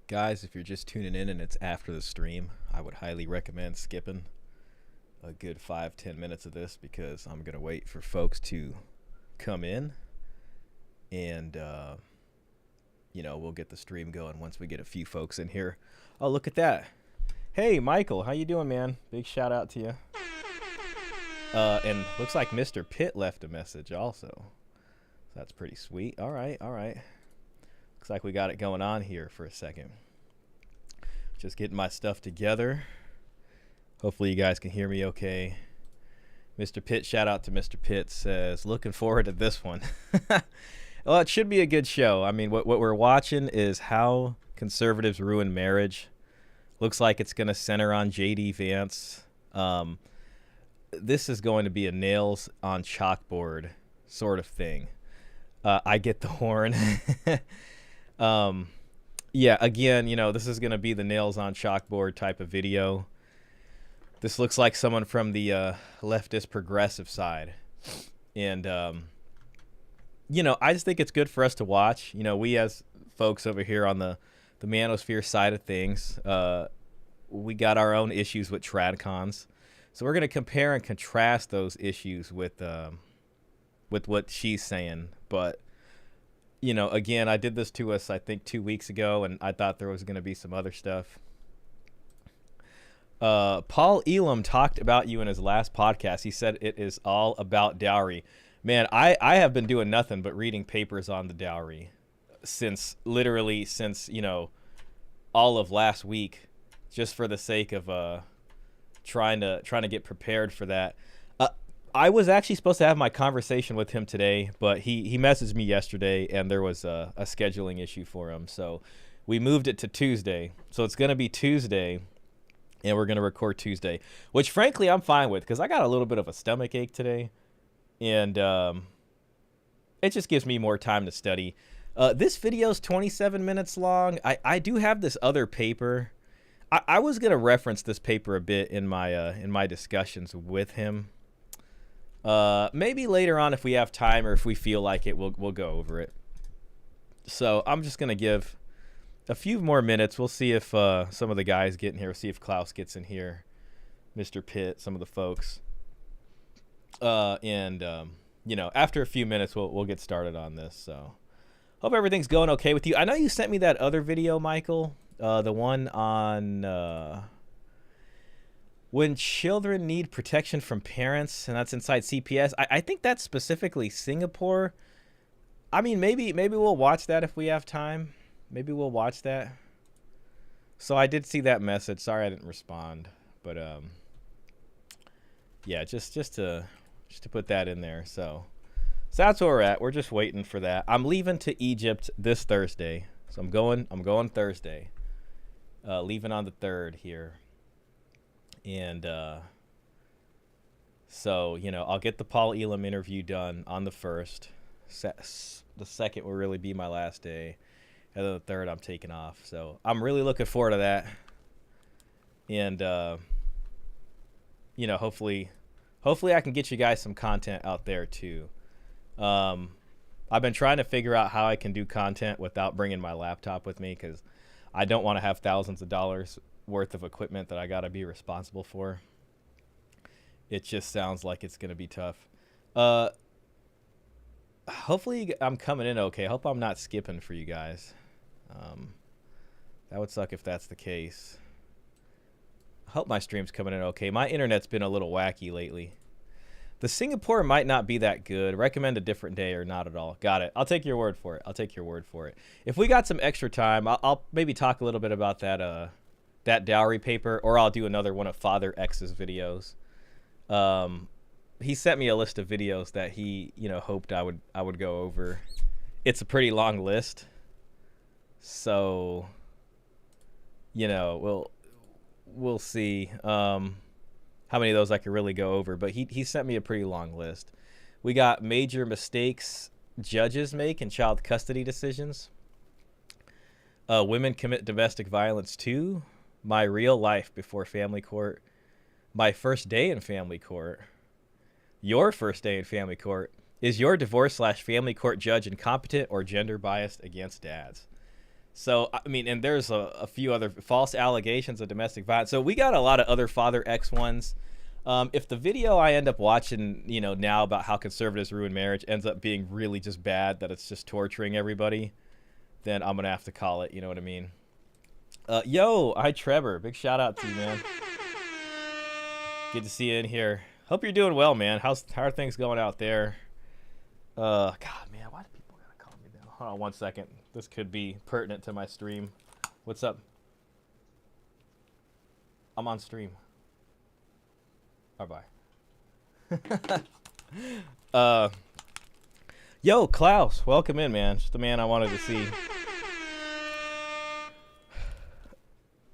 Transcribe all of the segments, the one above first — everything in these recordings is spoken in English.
Guys, if you're just tuning in and it's after the stream, I would highly recommend skipping a good 5-10 minutes of this because I'm going to wait for folks to come in and, we'll get the stream going once we get a few folks in here. Oh, look at that. Hey, Michael, how you doing, man? Big shout out to you. And looks like Mr. Pitt left a message also. So that's pretty sweet. All right. Looks like we got it going on here for a second. Just getting my stuff together. Hopefully you guys can hear me okay. Mr. Pitt, shout out to Mr. Pitt, says, looking forward to this one. Well, it should be a good show. I mean, what we're watching is how conservatives ruin marriage. Looks like it's going to center on J.D. Vance. This is going to be a nails on chalkboard sort of thing. I get the horn. Yeah, again, this is going to be the nails on chalkboard type of video. This looks like someone from the leftist progressive side. And, I just think it's good for us to watch. We as folks over here on the manosphere side of things, we got our own issues with Tradcons. So we're going to compare and contrast those issues with what she's saying. But, again, I did this to us, I think, 2 weeks ago, and I thought there was going to be some other stuff. Paul Elam talked about you in his last podcast. He said it is all about dowry. Man, I have been doing nothing but reading papers on the dowry since all of last week, just for the sake of trying to get prepared for that. I was actually supposed to have my conversation with him today, but he messaged me yesterday and there was a scheduling issue for him. So we moved it to Tuesday. So it's going to be Tuesday and we're going to record Tuesday, which frankly I'm fine with because I got a little bit of a stomach ache today. And it just gives me more time to study. This video is 27 minutes long. I do have this other paper. I was going to reference this paper a bit in my discussions with him. Maybe later on if we have time or if we feel like it, we'll go over it. So I'm just going to give a few more minutes. We'll see if some of the guys get in here. See if Klaus gets in here. Mr. Pitt, some of the folks. After a few minutes, we'll get started on this. So hope everything's going okay with you. I know you sent me that other video, Michael, the one on when children need protection from parents, and that's inside CPS. I think that's specifically Singapore. I mean, maybe we'll watch that if we have time. Maybe we'll watch that. So I did see that message. Sorry I didn't respond, but yeah, just to put that in there. So that's where we're at. We're just waiting for that. I'm leaving to Egypt this Thursday. So I'm going Thursday. Leaving on the 3rd here. And so, I'll get the Paul Elam interview done on the 1st. The 2nd will really be my last day. And then the 3rd I'm taking off. So I'm really looking forward to that. And hopefully I can get you guys some content out there too. I've been trying to figure out how I can do content without bringing my laptop with me because I don't want to have thousands of dollars worth of equipment that I got to be responsible for. It just sounds like it's going to be tough. Hopefully I'm coming in okay. I hope I'm not skipping for you guys. That would suck if that's the case. Hope my stream's coming in okay. My internet's been a little wacky lately. The Singapore might not be that good. Recommend a different day or not at all. Got it. I'll take your word for it. If we got some extra time, I'll maybe talk a little bit about that dowry paper, or I'll do another one of Father X's videos. He sent me a list of videos that he, hoped I would go over. It's a pretty long list. So, we'll see how many of those I could really go over. But he sent me a pretty long list. We got major mistakes judges make in child custody decisions. Women commit domestic violence too. My real life before family court. My first day in family court. Your first day in family court. Is your divorce/family court judge incompetent or gender biased against dads? So, I mean, and there's a few other false allegations of domestic violence. So we got a lot of other Father X ones. If the video I end up watching, you know, now about how conservatives ruin marriage ends up being really just bad, that it's just torturing everybody, then I'm going to have to call it, you know what I mean? Yo, hi Trevor. Big shout out to you, man. Good to see you in here. Hope you're doing well, man. How are things going out there? God, man, why do people gotta calm me down? Hold on 1 second. This could be pertinent to my stream. What's up? I'm on stream. Bye. Yo, Klaus, welcome in, man. Just the man I wanted to see.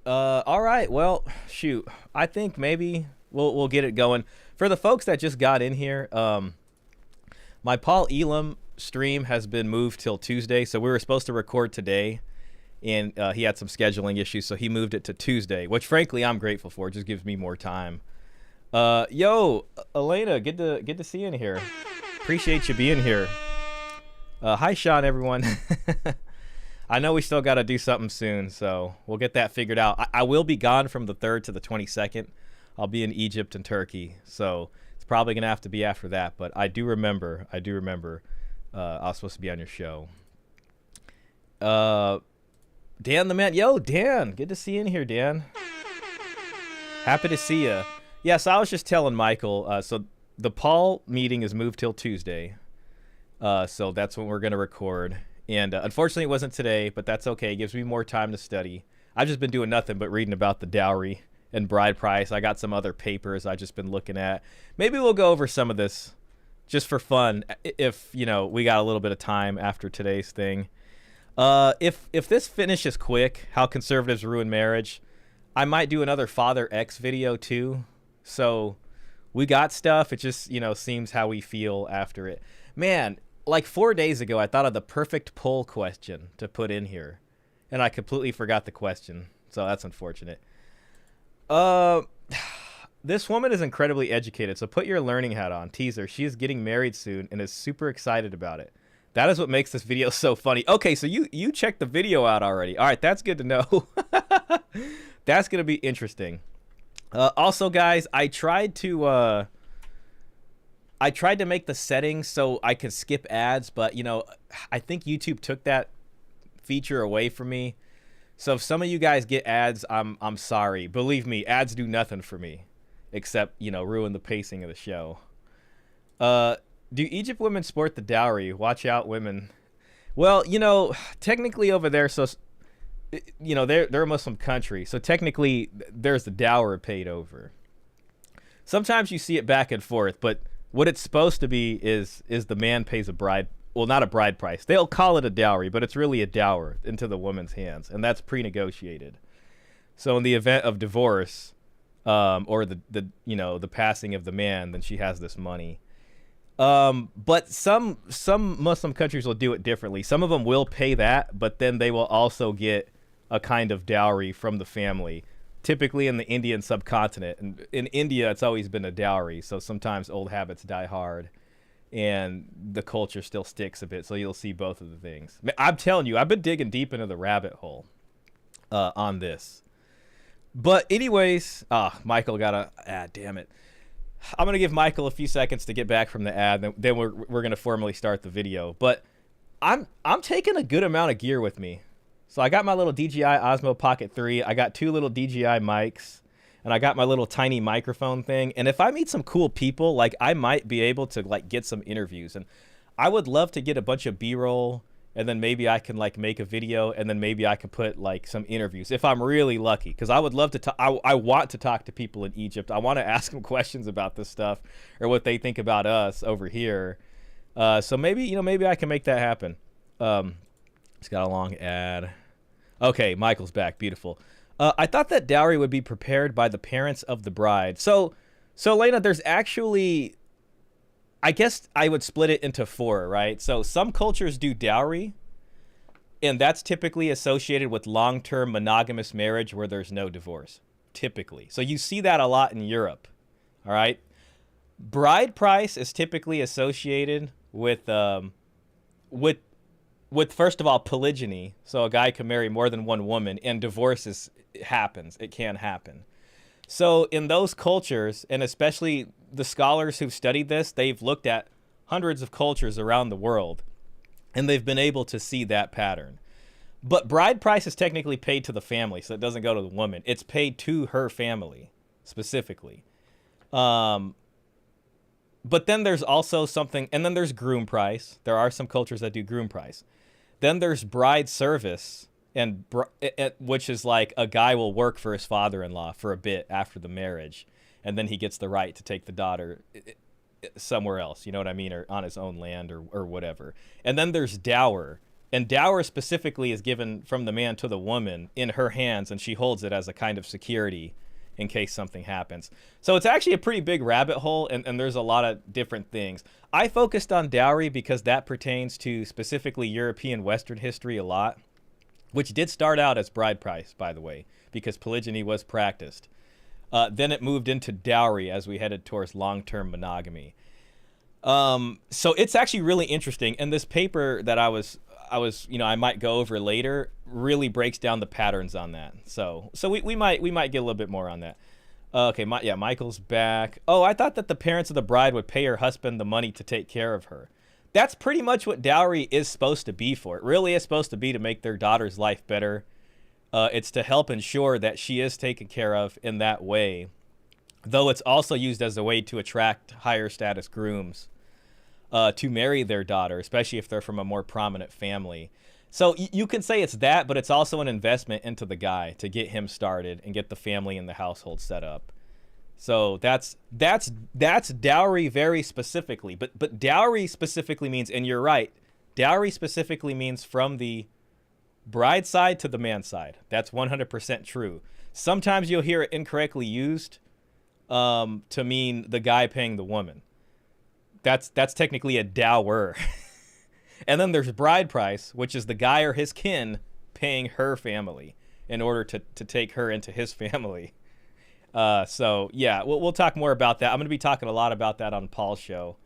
All right. Well, shoot. I think maybe we'll get it going. For the folks that just got in here, my Paul Elam stream has been moved till Tuesday, so we were supposed to record today, and he had some scheduling issues, so he moved it to Tuesday, which frankly I'm grateful for. It just gives me more time. Yo, Elena, good to see you in here. Appreciate you being here. Hi, Sean, everyone. I know we still got to do something soon, so we'll get that figured out. I will be gone from the 3rd to the 22nd. I'll be in Egypt and Turkey, so it's probably going to have to be after that. But I do remember I was supposed to be on your show. Dan the man. Yo, Dan. Good to see you in here, Dan. Happy to see you. Yes, I was just telling Michael, so the Paul meeting is moved till Tuesday. So that's when we're going to record. And unfortunately, it wasn't today, but that's okay. It gives me more time to study. I've just been doing nothing but reading about the dowry and bride price. I got some other papers I've just been looking at. Maybe we'll go over some of this just for fun if, you know, we got a little bit of time after today's thing. If this finishes quick, how conservatives ruin marriage, I might do another Father X video too. So we got stuff. It just, you know, seems how we feel after it. Man, like 4 days ago, I thought of the perfect poll question to put in here, and I completely forgot the question. So that's unfortunate. This woman is incredibly educated, so put your learning hat on. Teaser, she is getting married soon and is super excited about it. That is what makes this video so funny. Okay, so you checked the video out already. All right, that's good to know. That's going to be interesting. Also, guys, I tried to make the settings so I could skip ads, but, you know, I think YouTube took that feature away from me. So if some of you guys get ads, I'm sorry. Believe me, ads do nothing for me except, you know, ruin the pacing of the show. Do Egypt women sport the dowry? Watch out, women. Well, you know, technically over there, so, you know, they're a Muslim country, so technically there's the dowry paid over. Sometimes you see it back and forth, but what it's supposed to be is the man pays a bride. Well, not a bride price. They'll call it a dowry, but it's really a dower into the woman's hands, and that's pre-negotiated. So in the event of divorce, or the you know, the passing of the man, then she has this money. But some Muslim countries will do it differently. Some of them will pay that, but then they will also get a kind of dowry from the family, typically in the Indian subcontinent. And in India, it's always been a dowry, so sometimes old habits die hard, and the culture still sticks a bit, so you'll see both of the things. I'm telling you, I've been digging deep into the rabbit hole on this. But anyways, Michael got a ad, damn it. I'm going to give Michael a few seconds to get back from the ad, then we're going to formally start the video. But I'm taking a good amount of gear with me. So I got my little DJI Osmo Pocket 3. I got 2 little DJI mics, and I got my little tiny microphone thing. And if I meet some cool people, like, I might be able to, like, get some interviews. And I would love to get a bunch of B-roll, and then maybe I can, like, make a video, and then maybe I can put, like, some interviews if I'm really lucky. Because I would love to talk. I want to talk to people in Egypt. I want to ask them questions about this stuff or what they think about us over here. So maybe, you know, maybe I can make that happen. It's got a long ad. Okay, Michael's back. Beautiful. I thought that dowry would be prepared by the parents of the bride. So Lena, there's actually, I guess I would split it into 4, right? So some cultures do dowry, and that's typically associated with long-term monogamous marriage where there's no divorce, typically. So you see that a lot in Europe, all right? Bride price is typically associated with with, first of all, polygyny, so a guy can marry more than one woman, and divorce happens. It can happen. So in those cultures, and especially the scholars who've studied this, they've looked at hundreds of cultures around the world, and they've been able to see that pattern. But bride price is technically paid to the family, so it doesn't go to the woman. It's paid to her family, specifically. But then there's also something, and then there's groom price. There are some cultures that do groom price. Then there's bride service, and which is like a guy will work for his father-in-law for a bit after the marriage, and then he gets the right to take the daughter somewhere else, you know what I mean, or on his own land or whatever. And then there's dower. And dower specifically is given from the man to the woman in her hands, and she holds it as a kind of security in case something happens. So it's actually a pretty big rabbit hole, and there's a lot of different things. I focused on dowry because that pertains to specifically European Western history a lot, which did start out as bride price, by the way, because polygyny was practiced. Then it moved into dowry as we headed towards long-term monogamy. So it's actually really interesting, and this paper that I might go over later really breaks down the patterns on that. So we might get a little bit more on that. Okay, Michael's back. Oh, I thought that the parents of the bride would pay her husband the money to take care of her. That's pretty much what dowry is supposed to be for. It really is supposed to be to make their daughter's life better. It's to help ensure that she is taken care of in that way, though it's also used as a way to attract higher status grooms to marry their daughter, especially if they're from a more prominent family. So you can say it's that, but it's also an investment into the guy to get him started and get the family and the household set up. So that's dowry very specifically. But dowry specifically means, and you're right, dowry specifically means from the bride side to the man side. That's 100% true. Sometimes you'll hear it incorrectly used to mean the guy paying the woman. That's technically a dower. And then there's bride price, which is the guy or his kin paying her family in order to take her into his family. So yeah, we'll talk more about that. I'm going to be talking a lot about that on Paul's show.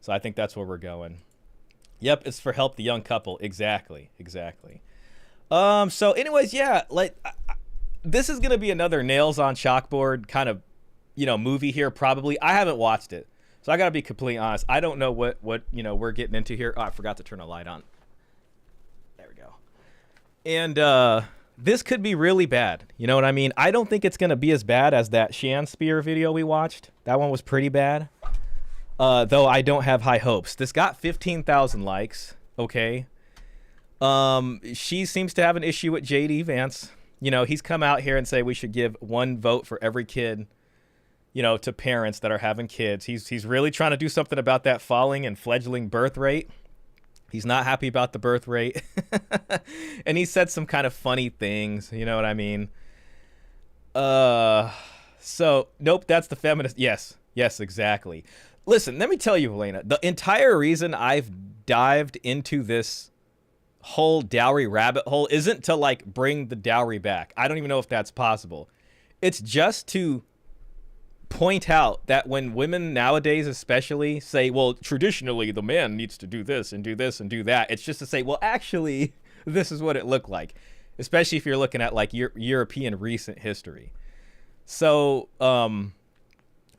So I think that's where we're going. Yep, it's for help the young couple. Exactly. So anyways, yeah, this is going to be another nails on chalkboard kind of, movie here probably. I haven't watched it. So I got to be completely honest. I don't know what we're getting into here. Oh, I forgot to turn a light on. There we go. And this could be really bad. You know what I mean? I don't think it's going to be as bad as that Shan Spear video we watched. That one was pretty bad. Though I don't have high hopes. This got 15,000 likes. Okay. She seems to have an issue with J.D. Vance. He's come out here and say we should give one vote for every kid, to parents that are having kids. He's really trying to do something about that falling and fledgling birth rate. He's not happy about the birth rate. And he said some kind of funny things, you know what I mean? So, nope, that's the feminist. Yes, exactly. Listen, let me tell you, Helena, the entire reason I've dived into this whole dowry rabbit hole isn't to, bring the dowry back. I don't even know if that's possible. It's just to point out that when women nowadays especially say, well, traditionally the man needs to do this and do this and do that, it's just to say, well, actually, this is what it looked like, especially if you're looking at European recent history. So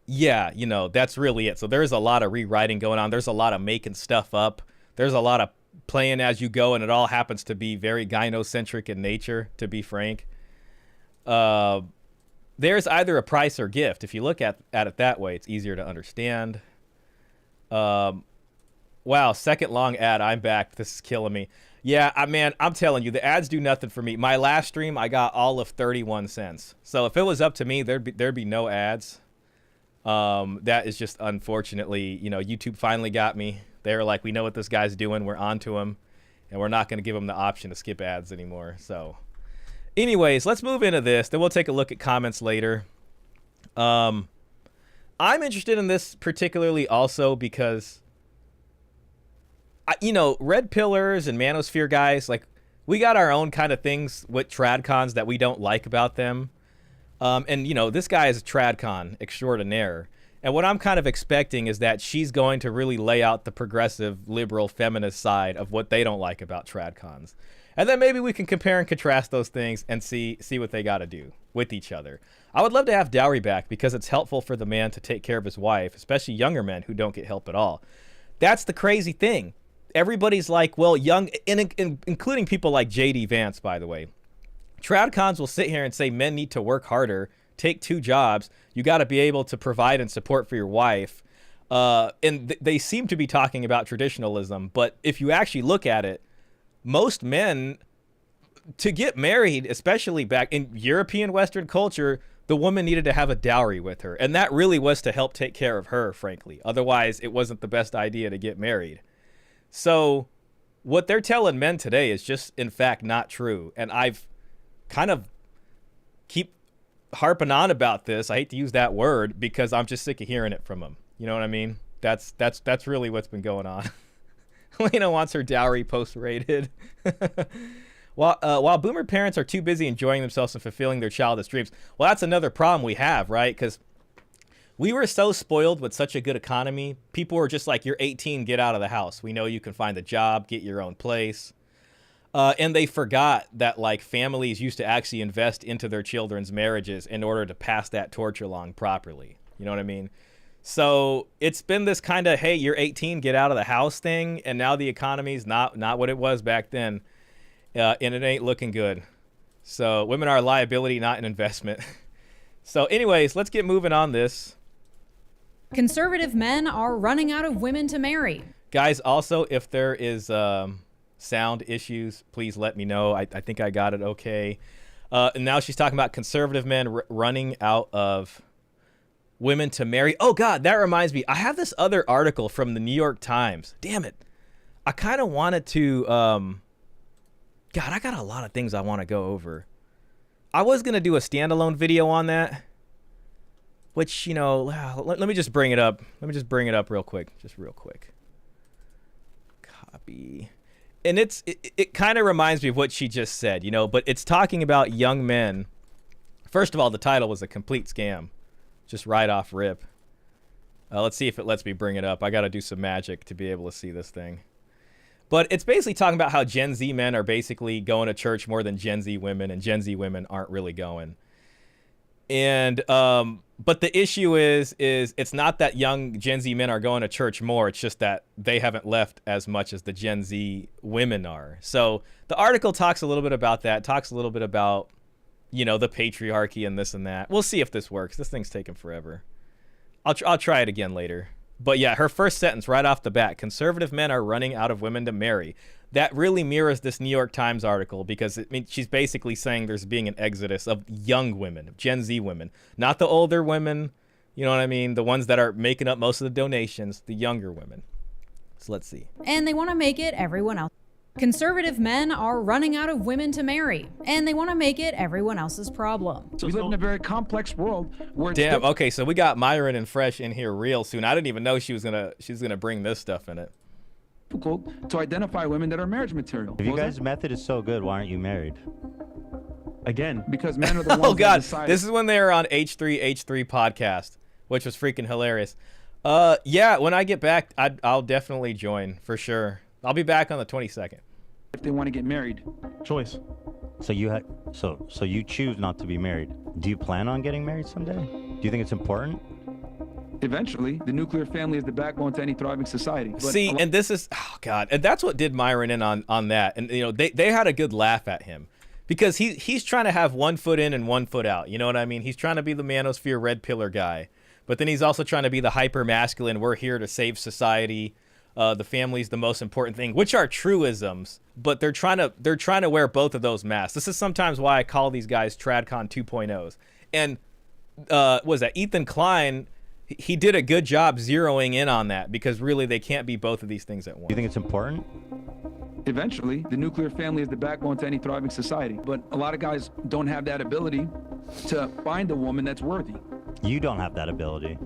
yeah, that's really it. So there's a lot of rewriting going on. There's a lot of making stuff up. There's a lot of playing as you go, and it all happens to be very gynocentric in nature, to be frank. There's either a price or gift. If you look at it that way, it's easier to understand. Wow, second long ad. I'm back. This is killing me. Yeah, man, I'm telling you, the ads do nothing for me. My last stream, I got all of 31 cents. So if it was up to me, there'd be no ads. That is just, unfortunately, YouTube finally got me. They were like, we know what this guy's doing. We're on to him, and we're not going to give him the option to skip ads anymore. So anyways, let's move into this. Then we'll take a look at comments later. I'm interested in this particularly also because, Red Pillars and Manosphere guys, we got our own kind of things with Tradcons that we don't like about them. And, this guy is a Tradcon extraordinaire. And what I'm kind of expecting is that she's going to really lay out the progressive, liberal, feminist side of what they don't like about Tradcons. And then maybe we can compare and contrast those things and see what they got to do with each other. I would love to have dowry back because it's helpful for the man to take care of his wife, especially younger men who don't get help at all. That's the crazy thing. Everybody's like, well, young, including people like J.D. Vance, by the way. Tradcons will sit here and say men need to work harder, take 2 jobs. You got to be able to provide and support for your wife. And they seem to be talking about traditionalism. But if you actually look at it, most men, to get married, especially back in European Western culture, the woman needed to have a dowry with her. And that really was to help take care of her, frankly. Otherwise, it wasn't the best idea to get married. So what they're telling men today is just, in fact, not true. And I've kind of keep harping on about this. I hate to use that word because I'm just sick of hearing it from them. You know what I mean? That's really what's been going on. Lena wants her dowry post-rated. While boomer parents are too busy enjoying themselves and fulfilling their childish dreams. Well, that's another problem we have, right? Because we were so spoiled with such a good economy. People were just like, you're 18, get out of the house. We know you can find a job, get your own place. And they forgot that like families used to actually invest into their children's marriages in order to pass that torch along properly. You know what I mean? So it's been this kind of, hey, you're 18, get out of the house thing. And now the economy's not what it was back then. And it ain't looking good. So women are a liability, not an investment. So anyways, let's get moving on this. Conservative men are running out of women to marry. Guys, also, if there is sound issues, please let me know. I think I got it okay. And now she's talking about conservative men running out of women to marry. Oh, God, that reminds me. I have this other article from the New York Times. Damn it. I kind of wanted to... God, I got a lot of things I want to go over. I was going to do a standalone video on that. Which, you know, let me just bring it up. Let me just bring it up real quick. Just real quick. Copy. And it kind of reminds me of what she just said, you know, but it's talking about young men. First of all, the title was a complete scam. Just right off rip. Let's see if it lets me bring it up. I got to do some magic to be able to see this thing. But it's basically talking about how Gen Z men are basically going to church more than Gen Z women, and Gen Z women aren't really going. And but the issue is it's not that young Gen Z men are going to church more. It's just that they haven't left as much as the Gen Z women are. So the article talks a little bit about that, talks a little bit about, you know, the patriarchy and this and that. We'll see if this works. This thing's taking forever. I'll try it again later. But yeah, her first sentence right off the bat, conservative men are running out of women to marry. That really mirrors this New York Times article because she's basically saying there's being an exodus of young women, Gen Z women, not the older women, you know what I mean? The ones that are making up most of the donations, the younger women. So let's see. And they want to make it everyone else. Conservative men are running out of women to marry, and they want to make it everyone else's problem. So we live in a very complex world where damn, okay, so we got Myron and Fresh in here real soon. I didn't even know she's gonna bring this stuff in it. Difficult to identify women that are marriage material. If you guys' method is so good, why aren't you married? Again, because men are the ones oh God, that decide. This is when they were on H3 podcast, which was freaking hilarious. Yeah, when I get back, I'll definitely join for sure. I'll be back on the 22nd. If they want to get married, choice. So you choose not to be married. Do you plan on getting married someday? Do you think it's important? Eventually, the nuclear family is the backbone to any thriving society. But see, and this is, oh God, and that's what did Myron in on that. And you know, they had a good laugh at him because he's trying to have 1 foot in and 1 foot out. You know what I mean? He's trying to be the manosphere red pillar guy, but then he's also trying to be the hyper masculine. We're here to save society. The family's the most important thing, which are truisms, but they're trying to wear both of those masks. This is sometimes why I call these guys Tradcon 2.0s. And was that Ethan Klein? He did a good job zeroing in on that because really they can't be both of these things at once. Do you think it's important? Eventually, the nuclear family is the backbone to any thriving society. But a lot of guys don't have that ability to find a woman that's worthy. You don't have that ability.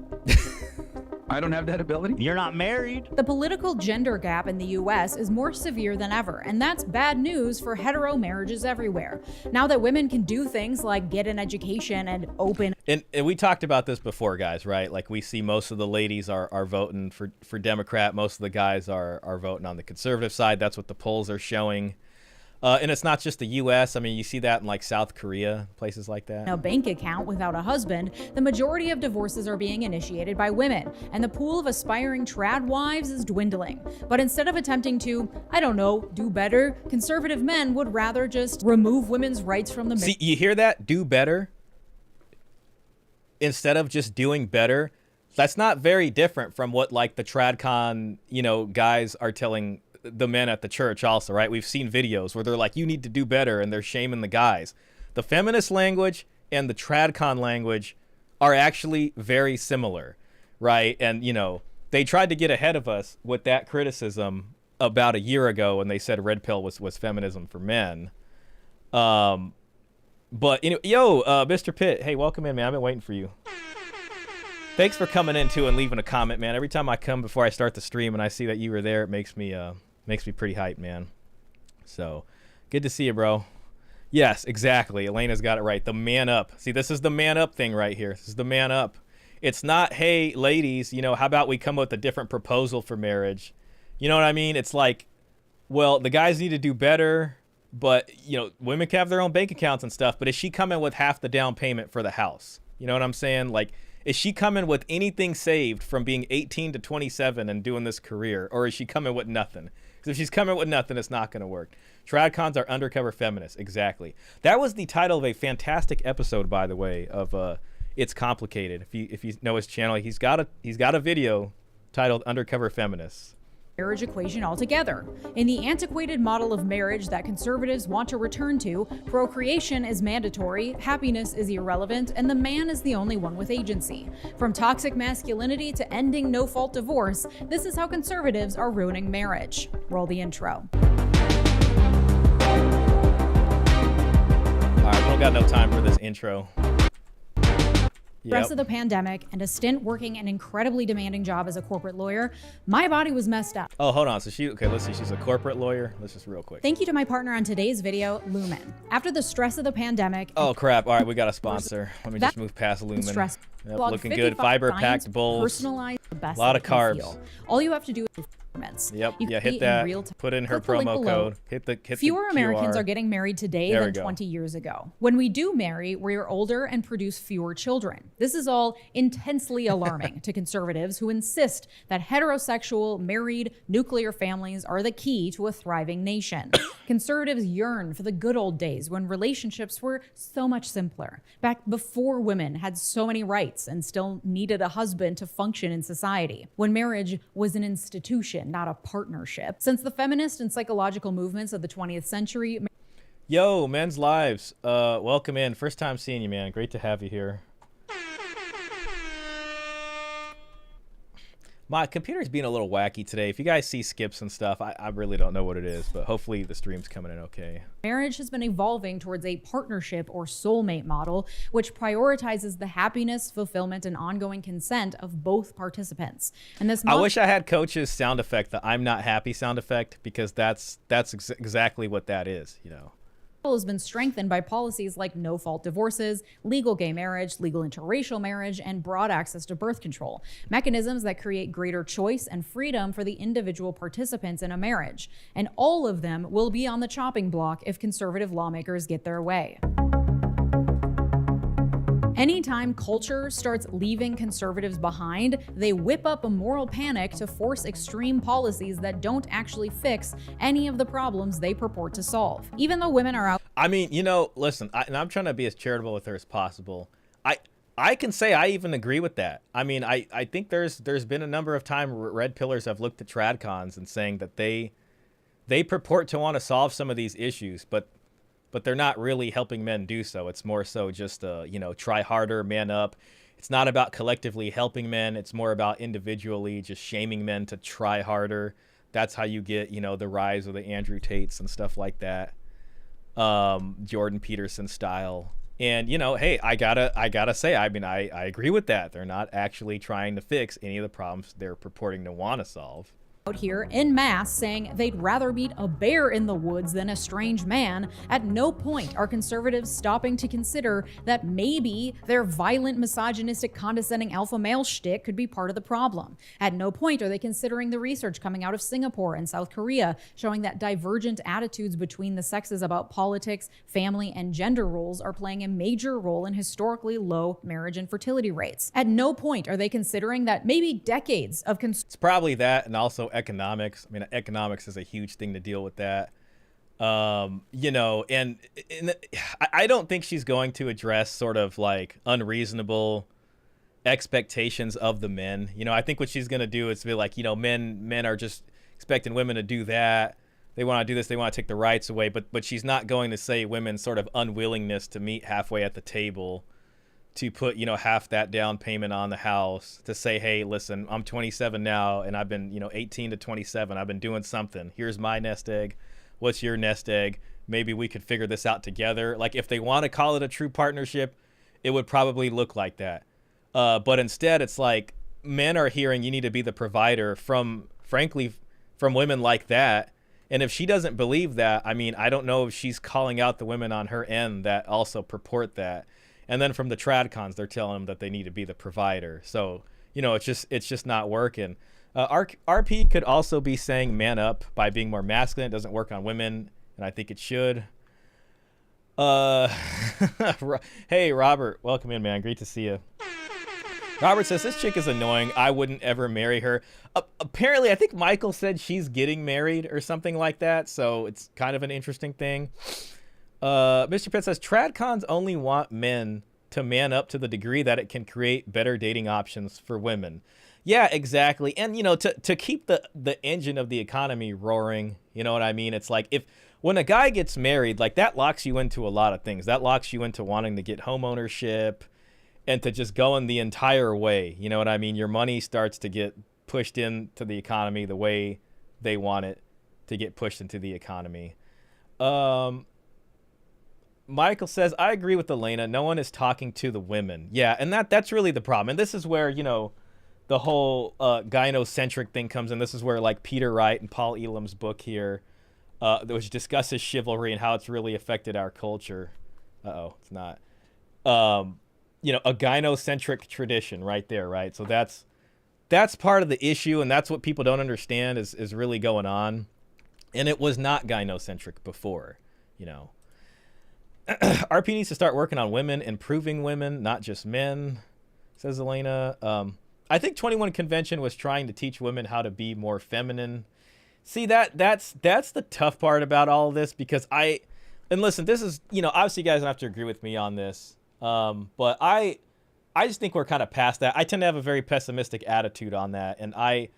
I don't have that ability. You're not married. The political gender gap in the US is more severe than ever, and that's bad news for hetero marriages everywhere. Now that women can do things like get an education and open. And we talked about this before, guys, right? Like, we see most of the ladies are voting for Democrat. Most of the guys are voting on the conservative side. That's what the polls are showing. And it's not just the U.S. I mean, you see that in like South Korea, places like that. A bank account without a husband, the majority of divorces are being initiated by women, and the pool of aspiring trad wives is dwindling. But instead of attempting to, I don't know, do better, conservative men would rather just remove women's rights from the. See, you hear that? Do better. Instead of just doing better, that's not very different from what like the Tradcon, guys are telling the men at the church also, right? We've seen videos where they're like, you need to do better, and they're shaming the guys. The feminist language and the Tradcon language are actually very similar, right? And, they tried to get ahead of us with that criticism about a year ago when they said red pill was feminism for men. But, Mr. Pitt, hey, welcome in, man. I've been waiting for you. Thanks for coming in, too, and leaving a comment, man. Every time I come before I start the stream and I see that you were there, it makes me pretty hyped, man. So, good to see you, bro. Yes, exactly. Elena's got it right. The man up. See, this is the man up thing right here. This is the man up. It's not, hey, ladies, how about we come up with a different proposal for marriage? You know what I mean? It's like, well, the guys need to do better, but, women can have their own bank accounts and stuff, but is she coming with half the down payment for the house? You know what I'm saying? Like, is she coming with anything saved from being 18 to 27 and doing this career, or is she coming with nothing? Because if she's coming with nothing, it's not going to work. Tradcons are undercover feminists. Exactly. That was the title of a fantastic episode, by the way, of It's Complicated. If you know his channel, he's got a video titled Undercover Feminists. Marriage equation altogether. In the antiquated model of marriage that conservatives want to return to, procreation is mandatory, happiness is irrelevant, and the man is the only one with agency. From toxic masculinity to ending no-fault divorce, this is how conservatives are ruining marriage. Roll the intro. All right, we don't got no time for this intro. Stress of the pandemic and a stint working an incredibly demanding job as a corporate lawyer, my body was messed up. Oh, hold on. So let's see. She's a corporate lawyer. Let's just real quick. Thank you to my partner on today's video, Lumen. After the stress of the pandemic. Oh, crap. All right, we got a sponsor. Let me just move past Lumen. Stress. Yep, looking good. Fiber-packed bowls. Personalized the best a lot of carbs. All you have to do is Yep. Yeah, hit that. Put in her promo code. Hit the Fewer Americans QR. are getting married today than 20 years ago. When we do marry, we're older and produce fewer children. This is all intensely alarming to conservatives who insist that heterosexual, married, nuclear families are the key to a thriving nation. Conservatives yearn for the good old days when relationships were so much simpler, back before women had so many rights and still needed a husband to function in society, when marriage was an institution, not a partnership. Since the feminist and psychological movements of the 20th century. Yo, Men's Lives, welcome in. First time seeing you, man. Great to have you here. My computer's being a little wacky today. If you guys see skips and stuff, I really don't know what it is, but hopefully the stream's coming in okay. Marriage has been evolving towards a partnership or soulmate model, which prioritizes the happiness, fulfillment, and ongoing consent of both participants. And this I wish I had Coach's sound effect, the I'm not happy sound effect, because that's exactly what that is, has been strengthened by policies like no-fault divorces, legal gay marriage, legal interracial marriage, and broad access to birth control, mechanisms that create greater choice and freedom for the individual participants in a marriage. And all of them will be on the chopping block if conservative lawmakers get their way. Anytime culture starts leaving conservatives behind, they whip up a moral panic to force extreme policies that don't actually fix any of the problems they purport to solve. Even though women are out. I mean, listen, and I'm trying to be as charitable with her as possible. I can say I even agree with that. I mean, I think there's been a number of times red pillars have looked at Tradcons and saying that they purport to want to solve some of these issues, but they're not really helping men do so. It's more so just, try harder, man up. It's not about collectively helping men. It's more about individually just shaming men to try harder. That's how you get, the rise of the Andrew Tates and stuff like that. Jordan Peterson style. And, you know, hey, I gotta say, I mean, I agree with that. They're not actually trying to fix any of the problems they're purporting to want to solve. Out here en masse saying they'd rather meet a bear in the woods than a strange man. At no point are conservatives stopping to consider that maybe their violent, misogynistic, condescending alpha male shtick could be part of the problem. At no point are they considering the research coming out of Singapore and South Korea showing that divergent attitudes between the sexes about politics, family, and gender roles are playing a major role in historically low marriage and fertility rates. At no point are they considering that maybe decades of It's probably that, and also economics. I mean, economics is a huge thing to deal with that. You know, and I don't think she's going to address sort of like unreasonable expectations of the men. You know, I think what she's going to do is be like, you know, men are just expecting women to do that. They want to do this. They want to take the rights away. But she's not going to say women's sort of unwillingness to meet halfway at the table, to put, you know, half that down payment on the house, to say, hey, listen, I'm 27 now and I've been, you know, 18 to 27. I've been doing something. Here's my nest egg. What's your nest egg? Maybe we could figure this out together. Like, if they want to call it a true partnership, it would probably look like that. But instead, it's like men are hearing you need to be the provider frankly, from women like that. And if she doesn't believe that, I mean, I don't know if she's calling out the women on her end that also purport that. And then from the Tradcons, they're telling them that they need to be the provider. So, you know, it's just not working. RP could also be saying man up by being more masculine. It doesn't work on women, and I think it should. Hey, Robert, welcome in, man. Great to see you. Robert says, this chick is annoying. I wouldn't ever marry her. Apparently, I think Michael said she's getting married or something like that. So it's kind of an interesting thing. Mr. Pitt says, Tradcons only want men to man up to the degree that it can create better dating options for women. Yeah, exactly. And, you know, to keep the engine of the economy roaring, you know what I mean? It's like, when a guy gets married, like, that locks you into a lot of things. That locks you into wanting to get home ownership and to just going the entire way. You know what I mean? Your money starts to get pushed into the economy the way they want it to get pushed into the economy. Michael says, I agree with Elena. No one is talking to the women. Yeah, and that's really the problem. And this is where, you know, the whole gynocentric thing comes in. This is where, like, Peter Wright and Paul Elam's book here, which discusses chivalry and how it's really affected our culture. It's not. You know, a gynocentric tradition right there, right? So that's part of the issue, and that's what people don't understand is really going on. And it was not gynocentric before, you know. RP needs to start working on women, improving women, not just men, says Elena. I think 21 Convention was trying to teach women how to be more feminine. See, that's the tough part about all of this, because and listen, this is, you know, obviously you guys don't have to agree with me on this, but I just think we're kind of past that. I tend to have a very pessimistic attitude on that, and I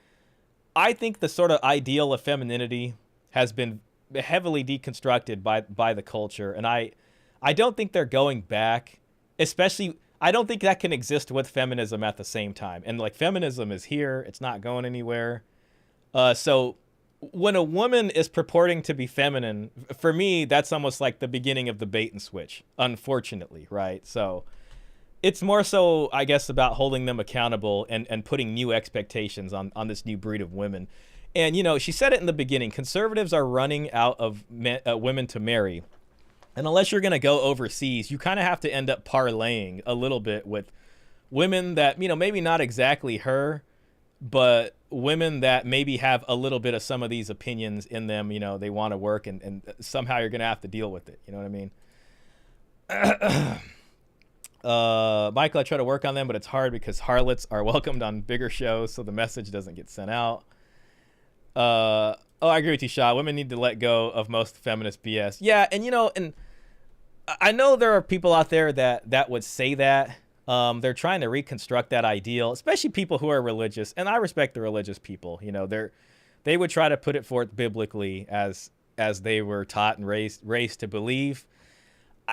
think the sort of ideal of femininity has been heavily deconstructed by the culture, and I don't think they're going back, especially, I don't think that can exist with feminism at the same time. And, like, feminism is here. It's not going anywhere. So when a woman is purporting to be feminine, for me, that's almost like the beginning of the bait and switch, unfortunately, right? So it's more so, I guess, about holding them accountable and putting new expectations on this new breed of women. And, you know, she said it in the beginning, conservatives are running out of women to marry. And unless you're going to go overseas, you kind of have to end up parlaying a little bit with women that, you know, maybe not exactly her, but women that maybe have a little bit of some of these opinions in them. You know, they want to work, and somehow you're going to have to deal with it. You know what I mean? Michael, I try to work on them, but it's hard because harlots are welcomed on bigger shows, so the message doesn't get sent out. I agree with you, Shaw. Women need to let go of most feminist BS. Yeah, and, you know, and I know there are people out there that would say that. They're trying to reconstruct that ideal, especially people who are religious. And I respect the religious people. You know, they would try to put it forth biblically as they were taught and raised to believe.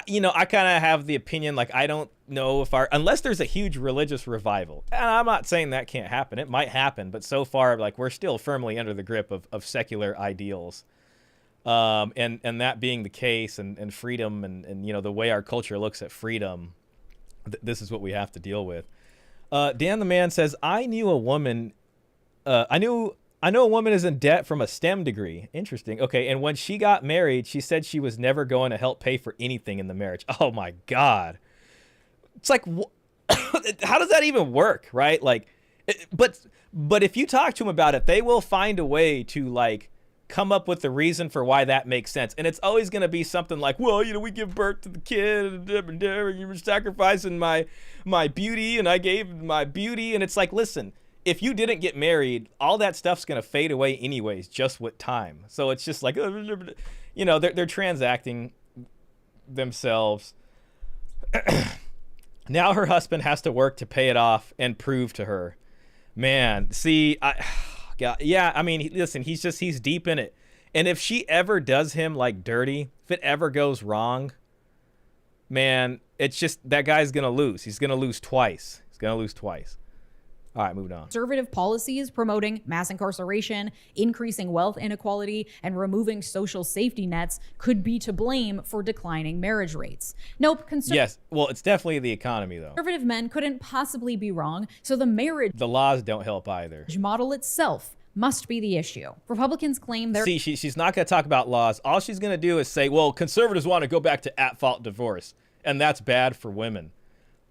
You know, I kind of have the opinion, like, I don't know if unless there's a huge religious revival. And I'm not saying that can't happen. It might happen. But so far, like, we're still firmly under the grip of secular ideals. And that being the case, and freedom, and you know, the way our culture looks at freedom, this is what we have to deal with. Dan the Man says, I know a woman is in debt from a STEM degree. Interesting. Okay, and when she got married, she said she was never going to help pay for anything in the marriage. Oh my God. It's like, how does that even work, right? Like, but if you talk to them about it, they will find a way to like come up with the reason for why that makes sense. And it's always going to be something like, well, you know, we give birth to the kid, and you were sacrificing my beauty, and I gave my beauty. And it's like, listen, if you didn't get married, all that stuff's going to fade away anyways, just with time. So it's just like, you know, they're transacting themselves. Now her husband has to work to pay it off and prove to her. Man, see, yeah, I mean, listen, he's deep in it. And if she ever does him like dirty, if it ever goes wrong, man, it's just, that guy's going to lose. He's going to lose twice. All right, moving on. Conservative policies promoting mass incarceration, increasing wealth inequality, and removing social safety nets could be to blame for declining marriage rates. Nope. Yes, well, it's definitely the economy, though. Conservative men couldn't possibly be wrong, so the laws don't help either. Model itself must be the issue. Republicans claim they're... See, she's not going to talk about laws. All she's going to do is say, well, conservatives want to go back to at-fault divorce, and that's bad for women.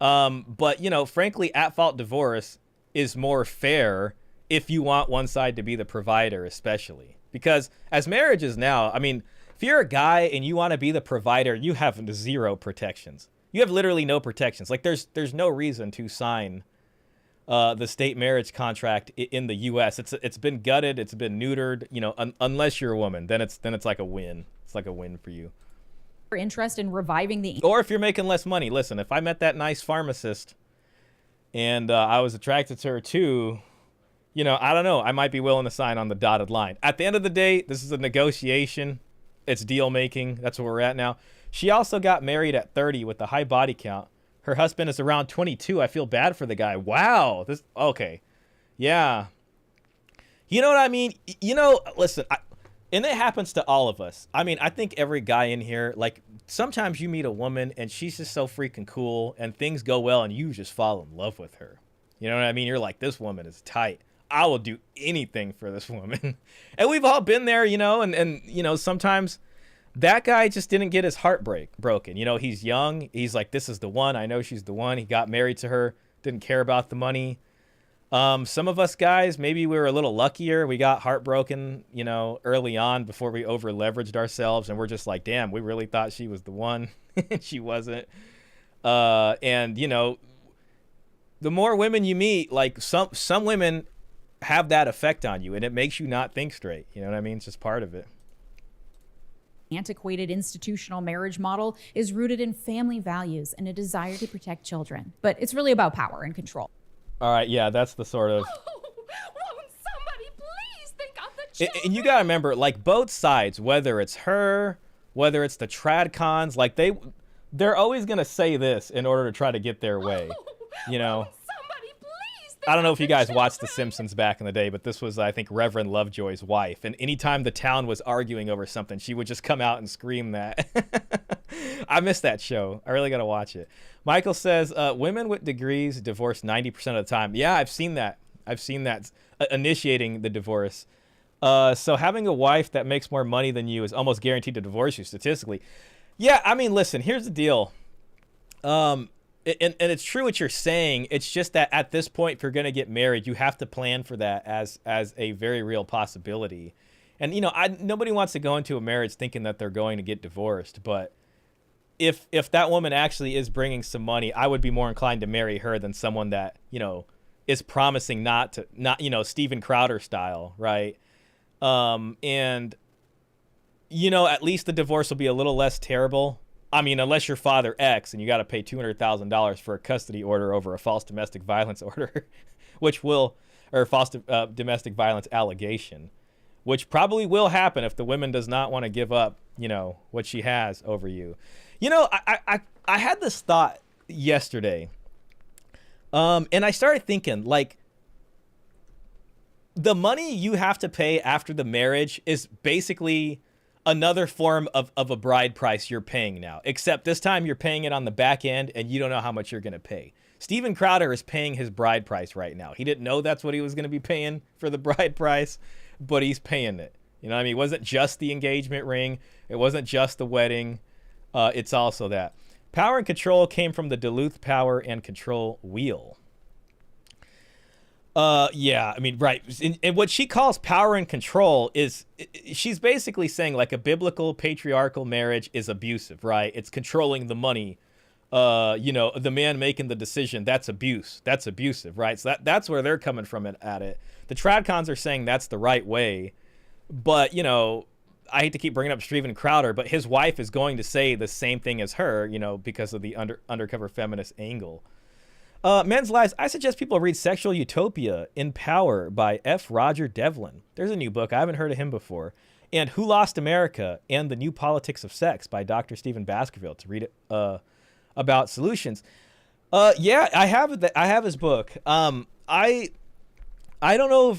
But, you know, frankly, at-fault divorce is more fair if you want one side to be the provider, especially. Because as marriage is now, I mean, if you're a guy and you want to be the provider, you have zero protections. You have literally no protections. Like, there's no reason to sign the state marriage contract in the U.S. It's been gutted, it's been neutered. You know, unless you're a woman, then it's like a win. It's like a win for you. Interest in reviving the... Or if you're making less money, listen. If I met that nice pharmacist and I was attracted to her too, you know, I don't know. I might be willing to sign on the dotted line. At the end of the day, this is a negotiation. It's deal making. That's where we're at now. She also got married at 30 with a high body count. Her husband is around 22. I feel bad for the guy. Wow. Okay. Yeah. You know what I mean? You know, listen, and it happens to all of us. I mean, I think every guy in here, like, sometimes you meet a woman and she's just so freaking cool and things go well and you just fall in love with her. You know what I mean? You're like, this woman is tight. I will do anything for this woman. And we've all been there, you know, and you know, sometimes that guy just didn't get his heart broken. You know, he's young. He's like, this is the one. I know she's the one. He got married to her, didn't care about the money. Some of us guys, maybe we were a little luckier. We got heartbroken, you know, early on before we over leveraged ourselves. And we're just like, damn, we really thought she was the one. She wasn't. And, you know, the more women you meet, like some women have that effect on you and it makes you not think straight. You know what I mean? It's just part of it. Antiquated institutional marriage model is rooted in family values and a desire to protect children. But it's really about power and control. All right, yeah, that's the sort of... Won't somebody please think of the children? And you got to remember, like, both sides, whether it's her, whether it's the Tradcons, like, they're always going to say this in order to try to get their way, you know? Somebody please think I don't know of if you guys watched The Simpsons back in the day, but this was, I think, Reverend Lovejoy's wife. And anytime the town was arguing over something, she would just come out and scream that. I miss that show. I really got to watch it. Michael says, women with degrees divorce 90% of the time. Yeah, I've seen that. Initiating the divorce. So having a wife that makes more money than you is almost guaranteed to divorce you statistically. Yeah, I mean, listen, here's the deal. And it's true what you're saying. It's just that at this point, if you're going to get married, you have to plan for that as a very real possibility. And, you know, nobody wants to go into a marriage thinking that they're going to get divorced. But if that woman actually is bringing some money, I would be more inclined to marry her than someone that, you know, is promising not, you know, Steven Crowder style, right? And, you know, at least the divorce will be a little less terrible. I mean, unless you're Father X and you got to pay $200,000 for a custody order over a false domestic violence order, or false domestic violence allegation, which probably will happen if the woman does not want to give up, you know, what she has over you. You know, I had this thought yesterday, and I started thinking, like, the money you have to pay after the marriage is basically another form of a bride price you're paying now, except this time you're paying it on the back end and you don't know how much you're going to pay. Steven Crowder is paying his bride price right now. He didn't know that's what he was going to be paying for the bride price, but he's paying it. You know what I mean? It wasn't just the engagement ring. It wasn't just the wedding. It's also that. Power and control came from the Duluth Power and Control Wheel. Yeah, I mean, right. And what she calls power and control is, she's basically saying like a biblical patriarchal marriage is abusive, right? It's controlling the money. You know, the man making the decision, that's abuse. That's abusive, right? So that's where they're coming from at it. The Tradcons are saying that's the right way. But, you know, I hate to keep bringing up Steven Crowder, but his wife is going to say the same thing as her, you know, because of the undercover feminist angle. Men's Lives, I suggest people read Sexual Utopia in Power by F. Roger Devlin. There's a new book. I haven't heard of him before. And Who Lost America and the New Politics of Sex by Dr. Stephen Baskerville to read it about solutions. Yeah, I have his book. I don't know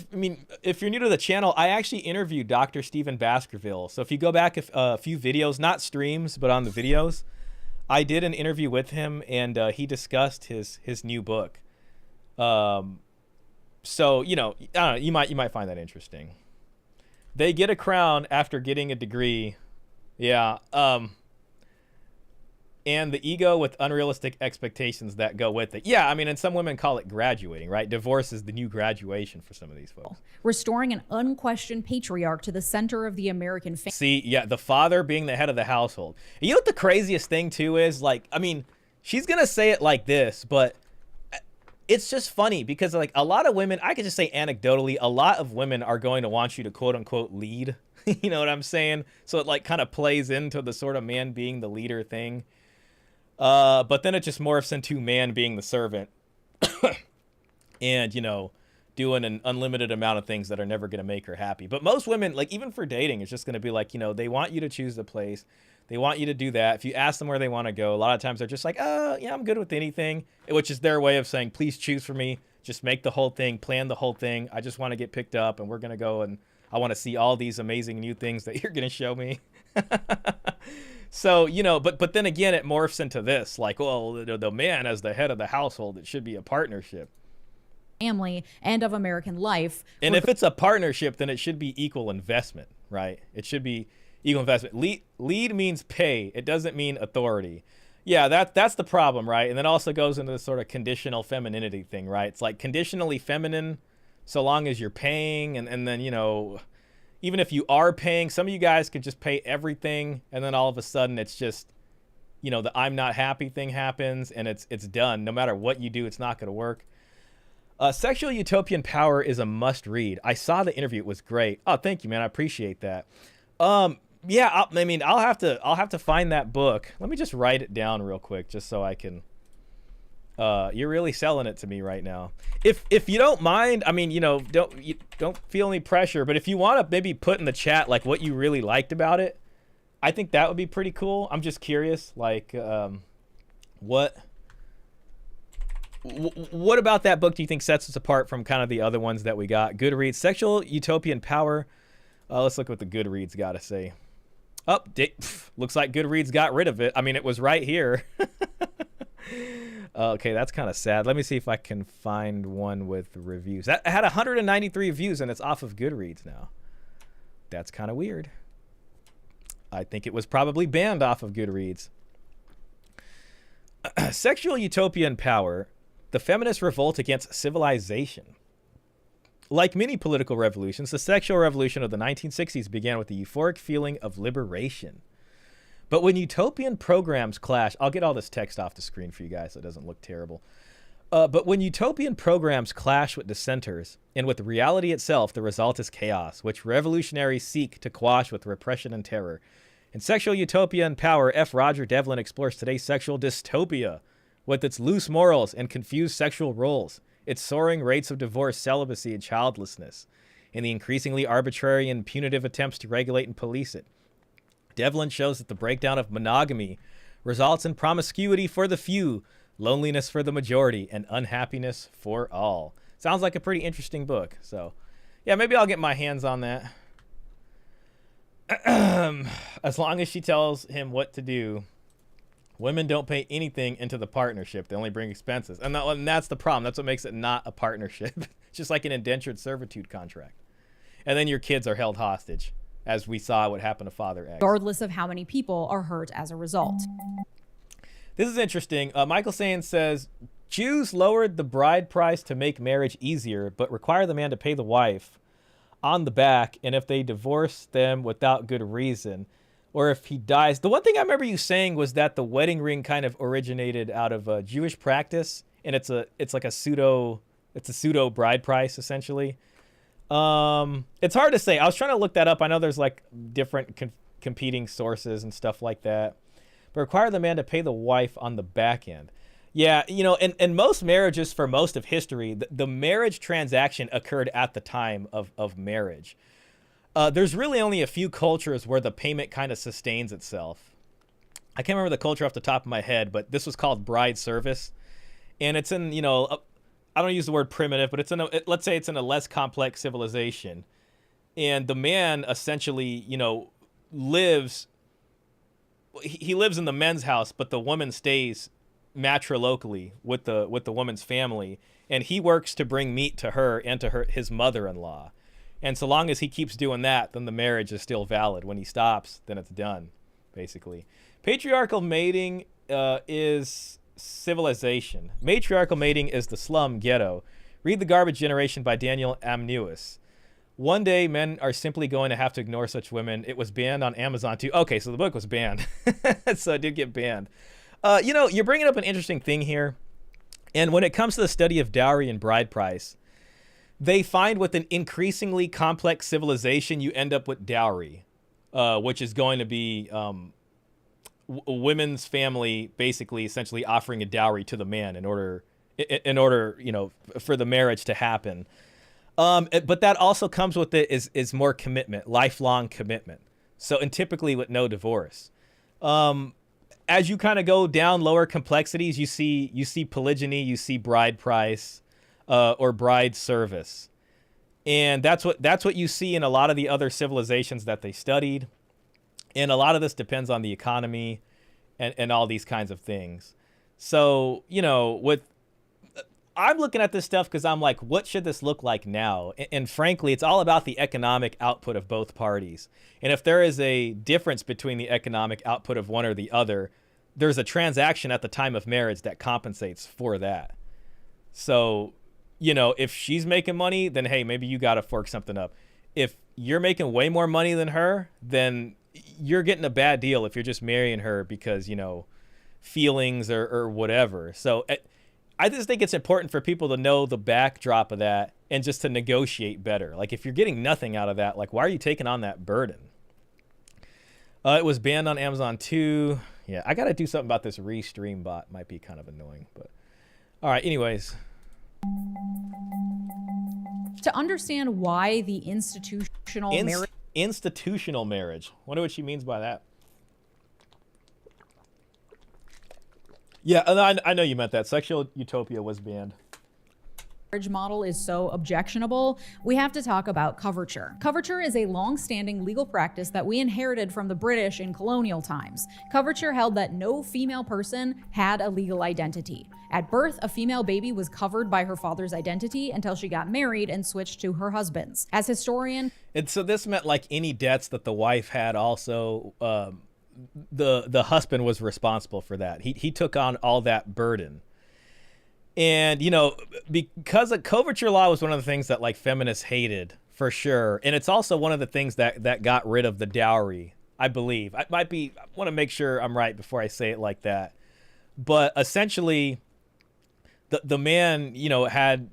if you're new to the channel, I actually interviewed Dr. Stephen Baskerville. So if you go back a few videos, not streams, but on the videos, I did an interview with him, and he discussed his new book. So, you know, I don't know, you might find that interesting. They get a crown after getting a degree. Yeah. And the ego with unrealistic expectations that go with it. Yeah, I mean, and some women call it graduating, right? Divorce is the new graduation for some of these folks. Restoring an unquestioned patriarch to the center of the American family. See, yeah, the father being the head of the household. You know what the craziest thing, too, is? Like, I mean, she's going to say it like this, but it's just funny because, like, a lot of women, I could just say anecdotally, a lot of women are going to want you to, quote-unquote, lead. You know what I'm saying? So it, like, kind of plays into the sort of man being the leader thing. But then it just morphs into man being the servant and, you know, doing an unlimited amount of things that are never going to make her happy. But most women, like, even for dating, it's just going to be like, you know, they want you to choose the place. They want you to do that. If you ask them where they want to go, a lot of times they're just like, yeah, I'm good with anything, which is their way of saying, please choose for me. Just make the whole thing, plan the whole thing. I just want to get picked up and we're going to go and I want to see all these amazing new things that you're going to show me. So, you know, but then again, it morphs into this, like, well, the man as the head of the household, it should be a partnership. Family and of American life. And if it's a partnership, then it should be equal investment, right? It should be equal investment. Lead means pay. It doesn't mean authority. Yeah, that's the problem, right? And then also goes into the sort of conditional femininity thing, right? It's like conditionally feminine so long as you're paying, and then, you know, even if you are paying, some of you guys could just pay everything, and then all of a sudden it's just, you know, the I'm not happy thing happens, and it's done. No matter what you do, it's not going to work. Sexual Utopian Power is a must read. I saw the interview; it was great. Oh, thank you, man. I appreciate that. Yeah, I'll have to find that book. Let me just write it down real quick, just so I can. You're really selling it to me right now. If you don't mind, I mean, you know, don't feel any pressure, but if you want to maybe put in the chat like what you really liked about it, I think that would be pretty cool. I'm just curious, like, what about that book do you think sets us apart from kind of the other ones that we got? Goodreads, Sexual Utopian Power. Let's look what the Goodreads got to say. Looks like Goodreads got rid of it. I mean, it was right here. Okay, that's kind of sad. Let me see if I can find one with reviews. That had 193 reviews, and it's off of Goodreads now. That's kind of weird. I think it was probably banned off of Goodreads. Sexual Utopian Power, the feminist revolt against civilization. Like many political revolutions, the sexual revolution of the 1960s began with the euphoric feeling of liberation. But when utopian programs clash, I'll get all this text off the screen for you guys so it doesn't look terrible. But when utopian programs clash with dissenters and with reality itself, the result is chaos, which revolutionaries seek to quash with repression and terror. In Sexual Utopia and Power, F. Roger Devlin explores today's sexual dystopia with its loose morals and confused sexual roles, its soaring rates of divorce, celibacy, and childlessness, and the increasingly arbitrary and punitive attempts to regulate and police it. Devlin shows that the breakdown of monogamy results in promiscuity for the few, loneliness for the majority, and unhappiness for all. Sounds like a pretty interesting book. So, yeah, maybe I'll get my hands on that. As long as she tells him what to do, women don't pay anything into the partnership. They only bring expenses. And that's the problem. That's what makes it not a partnership. It's just like an indentured servitude contract. And then your kids are held hostage, as we saw what happened to Father X. Regardless of how many people are hurt as a result. This is interesting. Michael Sands says, Jews lowered the bride price to make marriage easier, but require the man to pay the wife on the back, and if they divorce them without good reason, or if he dies. The one thing I remember you saying was that the wedding ring kind of originated out of a Jewish practice, and it's like a pseudo bride price essentially. It's hard to say. I was trying to look that up. I know there's like different competing sources and stuff like that, but require the man to pay the wife on the back end. Yeah, in most marriages for most of history, the marriage transaction occurred at the time of marriage. There's really only a few cultures where the payment kind of sustains itself. I can't remember the culture off the top of my head, but this was called bride service. And it's in, I don't use the word primitive, but let's say it's in a less complex civilization. And the man essentially, lives in the men's house, but the woman stays matrilocally with the woman's family, and he works to bring meat to her and to his mother-in-law. And so long as he keeps doing that, then the marriage is still valid. When he stops, then it's done, basically. Patriarchal mating is civilization. Matriarchal mating is the slum ghetto. Read The Garbage Generation by Daniel Amnewis. One day, men are simply going to have to ignore such women. It was banned on Amazon too. Okay, so the book was banned. So it did get banned. You're bringing up an interesting thing here. And when it comes to the study of dowry and bride price, they find with an increasingly complex civilization, you end up with dowry, which is going to be a women's family basically essentially offering a dowry to the man in order, for the marriage to happen. But that also comes with it is more commitment, lifelong commitment. So, and typically with no divorce. As you kind of go down lower complexities, you see polygyny, you see bride price, or bride service. And that's what you see in a lot of the other civilizations that they studied. And a lot of this depends on the economy and all these kinds of things. So, I'm looking at this stuff because I'm like, what should this look like now? And frankly, it's all about the economic output of both parties. And if there is a difference between the economic output of one or the other, there's a transaction at the time of marriage that compensates for that. So, if she's making money, then hey, maybe you got to fork something up. If you're making way more money than her, then you're getting a bad deal if you're just marrying her because, feelings or whatever. So I just think it's important for people to know the backdrop of that and just to negotiate better. Like if you're getting nothing out of that, like why are you taking on that burden? It was banned on Amazon too. Yeah, I got to do something about this Restream bot. Might be kind of annoying, but all right. Anyways. To understand why the institutional marriage. Institutional marriage. Wonder what she means by that. Yeah, I know you meant that. Sexual utopia was banned. Model is so objectionable, we have to talk about coverture. Coverture is a long-standing legal practice that we inherited from the British in colonial times. Coverture held that no female person had a legal identity. At birth, a female baby was covered by her father's identity until she got married and switched to her husband's. As historian, and so this meant like any debts that the wife had also, the husband was responsible for that. He took on all that burden. And, because a coverture law was one of the things that like feminists hated for sure. And it's also one of the things that got rid of the dowry, I believe. I want to make sure I'm right before I say it like that. But essentially the man, had,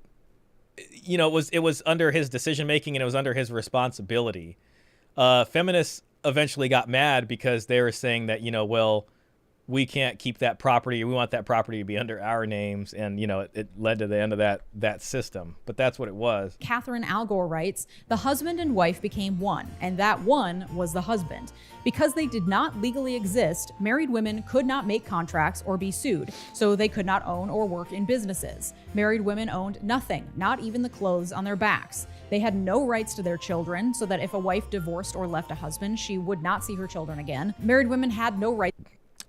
it was under his decision making and it was under his responsibility. Feminists eventually got mad because they were saying that, we can't keep that property. We want that property to be under our names. And, it led to the end of that system. But that's what it was. Catherine Algor writes, the husband and wife became one, and that one was the husband. Because they did not legally exist, married women could not make contracts or be sued, so they could not own or work in businesses. Married women owned nothing, not even the clothes on their backs. They had no rights to their children, so that if a wife divorced or left a husband, she would not see her children again. Married women had no rights.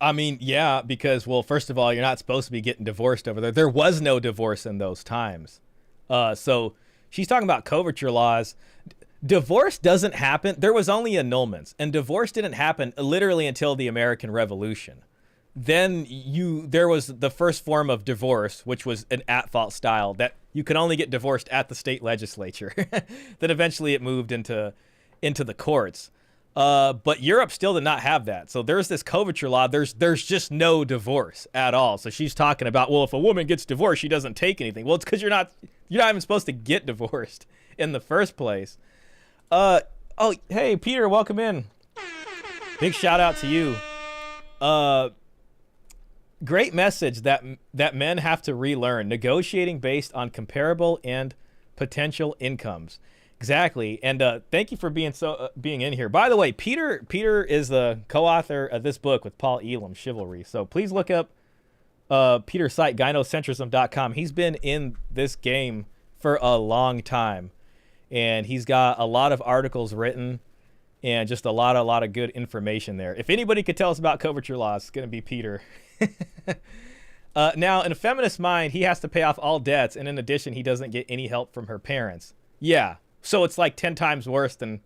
I mean, yeah, because, well, first of all, you're not supposed to be getting divorced over there. There was no divorce in those times. So she's talking about coverture laws. Divorce doesn't happen. There was only annulments, and divorce didn't happen literally until the American Revolution. Then there was the first form of divorce, which was an at-fault style that you could only get divorced at the state legislature. Then eventually it moved into the courts. But Europe still did not have that. So there's this coverture law. There's just no divorce at all. So she's talking about, well, if a woman gets divorced, she doesn't take anything. Well, it's because you're not even supposed to get divorced in the first place. Oh, hey, Peter, welcome in. Big shout out to you. Great message that men have to relearn negotiating based on comparable and potential incomes. Exactly. And thank you for being in here. By the way, Peter is the co-author of this book with Paul Elam, Chivalry. So please look up Peter's site, gynocentrism.com. He's been in this game for a long time, and he's got a lot of articles written and just a lot of good information there. If anybody could tell us about coverture laws, it's going to be Peter. Now, in a feminist mind, he has to pay off all debts, and in addition, he doesn't get any help from her parents. Yeah. So it's like 10 times worse than,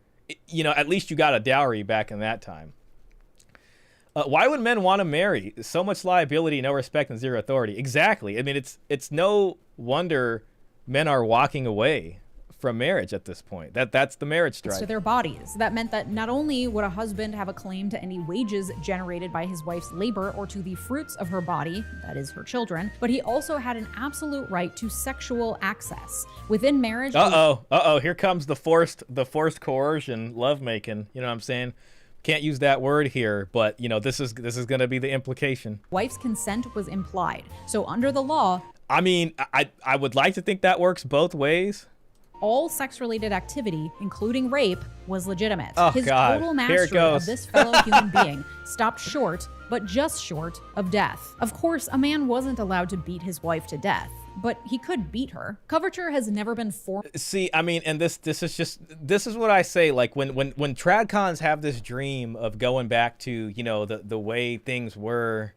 at least you got a dowry back in that time. Why would men want to marry? So much liability, no respect, and zero authority. Exactly. I mean, it's no wonder men are walking away from marriage at this point. That's the marriage strike. To their bodies. That meant that not only would a husband have a claim to any wages generated by his wife's labor or to the fruits of her body, that is her children, but he also had an absolute right to sexual access. Within marriage... Here comes the forced coercion, lovemaking. You know what I'm saying? Can't use that word here, but this is going to be the implication. Wife's consent was implied. So under the law... I mean, I would like to think that works both ways. All sex-related activity, including rape, was legitimate. Oh, His God. total mastery of this fellow human being stopped short, but just short, of death. Of course, a man wasn't allowed to beat his wife to death, but he could beat her. Coverture has never been See, I mean, and this is what I say. Like when Tradcons have this dream of going back to the way things were,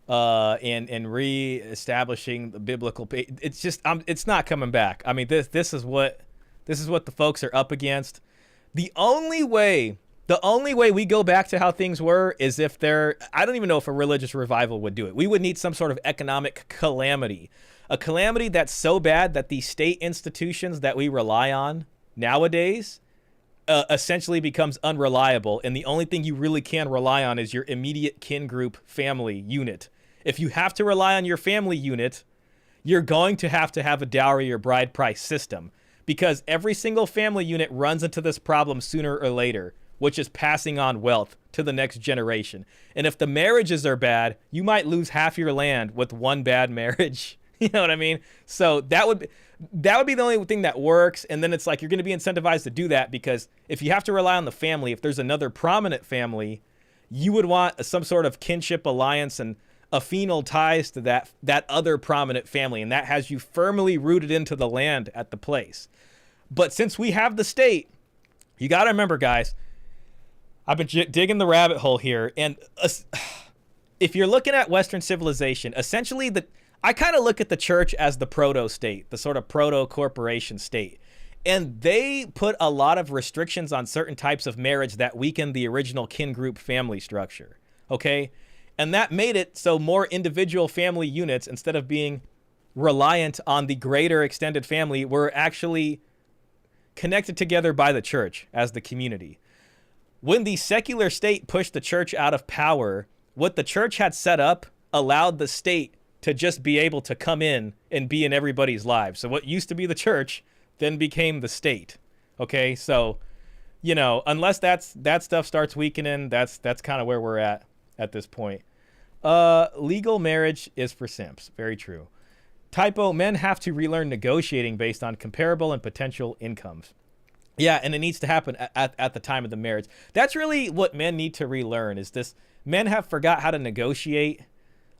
and re-establishing the biblical. It's just it's not coming back. I mean, this is what the folks are up against. The only way we go back to how things were is if I don't even know if a religious revival would do it. We would need some sort of economic calamity. A calamity that's so bad that the state institutions that we rely on nowadays essentially becomes unreliable, and the only thing you really can rely on is your immediate kin group family unit. If you have to rely on your family unit, you're going to have a dowry or bride price system, because every single family unit runs into this problem sooner or later, which is passing on wealth to the next generation. And if the marriages are bad, you might lose half your land with one bad marriage. You know what I mean? So that would be the only thing that works. And then it's like you're going to be incentivized to do that, because if you have to rely on the family, if there's another prominent family, you would want some sort of kinship alliance and affinal ties to that other prominent family, and that has you firmly rooted into the land at the place. But since we have the state, you got to remember, guys, I've been digging the rabbit hole here, and if you're looking at Western civilization, essentially I kind of look at the church as the proto-state, the sort of proto-corporation state. And they put a lot of restrictions on certain types of marriage that weaken the original kin group family structure, okay? And that made it so more individual family units, instead of being reliant on the greater extended family, were actually connected together by the church as the community. When the secular state pushed the church out of power, what the church had set up allowed the state to just be able to come in and be in everybody's lives. So what used to be the church then became the state. Okay, so unless that stuff starts weakening, that's kind of where we're at this point. Legal marriage is for simps. Very true. Typo, men have to relearn negotiating based on comparable and potential incomes. Yeah, and it needs to happen at the time of the marriage. That's really what men need to relearn is this. Men have forgot how to negotiate.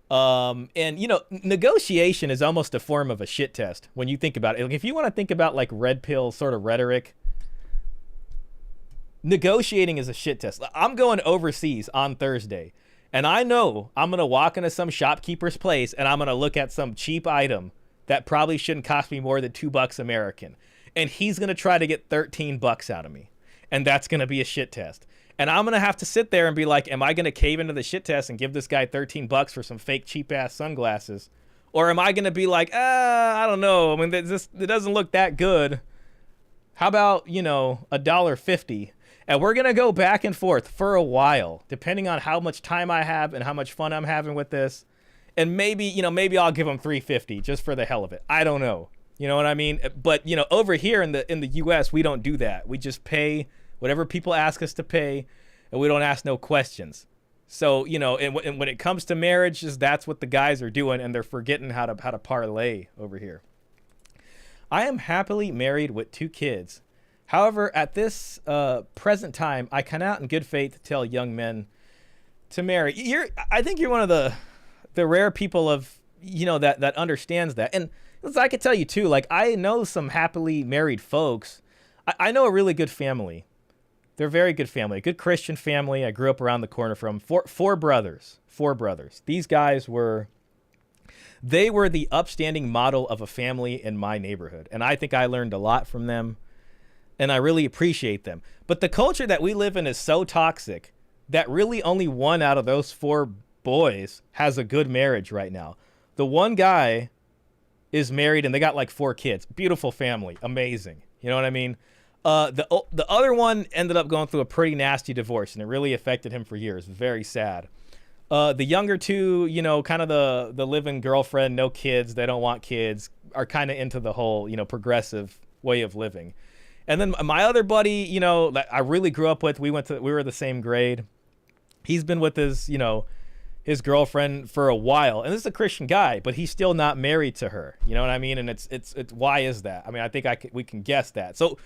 And, you know, negotiation is almost a form of a shit test when you think about it. Like, if you want to think about like red pill sort of rhetoric, negotiating is a shit test. I'm going overseas on Thursday. And I know I'm going to walk into some shopkeeper's place and I'm going to look at some cheap item that probably shouldn't cost me more than $2 American. And he's going to try to get $13 out of me. And that's going to be a shit test. And I'm going to have to sit there and be like, am I going to cave into the shit test and give this guy $13 for some fake cheap ass sunglasses? Or am I going to be like, I don't know. I mean, it doesn't look that good. How about, you know, $1.50? And we're going to go back and forth for a while, depending on how much time I have and how much fun I'm having with this. And maybe, you know, maybe I'll give them $3.50 just for the hell of it. I don't know. You know what I mean? But, you know, over here in the US, we don't do that. We just pay whatever people ask us to pay, and we don't ask no questions. So, you know, and when it comes to marriages, that's what the guys are doing, and they're forgetting how to parlay over here. I am happily married with 2 kids. However, at this present time, I cannot in good faith tell young men to marry. I think you're one of the rare people of, you know, that understands that. And I could tell you too, like, I know some happily married folks. I know a really good family. They're a very good family, a good Christian family. I grew up around the corner from four brothers. These guys were the upstanding model of a family in my neighborhood. And I think I learned a lot from them. And I really appreciate them. But the culture that we live in is so toxic that really only one out of those 4 boys has a good marriage right now. The one guy is married and they got like 4 kids. Beautiful family. Amazing. You know what I mean? The other one ended up going through a pretty nasty divorce and it really affected him for years. Very sad. The younger 2, you know, kind of the living girlfriend, no kids. They don't want kids, are kind of into the whole, you know, progressive way of living. And then my other buddy, you know, that I really grew up with, we were the same grade. He's been with his, you know, his girlfriend for a while, and this is a Christian guy, but he's still not married to her. You know what I mean? And it's why is that? I mean, I think we can guess that. So,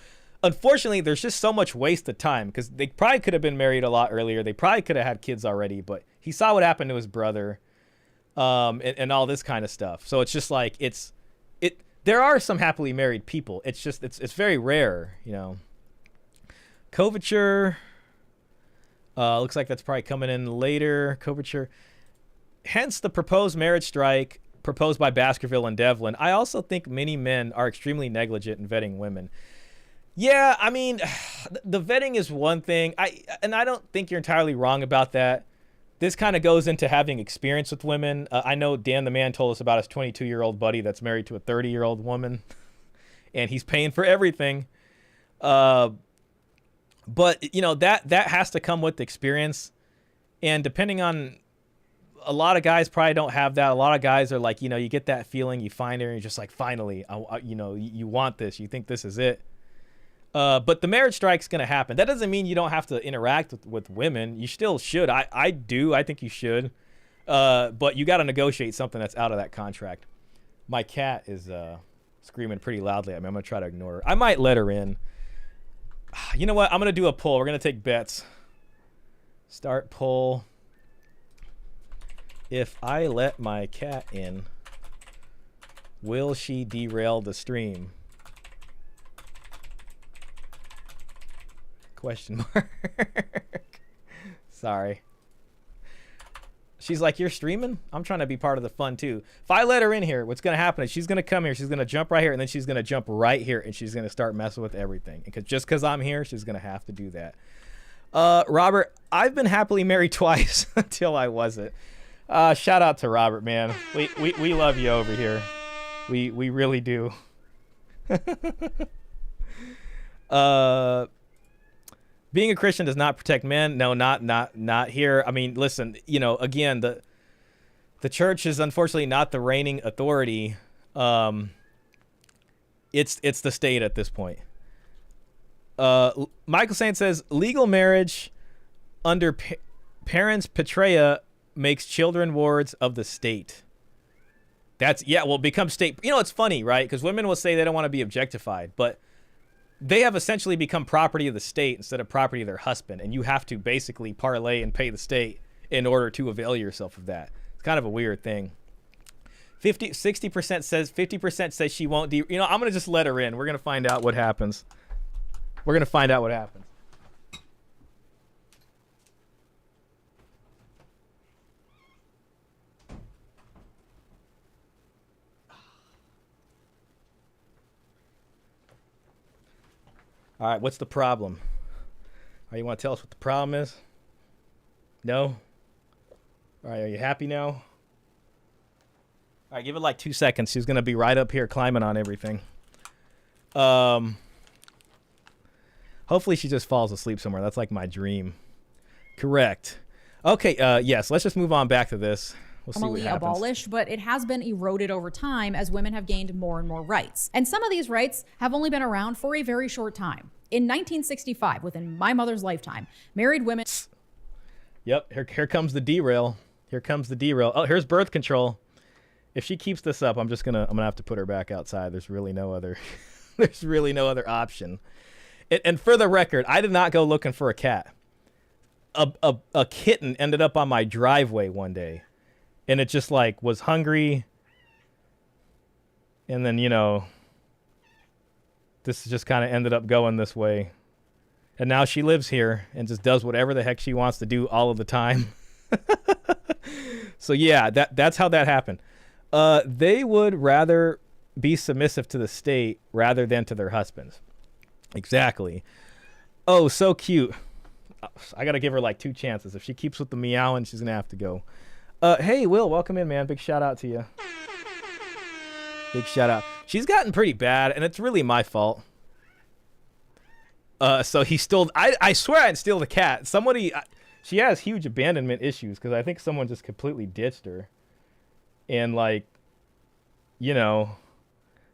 unfortunately, there's just so much wasted time because they probably could have been married a lot earlier. They probably could have had kids already, but he saw what happened to his brother, and all this kind of stuff. So it's just like there are some happily married people. It's just it's very rare, you know. Coverture. Looks like that's probably coming in later. Coverture. Hence the proposed marriage strike proposed by Baskerville and Devlin. I also think many men are extremely negligent in vetting women. Yeah, I mean, the vetting is one thing. I don't think you're entirely wrong about that. This kind of goes into having experience with women. I know Dan the man told us about his 22-year-old buddy that's married to a 30-year-old woman, and he's paying for everything. But, you know, that has to come with experience. And depending on, a lot of guys probably don't have that. A lot of guys are like, you know, you get that feeling, you find her, and you're just like, finally, you know, you want this. You think this is it. But the marriage strike's going to happen. That doesn't mean you don't have to interact with women. You still should. I do. I think you should. But you got to negotiate something that's out of that contract. My cat is screaming pretty loudly at me. I'm going to try to ignore her. I might let her in. You know what? I'm going to do a poll. We're going to take bets. Start poll. If I let my cat in, will she derail the stream? Question mark. Sorry. She's like, you're streaming? I'm trying to be part of the fun too. If I let her in here, what's going to happen is she's going to come here. She's going to jump right here. And then she's going to jump right here. And she's going to start messing with everything. And just because I'm here, she's going to have to do that. Robert, I've been happily married twice until I wasn't. Shout out to Robert, man. We love you over here. We really do. Being a Christian does not protect men. No, not here. I mean, listen, you know, again, the church is unfortunately not the reigning authority. It's the state at this point. Michael Saint says legal marriage under parents Petrea makes children wards of the state. That's, yeah, well, become state. You know, it's funny, right? Because women will say they don't want to be objectified, but they have essentially become property of the state instead of property of their husband. And you have to basically parlay and pay the state in order to avail yourself of that. It's kind of a weird thing. 60% says 50% says she won't. You know, I'm going to just let her in. We're going to find out what happens. We're going to find out what happens. All right, what's the problem? You want to tell us what the problem is? No? All right, are you happy now? All right, give it like 2 seconds. She's going to be right up here climbing on everything. Hopefully she just falls asleep somewhere. That's like my dream. Correct. Okay, yes, let's just move on back to this. We'll see what happens. Abolished, but it has been eroded over time as women have gained more and more rights. And some of these rights have only been around for a very short time. In 1965, within my mother's lifetime, married women... Yep, here comes the derail. Here comes the derail. Oh, here's birth control. If she keeps this up, I'm gonna have to put her back outside. There's really no other there's really no other option. And for the record, I did not go looking for a cat. A kitten ended up on my driveway one day. And it just like was hungry. And then, you know, this just kind of ended up going this way. And now she lives here and just does whatever the heck she wants to do all of the time. So yeah, that's how that happened. They would rather be submissive to the state rather than to their husbands. Exactly. Oh, so cute. I got to give her like 2 chances. If she keeps with the meowing, she's going to have to go. Hey, Will, welcome in, man. Big shout out to you. Big shout out. She's gotten pretty bad, and it's really my fault. So he stole... I swear I didn't steal the cat. Somebody... she has huge abandonment issues because I think someone just completely ditched her. And, like, you know,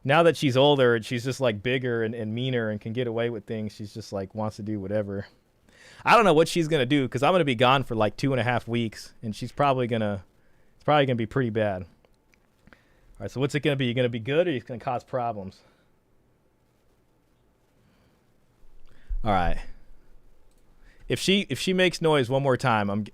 now that she's older and she's just, like, bigger and meaner and can get away with things, she's just, like, wants to do whatever. I don't know what she's going to do because I'm going to be gone for, like, 2.5 weeks, and she's probably going to... It's probably going to be pretty bad. All right, so what's it going to be? You going to be good or you going to cause problems? All right. If she makes noise one more time,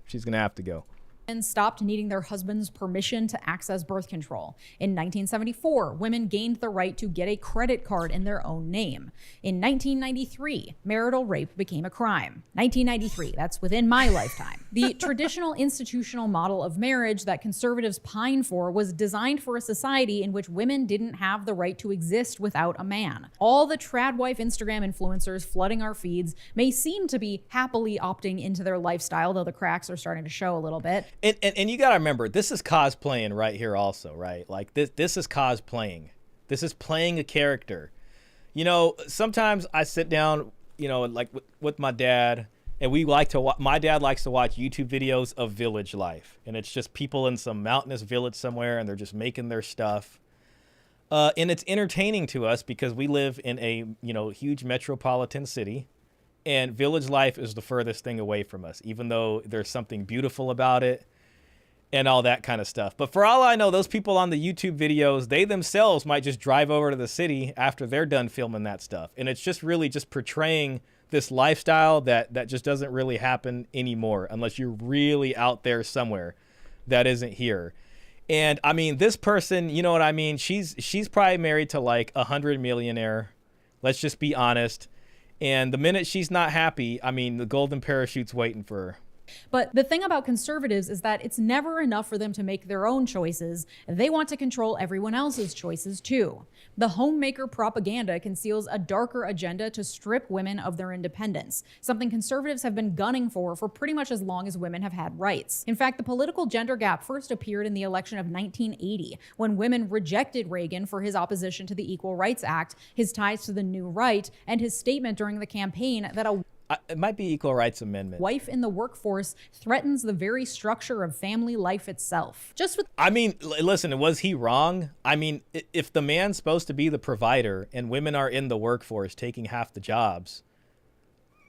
she's going to have to go. And stopped needing their husband's permission to access birth control. In 1974, women gained the right to get a credit card in their own name. In 1993, marital rape became a crime. 1993, that's within my lifetime. The traditional institutional model of marriage that conservatives pine for was designed for a society in which women didn't have the right to exist without a man. All the trad wife Instagram influencers flooding our feeds may seem to be happily opting into their lifestyle, though the cracks are starting to show a little bit. And you got to remember, this is cosplaying right here also, right? Like this is cosplaying. This is playing a character. You know, sometimes I sit down, you know, like with my dad, and we like to my dad likes to watch YouTube videos of village life. And it's just people in some mountainous village somewhere, and they're just making their stuff. And it's entertaining to us because we live in a, you know, huge metropolitan city. And village life is the furthest thing away from us, even though there's something beautiful about it and all that kind of stuff. But for all I know, those people on the YouTube videos, they themselves might just drive over to the city after they're done filming that stuff. And it's just really just portraying this lifestyle that just doesn't really happen anymore unless you're really out there somewhere that isn't here. And I mean, this person, you know what I mean? She's probably married to like 100 millionaire. Let's just be honest. And the minute she's not happy, I mean, the golden parachute's waiting for her. But the thing about conservatives is that it's never enough for them to make their own choices. They want to control everyone else's choices too. The homemaker propaganda conceals a darker agenda to strip women of their independence, something conservatives have been gunning for pretty much as long as women have had rights. In fact, the political gender gap first appeared in the election of 1980, when women rejected Reagan for his opposition to the Equal Rights Act, his ties to the New Right, and his statement during the campaign that it might be Equal Rights Amendment. Wife in the workforce threatens the very structure of family life itself. I mean, listen, was he wrong? I mean, if the man's supposed to be the provider and women are in the workforce taking half the jobs,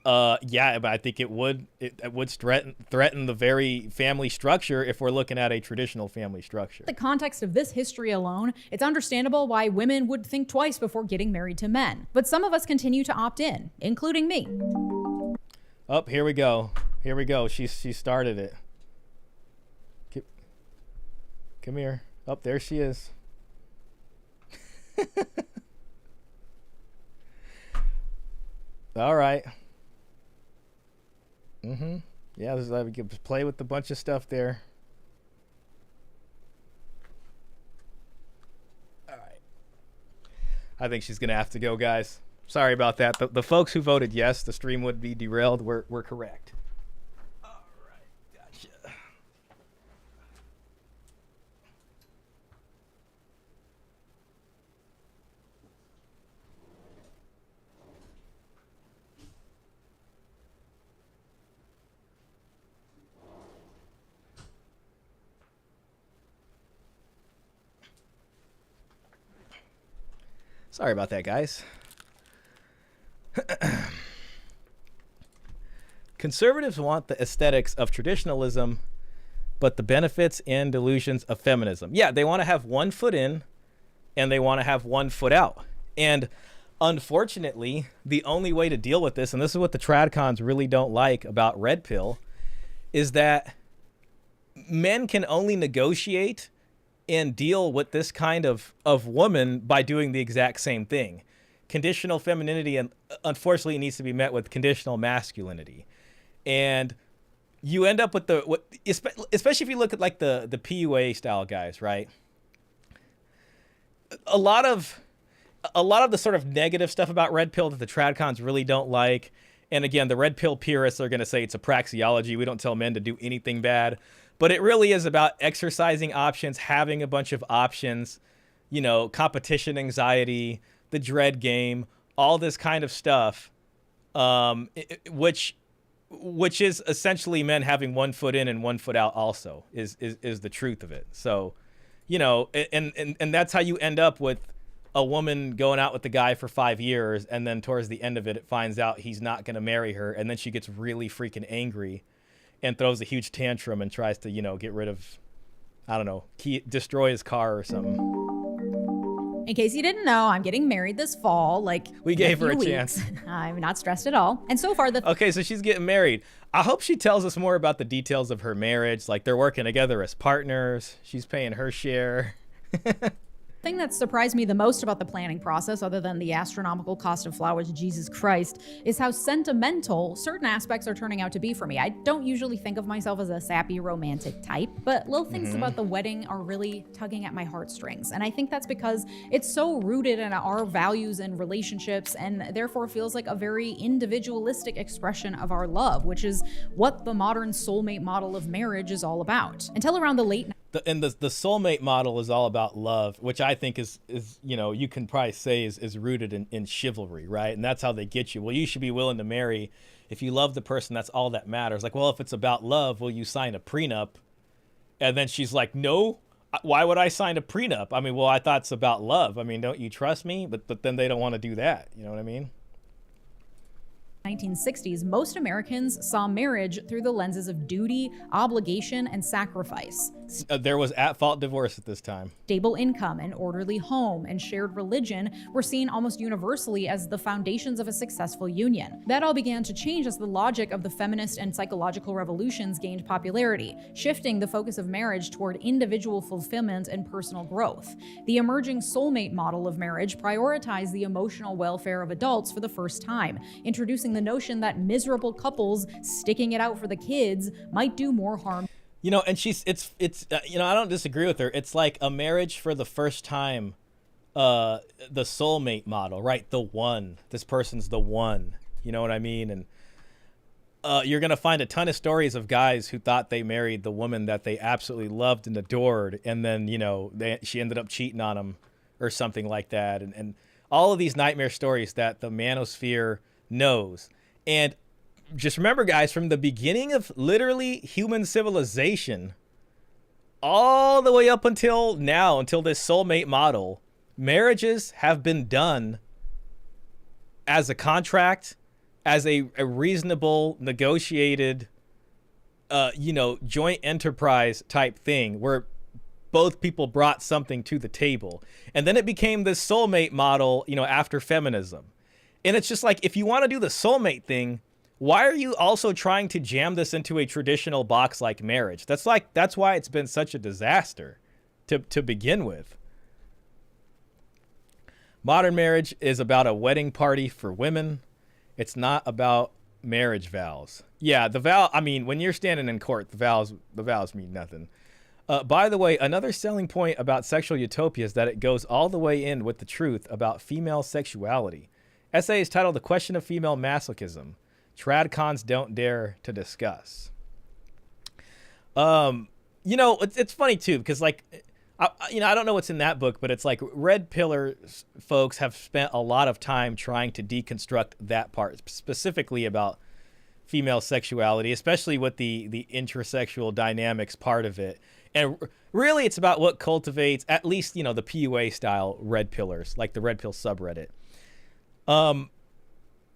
Yeah, but I think it would threaten the very family structure if we're looking at a traditional family structure. The context of this history alone, it's understandable why women would think twice before getting married to men. But some of us continue to opt in, including me. Oh, here we go. Here we go. She started it. Come here. Oh, there she is. All right. Yeah, this is we can play with a bunch of stuff there. All right. I think she's gonna have to go, guys. Sorry about that. The folks who voted yes, the stream would be derailed, were correct. All right, gotcha. Sorry about that, guys. Conservatives want the aesthetics of traditionalism, but the benefits and delusions of feminism. Yeah, they want to have one foot in and they want to have one foot out. And unfortunately, the only way to deal with this, and this is what the Tradcons really don't like about Red Pill, is that men can only negotiate and deal with this kind of woman by doing the exact same thing. Conditional femininity, and unfortunately, needs to be met with conditional masculinity. And you end up with especially if you look at like the PUA style guys, right? A lot of the sort of negative stuff about Red Pill that the Tradcons really don't like. And again, the Red Pill purists are going to say it's a praxeology. We don't tell men to do anything bad. But it really is about exercising options, having a bunch of options, you know, competition anxiety, the dread game, all this kind of stuff, which is essentially men having one foot in and one foot out also is the truth of it. So, you know, and that's how you end up with a woman going out with the guy for 5 years, and then towards the end of it, it finds out he's not going to marry her, and then she gets really freaking angry and throws a huge tantrum and tries to, you know, get rid of, I don't know, destroy his car or something. In case you didn't know, I'm getting married this fall. Like, we gave her a chance. I'm not stressed at all. And so far, okay, so she's getting married. I hope she tells us more about the details of her marriage. Like, they're working together as partners. She's paying her share. thing that surprised me the most about the planning process, other than the astronomical cost of flowers, Jesus Christ, is how sentimental certain aspects are turning out to be for me. I don't usually think of myself as a sappy romantic type, but little things about the wedding are really tugging at my heartstrings. And I think that's because it's so rooted in our values and relationships, and therefore feels like a very individualistic expression of our love, which is what the modern soulmate model of marriage is all about. Until around the late the soulmate model is all about love, which I think is you know, you can probably say is rooted in chivalry, right? And that's how they get you. Well, you should be willing to marry. If you love the person, that's all that matters. Like, well, if it's about love, will you sign a prenup? And then she's like, no, why would I sign a prenup? I mean, well, I thought it's about love. I mean, don't you trust me? But then they don't want to do that. You know what I mean? 1960s, most Americans saw marriage through the lenses of duty, obligation, and sacrifice. There was at-fault divorce at this time. Stable income, an orderly home, and shared religion were seen almost universally as the foundations of a successful union. That all began to change as the logic of the feminist and psychological revolutions gained popularity, shifting the focus of marriage toward individual fulfillment and personal growth. The emerging soulmate model of marriage prioritized the emotional welfare of adults for the first time, introducing the notion that miserable couples sticking it out for the kids might do more harm. You know, and it's you know, I don't disagree with her. It's like a marriage for the first time, the soulmate model, right? The one, this person's the one, you know what I mean? And you're going to find a ton of stories of guys who thought they married the woman that they absolutely loved and adored. And then, you know, she ended up cheating on him or something like that. And all of these nightmare stories that the manosphere knows. And just remember, guys, from the beginning of literally human civilization all the way up until now, until this soulmate model, marriages have been done as a contract as a reasonable, negotiated, joint enterprise type thing where both people brought something to the table. And then it became this soulmate model, after feminism. And it's just like, if you want to do the soulmate thing, why are you also trying to jam this into a traditional box like marriage? That's why it's been such a disaster to begin with. Modern marriage is about a wedding party for women. It's not about marriage vows. Yeah, when you're standing in court, the vows mean nothing. By the way, another selling point about sexual utopia is that it goes all the way in with the truth about female sexuality. Essay is titled "The Question of Female Masochism. Tradcons Don't Dare to Discuss." It's funny too, because I don't know what's in that book, but it's like Red Pillar folks have spent a lot of time trying to deconstruct that part, specifically about female sexuality, especially with the intersexual dynamics part of it. And really, it's about what cultivates, at least, the PUA style Red Pillars, like the Red Pill subreddit.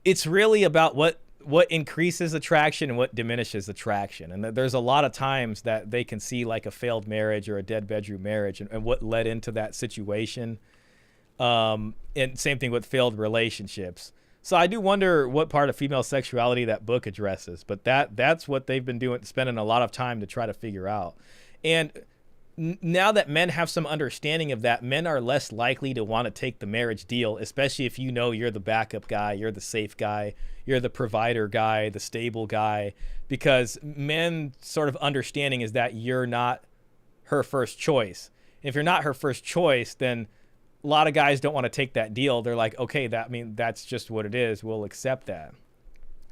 It's really about what increases attraction and what diminishes attraction. And there's a lot of times that they can see like a failed marriage or a dead bedroom marriage and what led into that situation. And same thing with failed relationships. So I do wonder what part of female sexuality that book addresses, but that's what they've been doing, spending a lot of time to try to figure out. And now that men have some understanding of that, men are less likely to want to take the marriage deal, especially if you're the backup guy, you're the safe guy, you're the provider guy, the stable guy, because men sort of understanding is that you're not her first choice. If you're not her first choice, then a lot of guys don't want to take that deal. They're like, okay, that's just what it is. We'll accept that,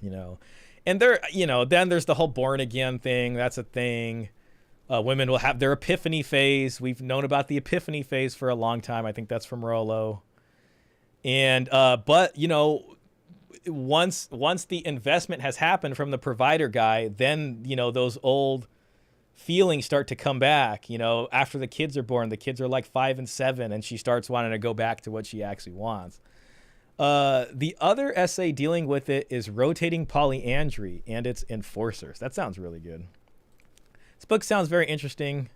And then there's the whole born again thing. That's a thing. Women will have their epiphany phase. We've known about the epiphany phase for a long time. I think that's from Rollo. And but once the investment has happened from the provider guy, then those old feelings start to come back. After the kids are born, the kids are like 5 and 7, and she starts wanting to go back to what she actually wants. The other essay dealing with it is rotating polyandry and its enforcers. That sounds really good. This book sounds very interesting.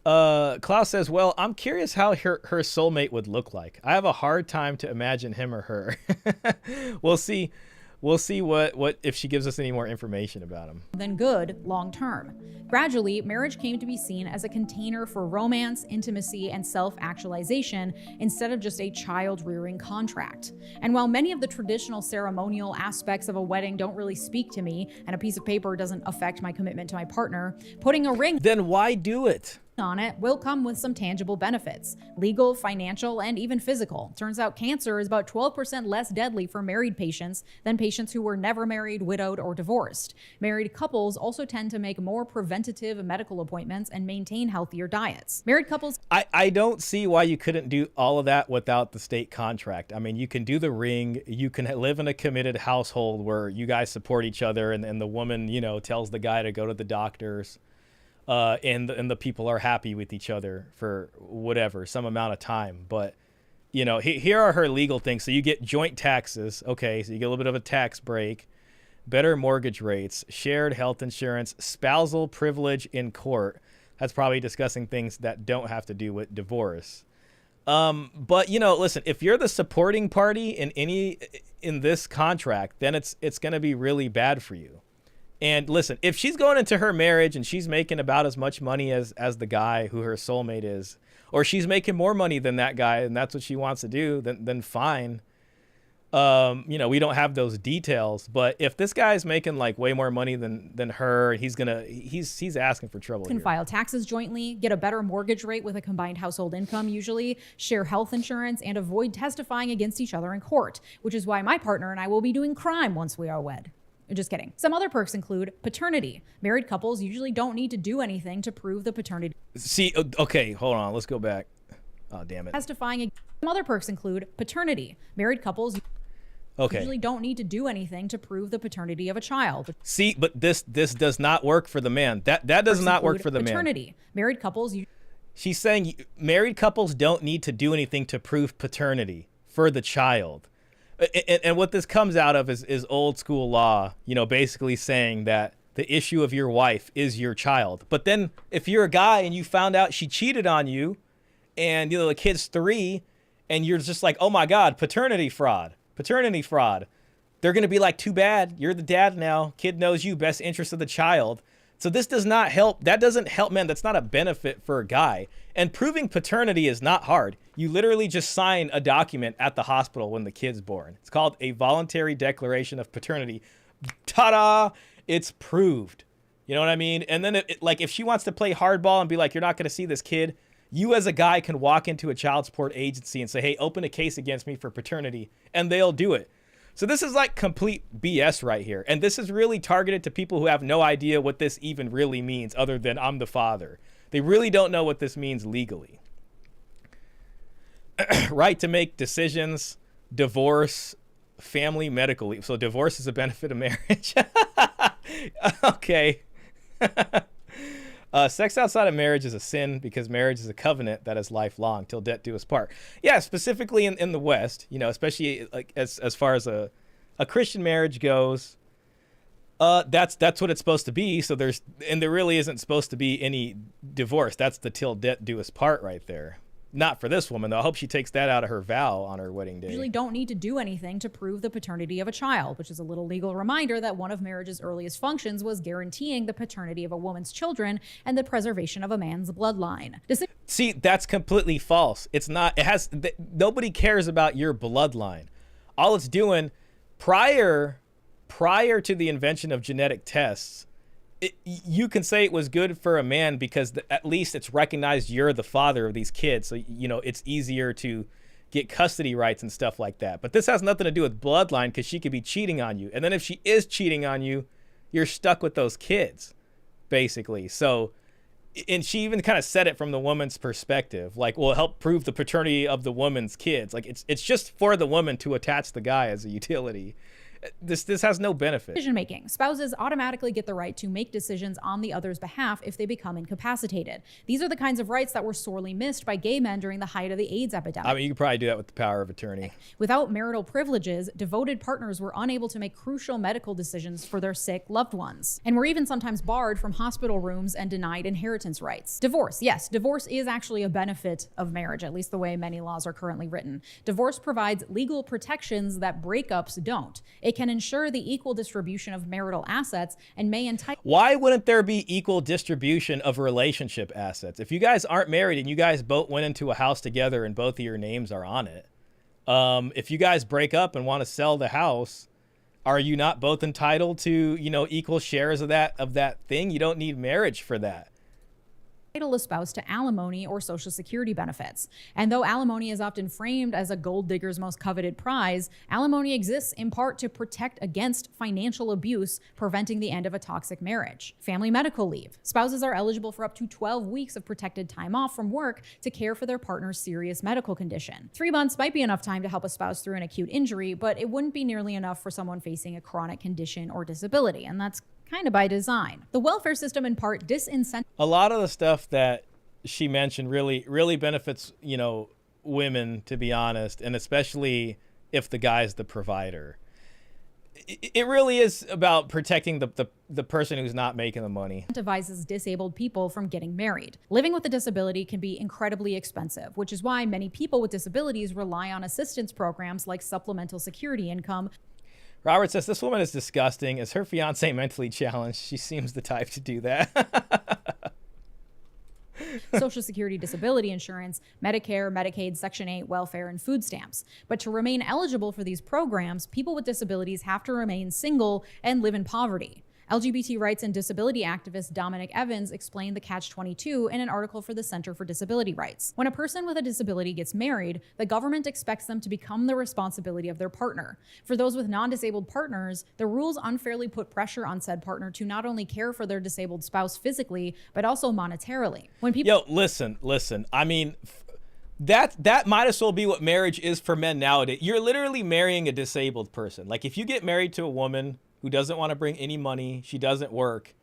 Klaus says, well, I'm curious how her soulmate would look like. I have a hard time to imagine him or her. We'll see what if she gives us any more information about him. Than good long term. Gradually, marriage came to be seen as a container for romance, intimacy, and self-actualization instead of just a child-rearing contract. And while many of the traditional ceremonial aspects of a wedding don't really speak to me, and a piece of paper doesn't affect my commitment to my partner, putting a ring then why do it? on it will come with some tangible benefits, legal, financial, and even physical. Turns out cancer is about 12% less deadly for married patients than patients who were never married, widowed, or divorced. Married couples also tend to make more preventative medical appointments and maintain healthier diets. Married couples... I don't see why you couldn't do all of that without the state contract. I mean, you can do the ring, you can live in a committed household where you guys support each other, and the woman, tells the guy to go to the doctors. And the people are happy with each other for whatever, some amount of time. But, here are her legal things. So you get joint taxes. Okay, so you get a little bit of a tax break, better mortgage rates, shared health insurance, spousal privilege in court. That's probably discussing things that don't have to do with divorce. But, listen, if you're the supporting party in this contract, then it's going to be really bad for you. And listen, if she's going into her marriage and she's making about as much money as the guy who her soulmate is, or she's making more money than that guy and that's what she wants to do, then fine. We don't have those details, but if this guy's making like way more money than her, he's asking for trouble. Can file taxes jointly, get a better mortgage rate with a combined household income usually, share health insurance, and avoid testifying against each other in court, which is why my partner and I will be doing crime once we are wed. Just kidding. Some other perks include paternity. Married couples usually don't need to do anything to prove the paternity. See, okay, hold on. Let's go back. Oh, damn it. Testifying. Some other perks include paternity. Married couples usually don't need to do anything to prove the paternity of a child. See, but this does not work for the man. That does not work for the man. Paternity. Married couples. She's saying married couples don't need to do anything to prove paternity for the child. And what this comes out of is old school law, you know, basically saying that the issue of your wife is your child. But then if you're a guy and you found out she cheated on you and, you know, the kid's 3 and you're just like, oh my God, paternity fraud. They're going to be like, too bad. You're the dad now. Kid knows you, best interest of the child. So this does not help. That doesn't help, man. That's not a benefit for a guy. And proving paternity is not hard. You literally just sign a document at the hospital when the kid's born. It's called a voluntary declaration of paternity. Ta-da! It's proved. You know what I mean? And then like if she wants to play hardball and be like, you're not going to see this kid, you as a guy can walk into a child support agency and say, hey, open a case against me for paternity, and they'll do it. So this is like complete BS right here. And this is really targeted to people who have no idea what this even really means other than I'm the father. They really don't know what this means legally. Right to make decisions, divorce, family, medical leave. So divorce is a benefit of marriage. Okay. Sex outside of marriage is a sin because marriage is a covenant that is lifelong till death do us part. Yeah, specifically in the West, you know, especially like as far as a Christian marriage goes, that's what it's supposed to be. So there really isn't supposed to be any divorce. That's the till death do us part right there. Not for this woman, though. I hope she takes that out of her vow on her wedding day. Usually don't need to do anything to prove the paternity of a child, which is a little legal reminder that one of marriage's earliest functions was guaranteeing the paternity of a woman's children and the preservation of a man's bloodline. See, that's completely false. It's not. Nobody cares about your bloodline. All it's doing prior to the invention of genetic tests, you can say it was good for a man because at least it's recognized you're the father of these kids. So, you know, it's easier to get custody rights and stuff like that. But this has nothing to do with bloodline because she could be cheating on you. And then if she is cheating on you, you're stuck with those kids, basically. So, and she even kind of said it from the woman's perspective, like, well, help prove the paternity of the woman's kids. Like, it's just for the woman to attach the guy as a utility. This has no benefit. Decision making. Spouses automatically get the right to make decisions on the other's behalf if they become incapacitated. These are the kinds of rights that were sorely missed by gay men during the height of the AIDS epidemic. I mean, you could probably do that with the power of attorney. Without marital privileges, devoted partners were unable to make crucial medical decisions for their sick loved ones, and were even sometimes barred from hospital rooms and denied inheritance rights. Divorce. Yes, divorce is actually a benefit of marriage, at least the way many laws are currently written. Divorce provides legal protections that breakups don't. It can ensure the equal distribution of marital assets and may entitle... Why wouldn't there be equal distribution of relationship assets? If you guys aren't married and you guys both went into a house together and both of your names are on it, if you guys break up and want to sell the house, are you not both entitled to, you know, equal shares of that thing? You don't need marriage for that. Entitle a spouse to alimony or Social Security benefits. And though alimony is often framed as a gold digger's most coveted prize, alimony exists in part to protect against financial abuse, preventing the end of a toxic marriage. Family medical leave. Spouses are eligible for up to 12 weeks of protected time off from work to care for their partner's serious medical condition. 3 months might be enough time to help a spouse through an acute injury, but it wouldn't be nearly enough for someone facing a chronic condition or disability, and that's kind of by design. The welfare system in part disincentives. A lot of the stuff that she mentioned really benefits, you know, women, to be honest, and especially if the guy's the provider. It really is about protecting the person who's not making the money. Incentivizes disabled people from getting married. Living with a disability can be incredibly expensive, which is why many people with disabilities rely on assistance programs like supplemental security income. Robert says, this woman is disgusting. Is her fiance mentally challenged? She seems the type to do that. Social Security disability insurance, Medicare, Medicaid, Section 8, welfare, and food stamps. But to remain eligible for these programs, people with disabilities have to remain single and live in poverty. LGBT rights and disability activist Dominic Evans explained the catch-22 in an article for the Center for Disability Rights. When a person with a disability gets married, the government expects them to become the responsibility of their partner. For those with non-disabled partners, the rules unfairly put pressure on said partner to not only care for their disabled spouse physically, but also monetarily. When people... Yo, listen. I mean, that might as well be what marriage is for men nowadays. You're literally marrying a disabled person. Like, if you get married to a woman who doesn't want to bring any money, she doesn't work,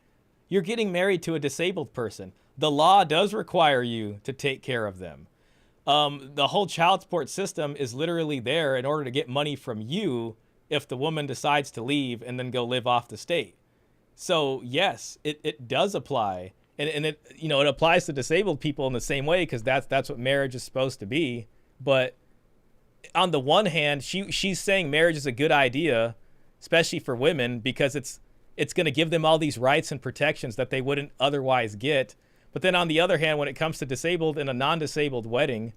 you're getting married to a disabled person. The law does require you to take care of them. The whole child support system is literally there in order to get money from you if the woman decides to leave and then go live off the state. So yes, it does apply. And it, you know, it applies to disabled people in the same way, because that's what marriage is supposed to be. But on the one hand, she's saying marriage is a good idea, especially for women, because it's going to give them all these rights and protections that they wouldn't otherwise get. But then on the other hand, when it comes to disabled and a non-disabled wedding,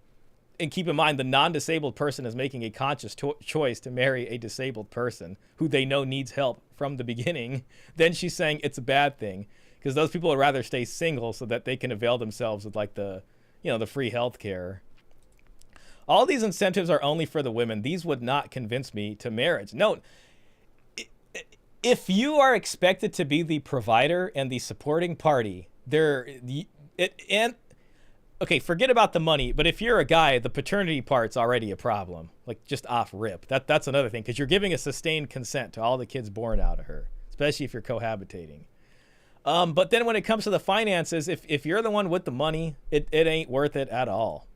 and keep in mind the non-disabled person is making a conscious choice to marry a disabled person who they know needs help from the beginning, then she's saying it's a bad thing, because those people would rather stay single so that they can avail themselves of like the, you know, the free health care. All these incentives are only for the women. These would not convince me to marriage. No, if you are expected to be the provider and the supporting party, okay, forget about the money, but if you're a guy, the paternity part's already a problem, like just off rip. That's another thing, because you're giving a sustained consent to all the kids born out of her, especially if you're cohabitating. But then when it comes to the finances, if you're the one with the money, it ain't worth it at all.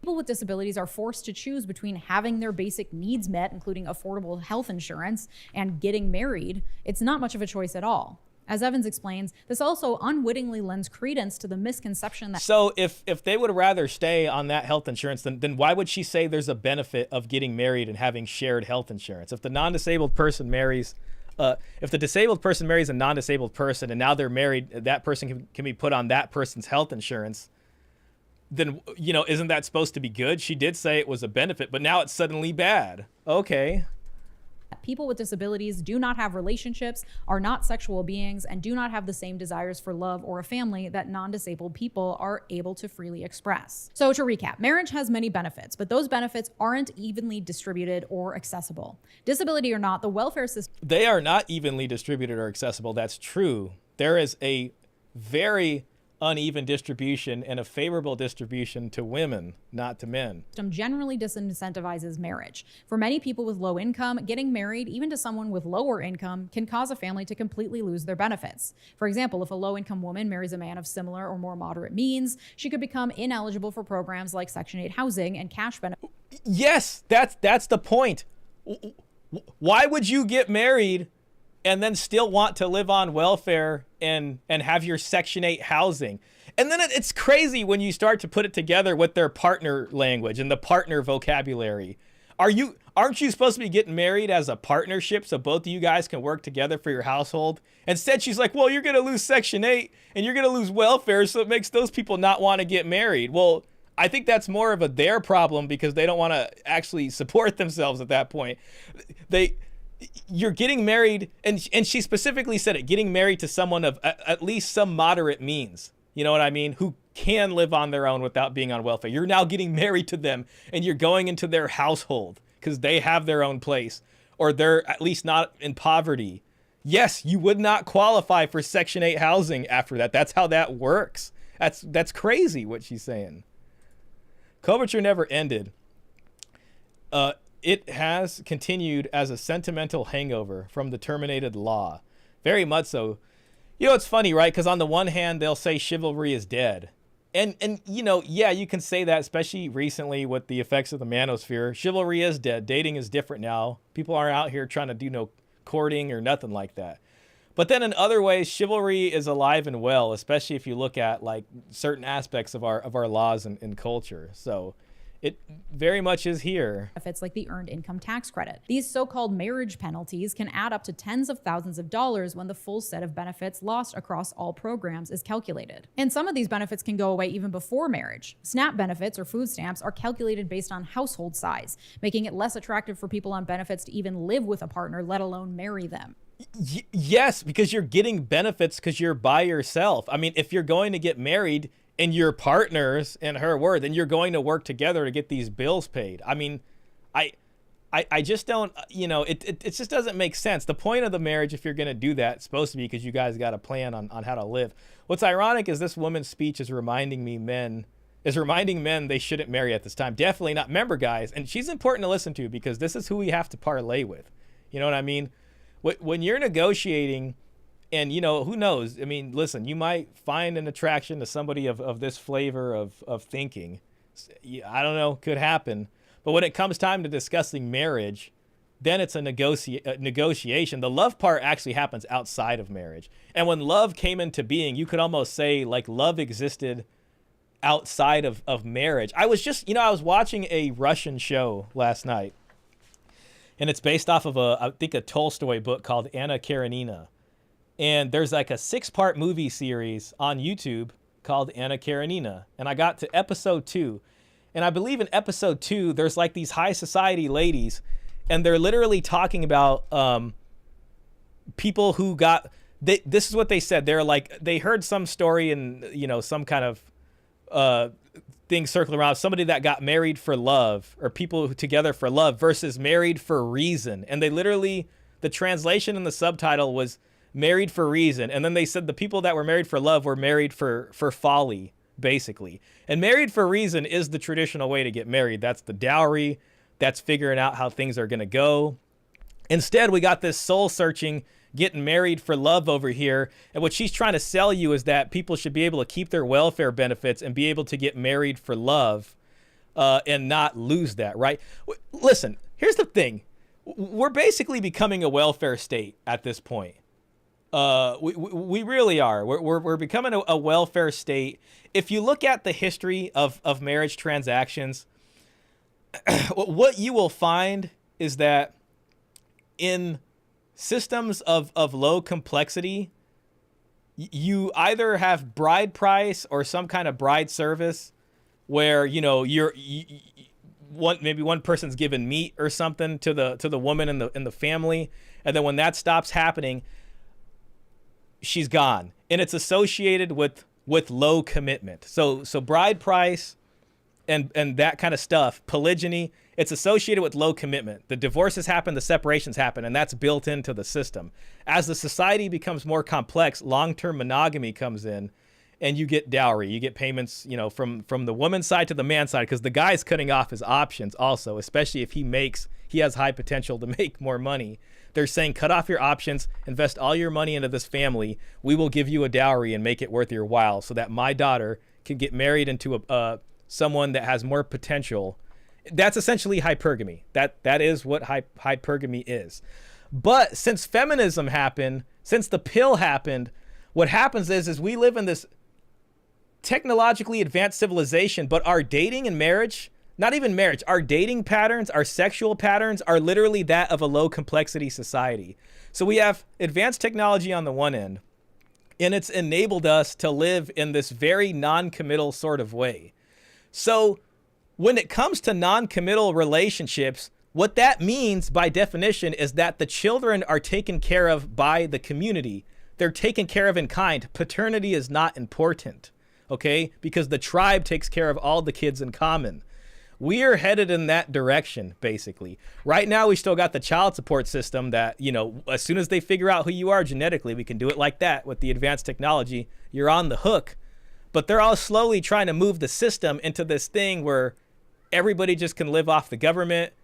People with disabilities are forced to choose between having their basic needs met, including affordable health insurance, and getting married. It's not much of a choice at all. As Evans explains, this also unwittingly lends credence to the misconception that... So if they would rather stay on that health insurance, then why would she say there's a benefit of getting married and having shared health insurance? If the non-disabled person marries... if the disabled person marries a non-disabled person and now they're married, that person can be put on that person's health insurance, then, you know, isn't that supposed to be good? She did say it was a benefit, but now it's suddenly bad. Okay. People with disabilities do not have relationships, are not sexual beings, and do not have the same desires for love or a family that non-disabled people are able to freely express. So to recap, marriage has many benefits, but those benefits aren't evenly distributed or accessible. Disability or not, the welfare system... They are not evenly distributed or accessible. That's true. There is a very uneven distribution and a favorable distribution to women, not to men. Generally disincentivizes marriage. For many people with low income, getting married, even to someone with lower income, can cause a family to completely lose their benefits. For example, if a low-income woman marries a man of similar or more moderate means, she could become ineligible for programs like Section 8 housing and cash benefits. Yes, that's the point. Why would you get married and then still want to live on welfare and have your Section 8 housing? And then it's crazy when you start to put it together with their partner language and the partner vocabulary. Aren't you supposed to be getting married as a partnership so both of you guys can work together for your household? Instead, she's like, well, you're going to lose Section 8 and you're going to lose welfare, so it makes those people not want to get married. Well, I think that's more of their problem, because they don't want to actually support themselves at that point. You're getting married, and she specifically said it, getting married to someone of at least some moderate means, you know what I mean, who can live on their own without being on welfare. You're now getting married to them, and you're going into their household because they have their own place, or they're at least not in poverty. Yes, you would not qualify for Section 8 housing after that. That's how that works. That's crazy what she's saying. Coverture never ended. It has continued as a sentimental hangover from the terminated law. Very much so. You know, it's funny, right? Because on the one hand, they'll say chivalry is dead. And you know, yeah, you can say that, especially recently with the effects of the manosphere. Chivalry is dead. Dating is different now. People aren't out here trying to do no courting or nothing like that. But then in other ways, chivalry is alive and well, especially if you look at like certain aspects of our laws and culture. So it very much is here. Benefits like the earned income tax credit. These so-called marriage penalties can add up to tens of thousands of dollars when the full set of benefits lost across all programs is calculated. And some of these benefits can go away even before marriage. SNAP benefits or food stamps are calculated based on household size, making it less attractive for people on benefits to even live with a partner, let alone marry them. Yes, because you're getting benefits because you're by yourself. I mean, if you're going to get married and you're partners in her word, then you're going to work together to get these bills paid. I mean, I just don't, you know, it just doesn't make sense. The point of the marriage, if you're going to do that, it's supposed to be because you guys got a plan on how to live. What's ironic is this woman's speech is reminding men they shouldn't marry at this time. Definitely not. Remember, guys, and she's important to listen to because this is who we have to parlay with. You know what I mean? When you're negotiating, and, you know, who knows? I mean, listen, you might find an attraction to somebody of this flavor of thinking. I don't know, could happen. But when it comes time to discussing marriage, then it's a negotiation. The love part actually happens outside of marriage. And when love came into being, you could almost say like love existed outside of marriage. I was watching a Russian show last night, and it's based off of I think a Tolstoy book called Anna Karenina. And there's like a 6-part movie series on YouTube called Anna Karenina. And I got to episode 2. And I believe in episode 2, there's like these high society ladies, and they're literally talking about people who got, this is what they said. They're like, they heard some story and, some kind of thing circling around, somebody that got married for love, or people together for love versus married for reason. And they literally, the translation in the subtitle was married for reason. And then they said the people that were married for love were married for folly, basically. And married for reason is the traditional way to get married. That's the dowry. That's figuring out how things are going to go. Instead, we got this soul searching, getting married for love over here. And what she's trying to sell you is that people should be able to keep their welfare benefits and be able to get married for love and not lose that, right? Listen, here's the thing. We're basically becoming a welfare state at this point. We really are. We're becoming a welfare state. If you look at the history of marriage transactions, what you will find is that in systems of low complexity, you either have bride price or some kind of bride service where, maybe one person's given meat or something to the woman in the family. And then when that stops happening, she's gone, and it's associated with low commitment. So bride price and that kind of stuff, polygyny, it's associated with low commitment. The divorces happen, the separations happen, and that's built into the system. As the society becomes more complex, long-term monogamy comes in, and you get dowry. You get payments, from the woman's side to the man's side, because the guy's cutting off his options also, especially if he has high potential to make more money. They're saying, cut off your options, invest all your money into this family. We will give you a dowry and make it worth your while so that my daughter can get married into someone that has more potential. That's essentially hypergamy. That is what hypergamy is. But since feminism happened, since the pill happened, what happens is we live in this technologically advanced civilization, but our dating and marriage, not even marriage, our dating patterns, our sexual patterns are literally that of a low complexity society. So we have advanced technology on the one end, and it's enabled us to live in this very non-committal sort of way. So when it comes to non-committal relationships, what that means by definition is that the children are taken care of by the community. They're taken care of in kind. Paternity is not important, okay? Because the tribe takes care of all the kids in common. We are headed in that direction, basically. Right now, we still got the child support system that, as soon as they figure out who you are genetically, we can do it like that with the advanced technology. You're on the hook. But they're all slowly trying to move the system into this thing where everybody just can live off the government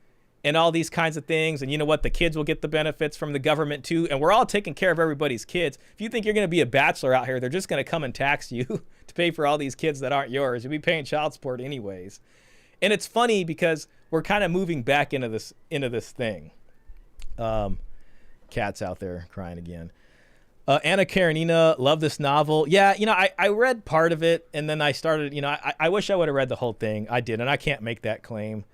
and all these kinds of things. And you know what? The kids will get the benefits from the government too. And we're all taking care of everybody's kids. If you think you're going to be a bachelor out here, they're just going to come and tax you to pay for all these kids that aren't yours. You'll be paying child support anyways. And it's funny because we're kind of moving back into this thing. Cat's out there crying again. Anna Karenina, love this novel. Yeah, I read part of it, and then I started, I wish I would have read the whole thing. I did, and I can't make that claim.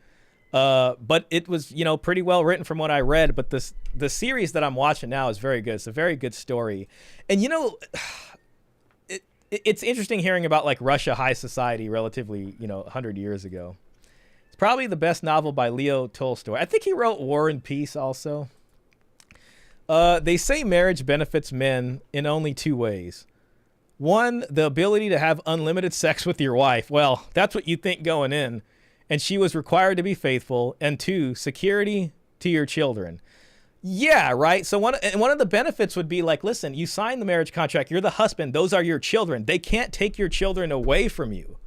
But it was, pretty well written from what I read. But the series that I'm watching now is very good. It's a very good story. And, it's interesting hearing about, like, Russia high society relatively, 100 years ago. It's probably the best novel by Leo Tolstoy. I think he wrote War and Peace also. They say marriage benefits men in only 2 ways. One, the ability to have unlimited sex with your wife. Well, that's what you think going in. And she was required to be faithful. And 2, security to your children. Yeah, right. So one of the benefits would be like, listen, you signed the marriage contract. You're the husband. Those are your children. They can't take your children away from you.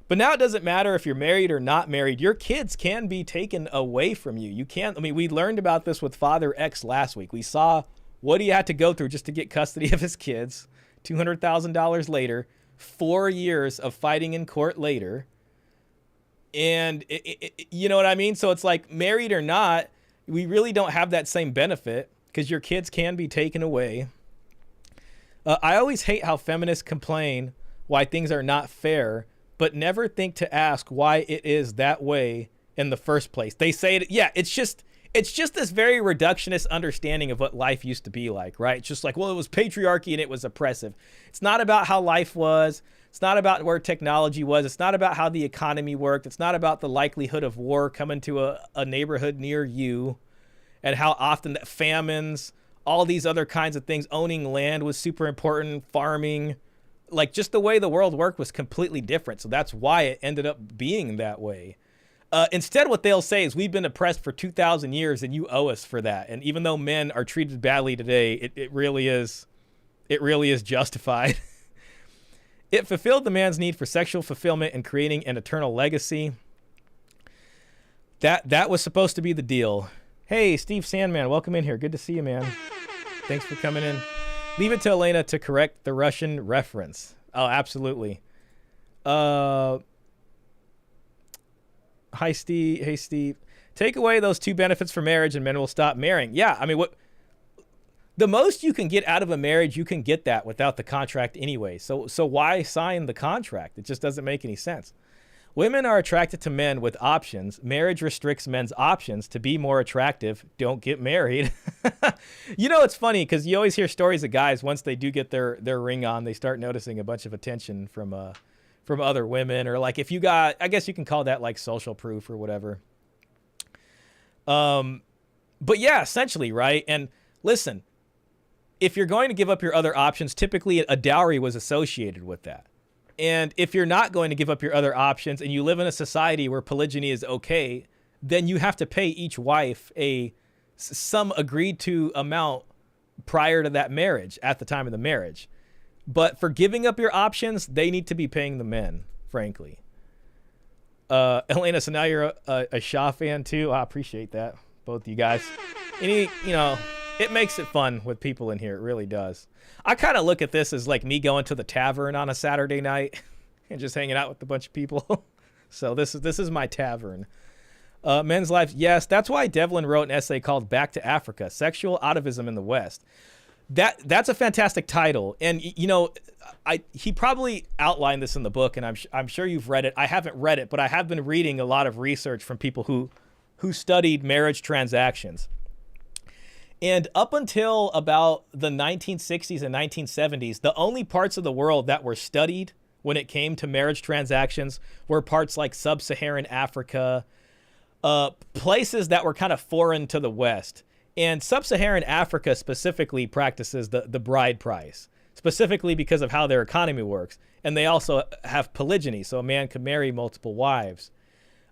But now it doesn't matter if you're married or not married. Your kids can be taken away from you. You can't. We learned about this with Father X last week. We saw what he had to go through just to get custody of his kids. $200,000 later, 4 years of fighting in court later. And you know what I mean? So it's like, married or not, we really don't have that same benefit because your kids can be taken away. I always hate how feminists complain why things are not fair, but never think to ask why it is that way in the first place. They say it, yeah, it's just this very reductionist understanding of what life used to be like, right? It's just like, well, it was patriarchy and it was oppressive. It's not about how life was. It's not about where technology was. It's not about how the economy worked. It's not about the likelihood of war coming to a neighborhood near you and how often that famines, all these other kinds of things, owning land was super important, farming, like just the way the world worked was completely different. So that's why it ended up being that way. Instead, what they'll say is we've been oppressed for 2,000 years and you owe us for that. And even though men are treated badly today, it really is justified. It fulfilled the man's need for sexual fulfillment and creating an eternal legacy. That was supposed to be the deal. Hey, Steve Sandman, welcome in here. Good to see you, man. Thanks for coming in. Leave it to Elena to correct the Russian reference. Oh, absolutely. Hi, Steve. Hey, Steve. Take away those two benefits for marriage and men will stop marrying. Yeah, I mean, the most you can get out of a marriage, you can get that without the contract anyway. So why sign the contract? It just doesn't make any sense. Women are attracted to men with options. Marriage restricts men's options. To be more attractive, don't get married. You know, it's funny because you always hear stories of guys, once they do get their ring on, they start noticing a bunch of attention from other women, or like if you got, I guess you can call that like social proof or whatever. But yeah, essentially, right? And listen, if you're going to give up your other options, typically a dowry was associated with that. And if you're not going to give up your other options and you live in a society where polygyny is okay, then you have to pay each wife some agreed to amount prior to that marriage, at the time of the marriage. But for giving up your options, they need to be paying the men, frankly. Elena, so now you're a Shaw fan too? I appreciate that, both of you guys. It makes it fun with people in here. It really does. I kind of look at this as like me going to the tavern on a Saturday night and just hanging out with a bunch of people. So this is my tavern. Men's lives. Yes, that's why Devlin wrote an essay called Back to Africa, Sexual Atavism in the West. That's a fantastic title. And, he probably outlined this in the book, and I'm sure you've read it. I haven't read it, but I have been reading a lot of research from people who studied marriage transactions. And up until about the 1960s and 1970s, the only parts of the world that were studied when it came to marriage transactions were parts like sub-Saharan Africa, places that were kind of foreign to the West. And sub-Saharan Africa specifically practices the bride price, specifically because of how their economy works. And they also have polygyny, so a man could marry multiple wives.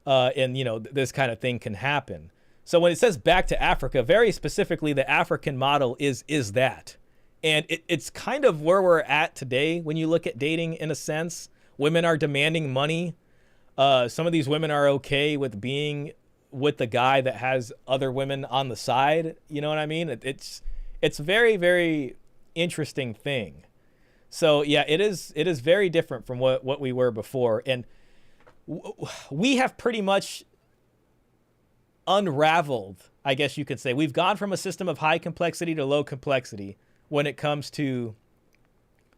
And this kind of thing can happen. So when it says back to Africa, very specifically, the African model is that. And it's kind of where we're at today when you look at dating, in a sense. Women are demanding money. Some of these women are okay with being with the guy that has other women on the side. You know what I mean? It's a very, very interesting thing. So yeah, it is very different from what we were before. And we have pretty much unraveled, I guess you could say. We've gone from a system of high complexity to low complexity when it comes to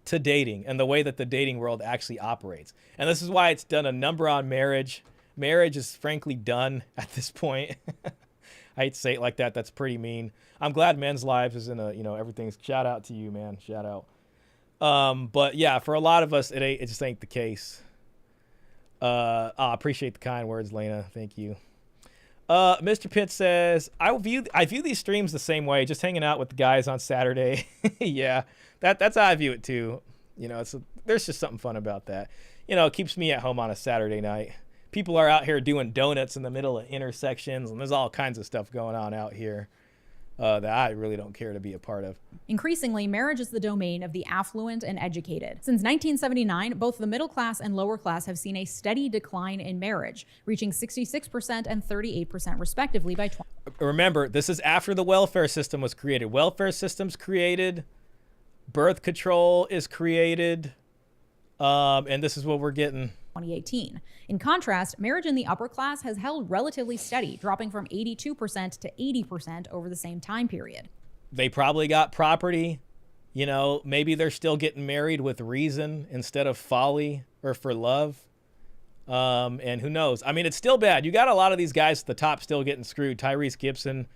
dating and the way that the dating world actually operates. And this is why it's done a number on marriage. Marriage is frankly done at this point. I hate to say it like that. That's pretty mean. I'm glad Men's Lives is in everything's, shout out to you, man. Shout out. But yeah, for a lot of us, it just ain't the case. I appreciate the kind words, Lena. Thank you. Mr. Pitt says, I view these streams the same way, just hanging out with the guys on Saturday. Yeah, that's how I view it too. There's just something fun about that. It keeps me at home on a Saturday night. People are out here doing donuts in the middle of intersections, and there's all kinds of stuff going on out here that I really don't care to be a part of. Increasingly, marriage is the domain of the affluent and educated. Since 1979, both the middle class and lower class have seen a steady decline in marriage, reaching 66% and 38% respectively by 20. Remember, this is after the welfare system was created. Welfare system's created, birth control is created, and this is what we're getting. 2018. In contrast, marriage in the upper class has held relatively steady, dropping from 82% to 80% over the same time period. They probably got property. You know, maybe they're still getting married with reason instead of folly or for love. And who knows? I mean, it's still bad. You got a lot of these guys at the top still getting screwed. Tyrese Gibson,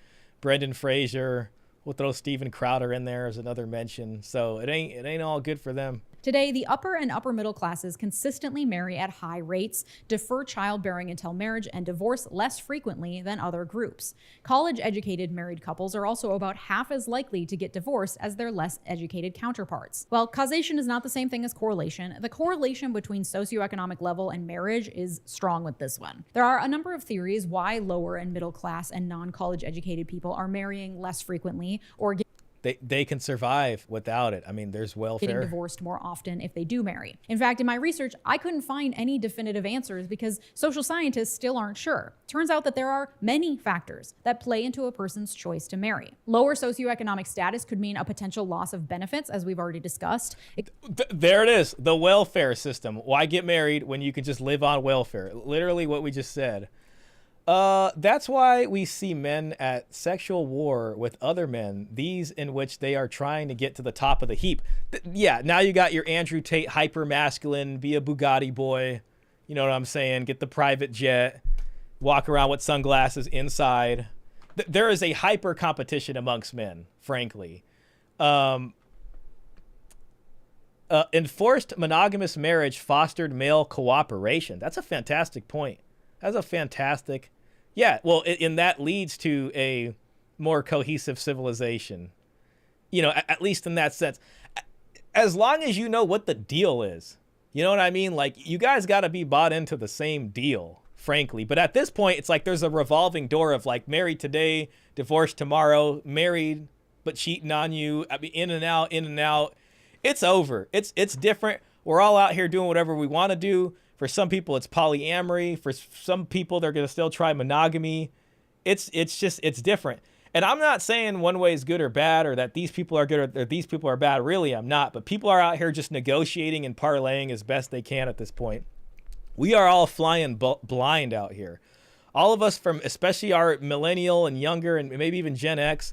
Brendan Fraser. We'll throw Steven Crowder in there as another mention. So it ain't all good for them. Today, the upper and upper middle classes consistently marry at high rates, defer childbearing until marriage, and divorce less frequently than other groups. College-educated married couples are also about half as likely to get divorced as their less educated counterparts. While causation is not the same thing as correlation, the correlation between socioeconomic level and marriage is strong with this one. There are a number of theories why lower and middle class and non-college educated people are marrying less frequently or They can survive without it. I mean, there's welfare. Getting divorced more often if they do marry. In fact, in my research, I couldn't find any definitive answers because social scientists still aren't sure. Turns out that there are many factors that play into a person's choice to marry. Lower socioeconomic status could mean a potential loss of benefits, as we've already discussed. There it is, the welfare system. Why get married when you can just live on welfare? Literally what we just said. That's why we see men at sexual war with other men, these in which they are trying to get to the top of the heap. Yeah, now you got your Andrew Tate hyper-masculine, be a Bugatti boy, you know what I'm saying, get the private jet, walk around with sunglasses inside. There is a hyper-competition amongst men, frankly. Enforced monogamous marriage fostered male cooperation. That's a fantastic point. That's a fantastic... Yeah, well, and that leads to a more cohesive civilization. You know, at least in that sense. As long as you know what the deal is. You know what I mean? Like, you guys got to be bought into the same deal, frankly. But at this point, it's like there's a revolving door of, like, married today, divorced tomorrow, married, but cheating on you. I mean, in and out, in and out. It's over. It's different. We're all out here doing whatever we want to do. For some people, it's polyamory. For some people, they're going to still try monogamy. It's different. And I'm not saying one way is good or bad, or that these people are good or these people are bad. Really, I'm not. But people are out here just negotiating and parlaying as best they can at this point. We are all flying blind out here. All of us, from especially our millennial and younger and maybe even Gen X,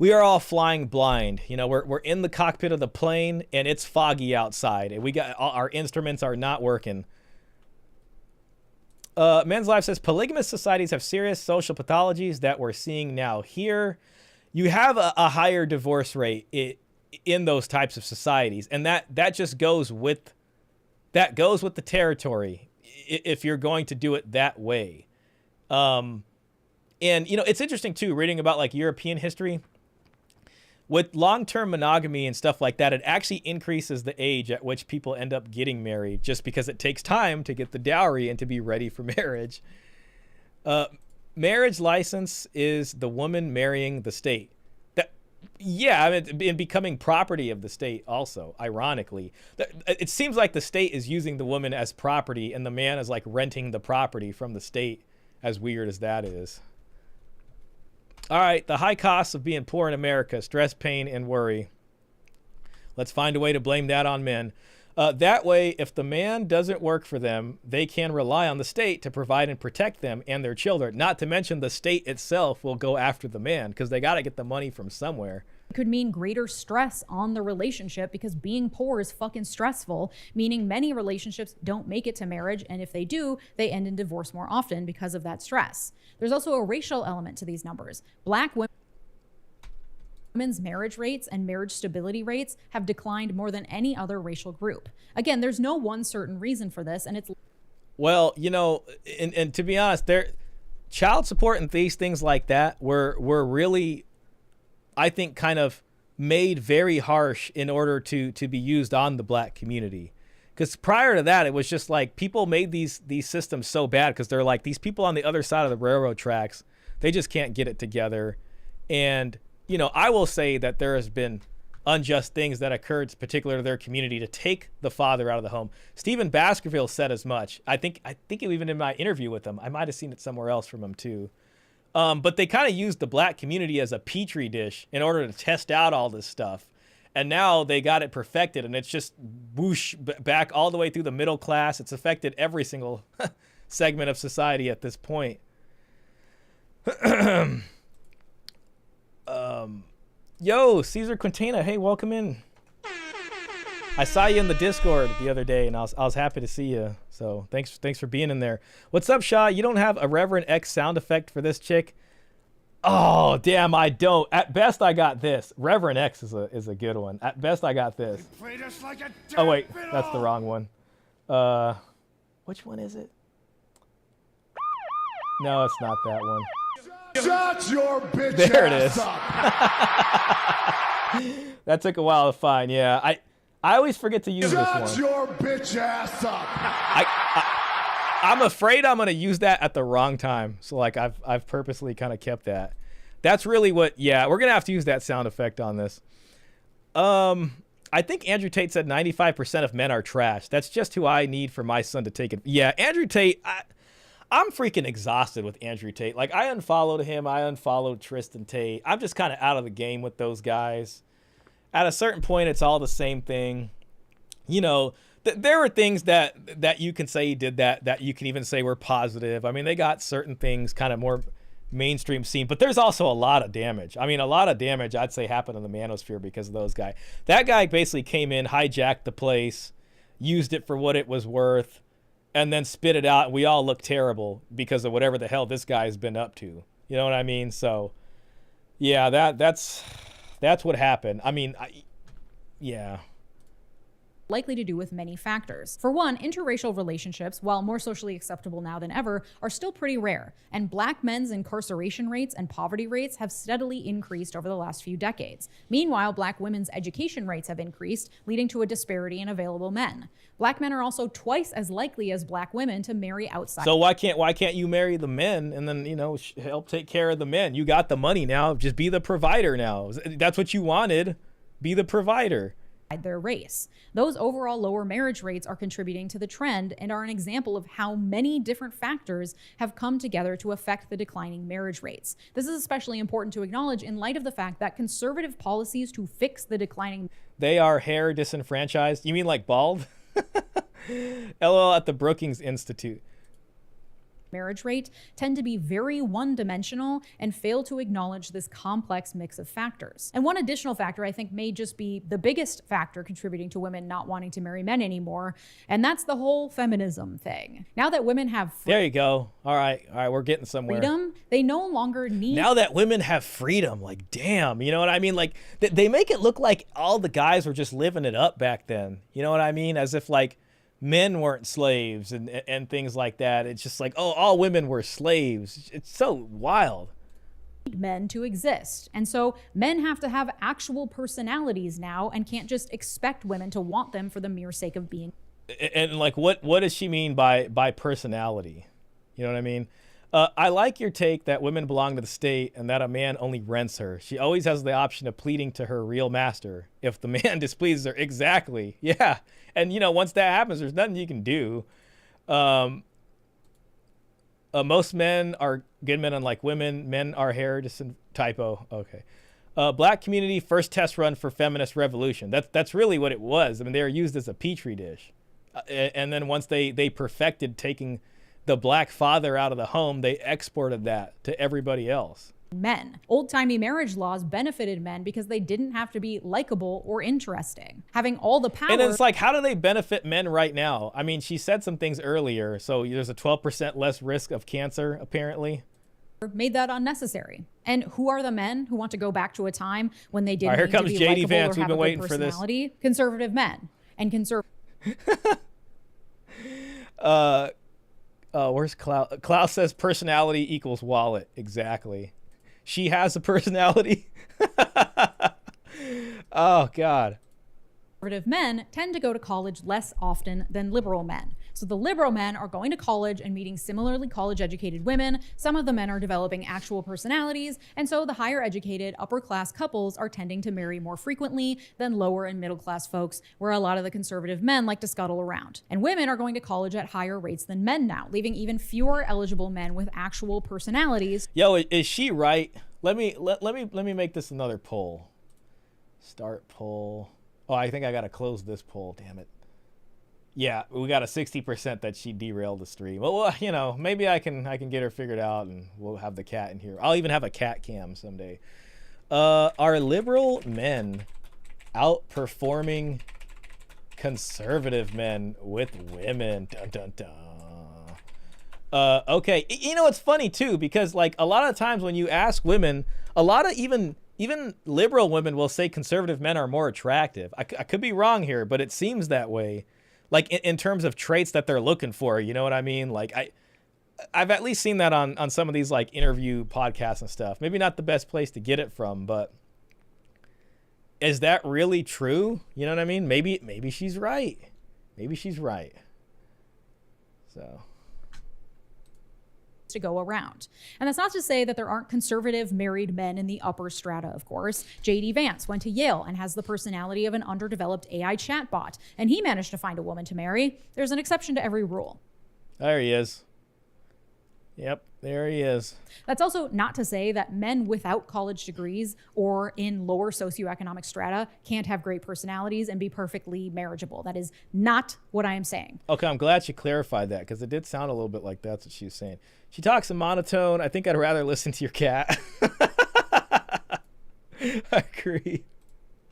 we are all flying blind. You know, we're in the cockpit of the plane and it's foggy outside, and we got our instruments are not working. Men's Life says polygamous societies have serious social pathologies that we're seeing now. Here, you have a higher divorce rate in those types of societies, and that just goes with the territory if you're going to do it that way. And you know, it's interesting too, reading about like European history. With long-term monogamy and stuff like that, it actually increases the age at which people end up getting married, just because it takes time to get the dowry and to be ready for marriage. Marriage license is the woman marrying the state. I mean, and becoming property of the state also, ironically. It seems like the state is using the woman as property and the man is like renting the property from the state, as weird as that is. All right, the high costs of being poor in America, stress, pain, and worry. Let's find a way to blame that on men. That way, if the man doesn't work for them, they can rely on the state to provide and protect them and their children. Not to mention the state itself will go after the man because they got to get the money from somewhere. It could mean greater stress on the relationship because being poor is fucking stressful, meaning many relationships don't make it to marriage, and if they do, they end in divorce more often because of that stress. There's also a racial element to these numbers. Black women's marriage rates and marriage stability rates have declined more than any other racial group. Again, there's no one certain reason for this, and it's... Well, you know, and to be honest, child support and these things like that were really... I think kind of made very harsh in order to be used on the black community. Because prior to that, it was just like people made these systems so bad because they're like, these people on the other side of the railroad tracks, they just can't get it together. And, you know, I will say that there has been unjust things that occurred particular to their community to take the father out of the home. Stephen Baskerville said as much. I think even in my interview with him, I might have seen it somewhere else from him too. But they kind of used the black community as a petri dish in order to test out all this stuff. And now they got it perfected, and it's just whoosh back all the way through the middle class. It's affected every single segment of society at this point. Yo, Caesar Quintana, hey, welcome in. I saw you in the Discord the other day, and I was happy to see you. So thanks for being in there. What's up, Shaw? You don't have a Reverend X sound effect for this chick? Oh, damn, I don't. At best, I got this. Reverend X is a good one. At best, I got this. Oh, wait, that's the wrong one. Which one is it? No, it's not that one. Shut your bitch There it is. up. That took a while to find. Yeah, I always forget to use this Shut one. your bitch ass up. I'm afraid I'm gonna use that at the wrong time. So like I've purposely kind of kept that. That's really what. Yeah, we're gonna have to use that sound effect on this. I think Andrew Tate said 95% of men are trash. That's just who I need for my son to take it. Yeah, Andrew Tate. I'm freaking exhausted with Andrew Tate. Like, I unfollowed him. I unfollowed Tristan Tate. I'm just kind of out of the game with those guys. At a certain point, it's all the same thing. You know, there are things that you can say he did that you can even say were positive. I mean, they got certain things kind of more mainstream scene, but there's also a lot of damage. I mean, a lot of damage, I'd say, happened in the manosphere because of those guys. That guy basically came in, hijacked the place, used it for what it was worth, and then spit it out, and we all look terrible because of whatever the hell this guy's been up to. You know what I mean? So, yeah, that's what happened. I mean, yeah. Likely to do with many factors. For one, interracial relationships, while more socially acceptable now than ever, are still pretty rare, and black men's incarceration rates and poverty rates have steadily increased over the last few decades. Meanwhile, black women's education rates have increased, leading to a disparity in available men. Black men are also twice as likely as black women to marry outside. So why can't you marry the men and then, you know, help take care of the men? You got the money now, just be the provider now. That's what you wanted. Be the provider. Their race. Those overall lower marriage rates are contributing to the trend and are an example of how many different factors have come together to affect the declining marriage rates. This is especially important to acknowledge in light of the fact that conservative policies to fix the declining They are hair disenfranchised. You mean like bald? LOL at the Brookings Institute. marriage rate tend to be very one-dimensional and fail to acknowledge this complex mix of factors. And one additional factor I think may just be the biggest factor contributing to women not wanting to marry men anymore, and that's the whole feminism thing. Now that women have There you go. All right, we're getting somewhere. freedom, they no longer need Now that women have freedom, like, damn, you know what I mean? Like, they make it look like all the guys were just living it up back then. You know what I mean? As if, like, men weren't slaves and things like that. It's just like, oh, all women were slaves. It's so wild. men to exist. And so men have to have actual personalities now and can't just expect women to want them for the mere sake of being. And like, what does she mean by personality? You know what I mean? I like your take that women belong to the state and that a man only rents her. She always has the option of pleading to her real master if the man displeases her. Exactly. Yeah. And, you know, once that happens, there's nothing you can do. Most men are good men, unlike women. Men are hair typo. Okay. Black community first test run for feminist revolution. That's really what it was. I mean, they were used as a petri dish. And then once they perfected taking the black father out of the home, they exported that to everybody else. Men. Old-timey marriage laws benefited men because they didn't have to be likable or interesting. Having all the power. And it's like, how do they benefit men right now? I mean, she said some things earlier. So there's a 12% less risk of cancer, apparently. Made that unnecessary. And who are the men who want to go back to a time when they didn't All right, need here to comes be JD likable Vance. or We've have been a good waiting for this. personality? Conservative men. And Where's Klaus? Klaus says personality equals wallet. Exactly. She has a personality. Oh, God. conservative men tend to go to college less often than liberal men. So the liberal men are going to college and meeting similarly college-educated women. Some of the men are developing actual personalities, and so the higher-educated, upper-class couples are tending to marry more frequently than lower and middle-class folks, where a lot of the conservative men like to scuttle around. And women are going to college at higher rates than men now, leaving even fewer eligible men with actual personalities. Yo, is she right? Let me make this another poll. Start poll. Oh, I think I got to close this poll. Damn it. Yeah, we got a 60% that she derailed the stream. Well, you know, maybe I can get her figured out, and we'll have the cat in here. I'll even have a cat cam someday. Are liberal men outperforming conservative men with women? Dun dun dun. Okay, you know, it's funny too, because like a lot of times when you ask women, a lot of even liberal women will say conservative men are more attractive. I could be wrong here, but it seems that way. Like in terms of traits that they're looking for, you know what I mean? Like I've at least seen that on some of these like interview podcasts and stuff. Maybe not the best place to get it from, but is that really true? You know what I mean? Maybe she's right. Maybe she's right. So to go around. And that's not to say that there aren't conservative married men in the upper strata, of course. J.D. Vance went to Yale and has the personality of an underdeveloped AI chatbot, and he managed to find a woman to marry. There's an exception to every rule. There he is. Yep, there he is. That's also not to say that men without college degrees or in lower socioeconomic strata can't have great personalities and be perfectly marriageable. That is not what I am saying. Okay, I'm glad she clarified that, because it did sound a little bit like that's what she was saying. She talks in monotone. I think I'd rather listen to your cat. I agree.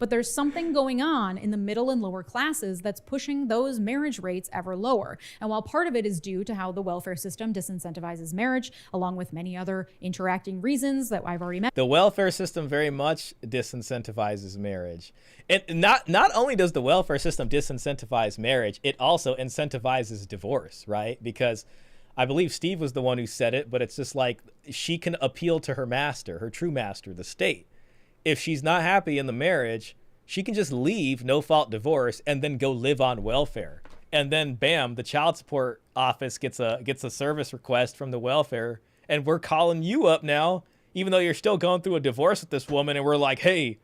But there's something going on in the middle and lower classes that's pushing those marriage rates ever lower. And while part of it is due to how the welfare system disincentivizes marriage, along with many other interacting reasons that I've already mentioned. The welfare system very much disincentivizes marriage. And not only does the welfare system disincentivize marriage, it also incentivizes divorce, right? Because I believe Steve was the one who said it, but it's just like she can appeal to her master, her true master, the state. If she's not happy in the marriage, she can just leave, no fault divorce, and then go live on welfare. And then bam, the child support office gets a service request from the welfare, and we're calling you up now, even though you're still going through a divorce with this woman, and we're like, hey,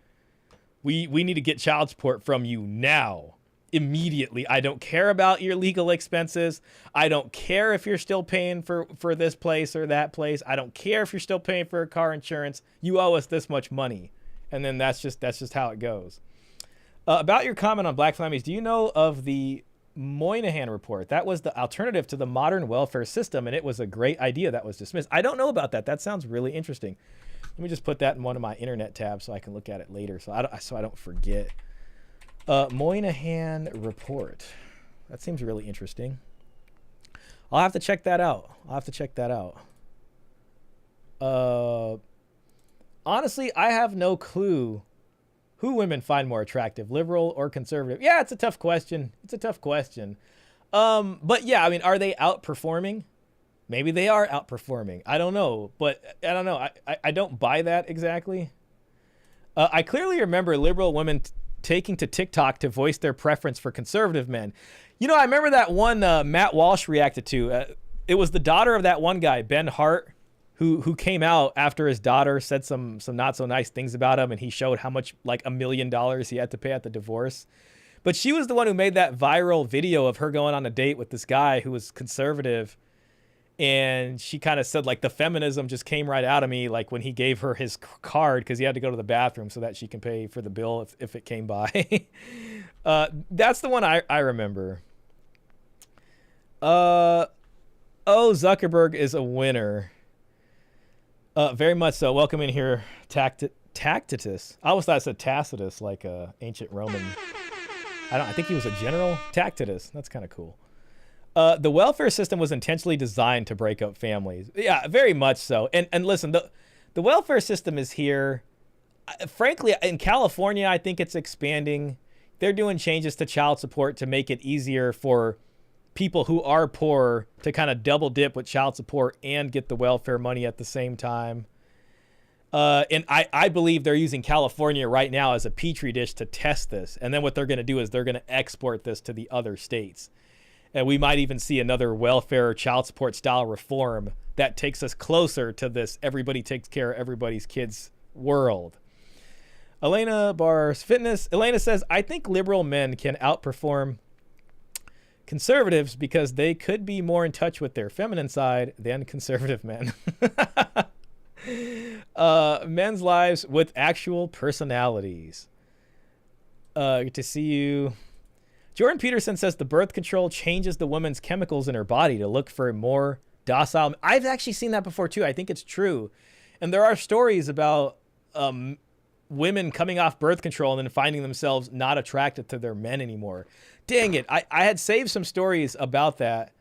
we need to get child support from you now, immediately. I don't care about your legal expenses. I don't care if you're still paying for this place or that place. I don't care if you're still paying for car insurance. You owe us this much money. And then that's just how it goes. About your comment on black families, do you know of the Moynihan report? That was the alternative to the modern welfare system, and it was a great idea that was dismissed. I don't know about that. That sounds really interesting. Let me just put that in one of my internet tabs so I can look at it later, so I don't forget. Moynihan report. That seems really interesting. I'll have to check that out. Honestly, I have no clue who women find more attractive, liberal or conservative. Yeah, it's a tough question. But yeah, I mean, are they outperforming? Maybe they are outperforming. I don't know, but I don't know. I don't buy that exactly. I clearly remember liberal women taking to TikTok to voice their preference for conservative men. You know, I remember that one Matt Walsh reacted to. It was the daughter of that one guy, Ben Hart, who came out after his daughter said some not so nice things about him, and he showed how much, like $1 million he had to pay at the divorce. But she was the one who made that viral video of her going on a date with this guy who was conservative, and she kind of said, like, the feminism just came right out of me, like when he gave her his card because he had to go to the bathroom so that she can pay for the bill if it came by. That's the one I remember. Oh, Zuckerberg is a winner. Very much so. Welcome in here, Tacitus. I always thought it said Tacitus, like a ancient Roman. I think he was a general. Tacitus. That's kind of cool. The welfare system was intentionally designed to break up families. Yeah, very much so. And listen, the welfare system is here. Frankly, in California, I think it's expanding. They're doing changes to child support to make it easier for people who are poor to kind of double dip with child support and get the welfare money at the same time. And I believe they're using California right now as a petri dish to test this. And then what they're going to do is they're going to export this to the other states. And we might even see another welfare or child support style reform that takes us closer to this everybody takes care of everybody's kids world. Elena Bars Fitness. Elena says, I think liberal men can outperform conservatives because they could be more in touch with their feminine side than conservative men. Men's lives with actual personalities. Good to see you. Jordan Peterson says the birth control changes the woman's chemicals in her body to look for more docile. I've actually seen that before too. I think it's true. And there are stories about women coming off birth control and then finding themselves not attracted to their men anymore. Dang it. I had saved some stories about that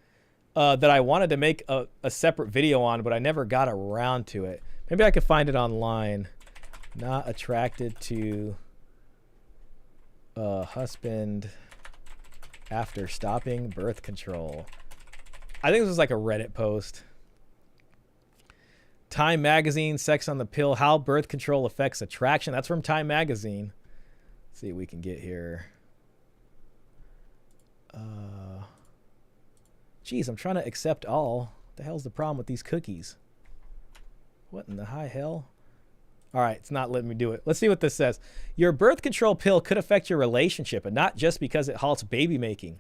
that I wanted to make a separate video on, but I never got around to it. Maybe I could find it online. Not attracted to husband after stopping birth control. I think this was like a Reddit post. Time Magazine, Sex on the Pill, How Birth Control Affects Attraction. That's from Time Magazine. Let's see what we can get here. Geez, I'm trying to accept all. What the hell's the problem with these cookies? What in the high hell? All right, it's not letting me do it. Let's see what this says. Your birth control pill could affect your relationship, and not just because it halts baby making.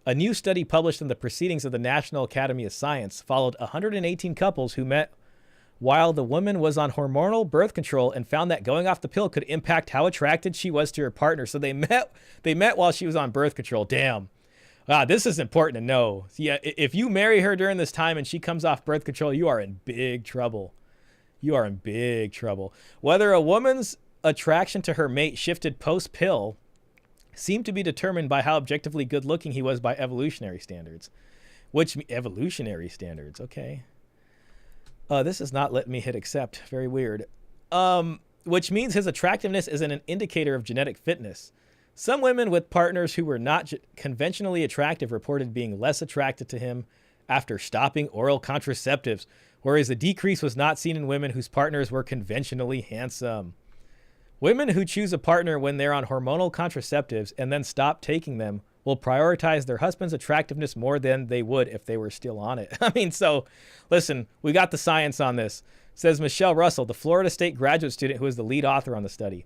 A new study published in the Proceedings of the National Academy of Science followed 118 couples who met while the woman was on hormonal birth control and found that going off the pill could impact how attracted she was to her partner. So they met while she was on birth control. Damn. This is important to know. Yeah, if you marry her during this time and she comes off birth control, you are in big trouble. You are in big trouble. Whether a woman's attraction to her mate shifted post-pill seemed to be determined by how objectively good-looking he was by evolutionary standards. Evolutionary standards, okay. This is not letting me hit accept. Very weird. Which means his attractiveness isn't an indicator of genetic fitness. Some women with partners who were not conventionally attractive reported being less attracted to him after stopping oral contraceptives, whereas a decrease was not seen in women whose partners were conventionally handsome. Women who choose a partner when they're on hormonal contraceptives and then stop taking them will prioritize their husband's attractiveness more than they would if they were still on it. I mean, so listen, we got the science on this. Says Michelle Russell, the Florida State graduate student who is the lead author on the study.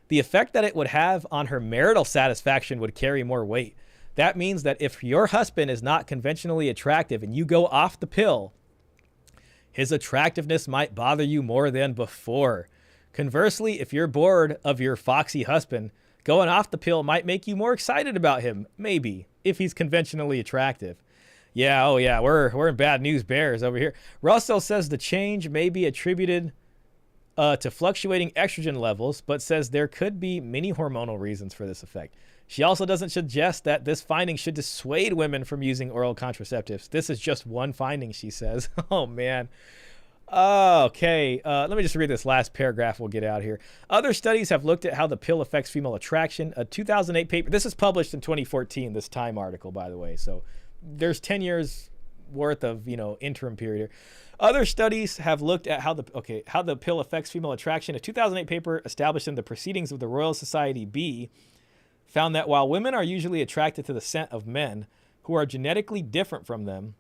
The effect that it would have on her marital satisfaction would carry more weight. That means that if your husband is not conventionally attractive and you go off the pill, his attractiveness might bother you more than before. Conversely, if you're bored of your foxy husband, going off the pill might make you more excited about him, maybe, if he's conventionally attractive. Yeah, oh yeah, we're in bad news bears over here. Russell says the change may be attributed to fluctuating estrogen levels, but says there could be many hormonal reasons for this effect. She also doesn't suggest that this finding should dissuade women from using oral contraceptives. This is just one finding, she says. Oh, man. Okay, let me just read this last paragraph. We'll get out here. Other studies have looked at how the pill affects female attraction. A 2008 paper, this is published in 2014, this Time article, by the way. So there's 10 years worth of, interim period here. Other studies have looked at how the pill affects female attraction. A 2008 paper established in the Proceedings of the Royal Society B found that while women are usually attracted to the scent of men who are genetically different from them,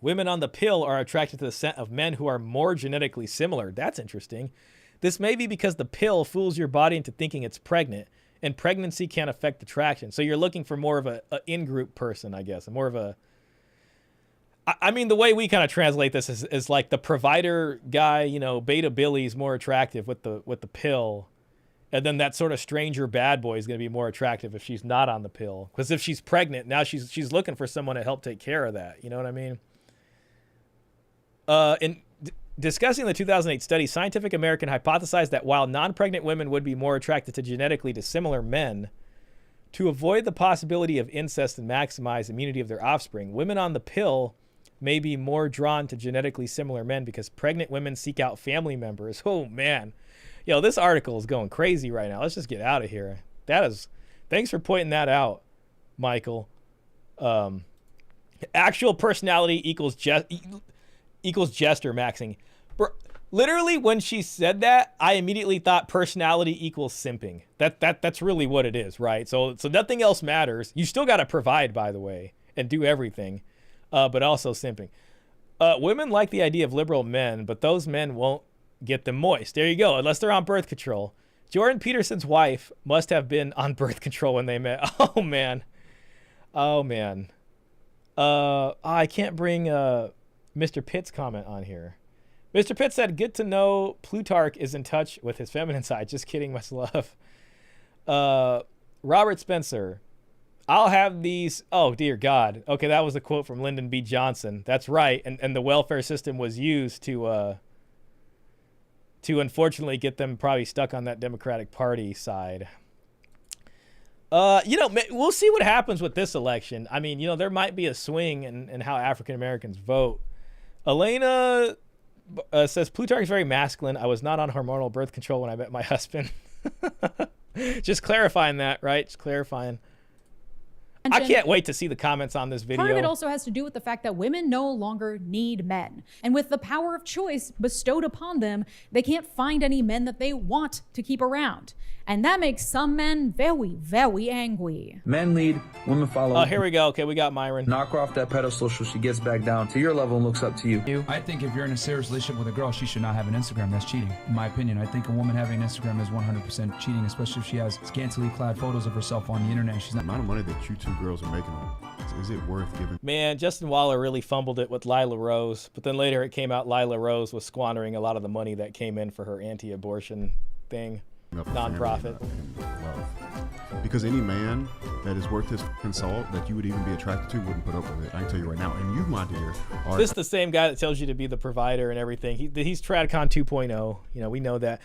women on the pill are attracted to the scent of men who are more genetically similar. That's interesting. This may be because the pill fools your body into thinking it's pregnant, and pregnancy can affect attraction. So you're looking for more of a in-group person, I guess, more of a... I mean, the way we kind of translate this is like the provider guy, Beta Billy's more attractive with the pill. And then that sort of stranger bad boy is going to be more attractive if she's not on the pill. Because if she's pregnant, now she's looking for someone to help take care of that. You know what I mean? In discussing the 2008 study, Scientific American hypothesized that while non-pregnant women would be more attracted to genetically dissimilar men, to avoid the possibility of incest and maximize immunity of their offspring, women on the pill may be more drawn to genetically similar men because pregnant women seek out family members. Oh, man. This article is going crazy right now. Let's just get out of here. Thanks for pointing that out, Michael. Actual personality equals jester maxing. Literally, when she said that, I immediately thought personality equals simping. That's really what it is, right? So nothing else matters. You still got to provide, by the way, and do everything, but also simping. Women like the idea of liberal men, but those men won't get them moist. There you go. Unless they're on birth control. Jordan Peterson's wife must have been on birth control when they met. Oh, man. I can't bring Mr. Pitt's comment on here. Mr. Pitt said, good to know Plutarch is in touch with his feminine side. Just kidding, much love. Robert Spencer. I'll have these. Oh, dear God. Okay, that was a quote from Lyndon B. Johnson. That's right. And the welfare system was used to unfortunately get them probably stuck on that Democratic Party side. We'll see what happens with this election. I mean, there might be a swing in how African Americans vote. Elena says, Plutarch is very masculine. I was not on hormonal birth control when I met my husband. Just clarifying that, right? Just clarifying. I can't wait to see the comments on this video. Part of it also has to do with the fact that women no longer need men. And with the power of choice bestowed upon them, they can't find any men that they want to keep around. And that makes some men very, very angry. Men lead, women follow. Oh, here we go. Okay, we got Myron. Knock her off that pedestal so she gets back down to your level and looks up to you. I think if you're in a serious relationship with a girl, she should not have an Instagram. That's cheating, in my opinion. I think a woman having an Instagram is 100% cheating, especially if she has scantily clad photos of herself on the internet. She's not. The amount of money that you two girls are making, is it worth giving? Man, Justin Waller really fumbled it with Lila Rose, but then later it came out Lila Rose was squandering a lot of the money that came in for her anti-abortion thing. Nonprofit. Because any man that is worth his salt that you would even be attracted to wouldn't put up with it. I can tell you right now. And you, my dear, are... This is the same guy that tells you to be the provider and everything. He's Tradcon 2.0. We know that.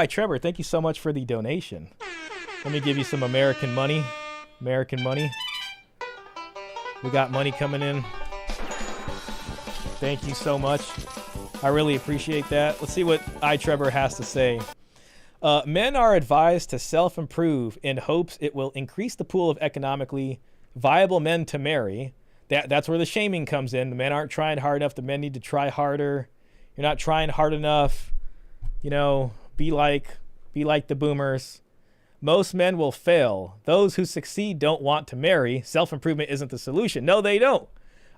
Trevor, thank you so much for the donation. Let me give you some American money. American money. We got money coming in. Thank you so much. I really appreciate that. Let's see what Trevor has to say. Men are advised to self-improve in hopes it will increase the pool of economically viable men to marry. That's where the shaming comes in. The men aren't trying hard enough. The men need to try harder. You're not trying hard enough. Be like the boomers. Most men will fail. Those who succeed don't want to marry. Self-improvement isn't the solution. No, they don't.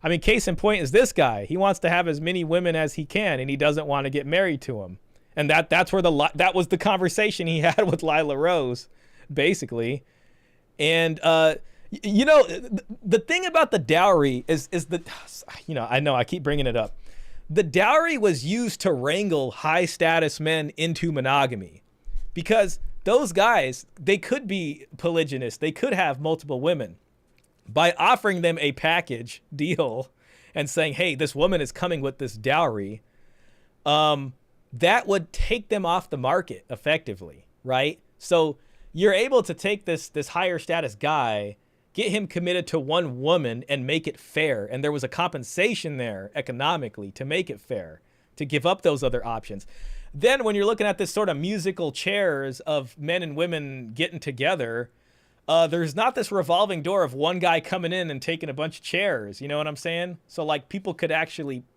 I mean, case in point is this guy. He wants to have as many women as he can, and he doesn't want to get married to them. And that's where that was the conversation he had with Lila Rose, basically. And the thing about the dowry is that, I know I keep bringing it up. The dowry was used to wrangle high status men into monogamy, because those guys, they could be polygynous. They could have multiple women. By offering them a package deal and saying, hey, this woman is coming with this dowry, that would take them off the market effectively, right? So you're able to take this higher status guy, get him committed to one woman and make it fair. And there was a compensation there economically to make it fair, to give up those other options. Then when you're looking at this sort of musical chairs of men and women getting together, there's not this revolving door of one guy coming in and taking a bunch of chairs. You know what I'm saying? So like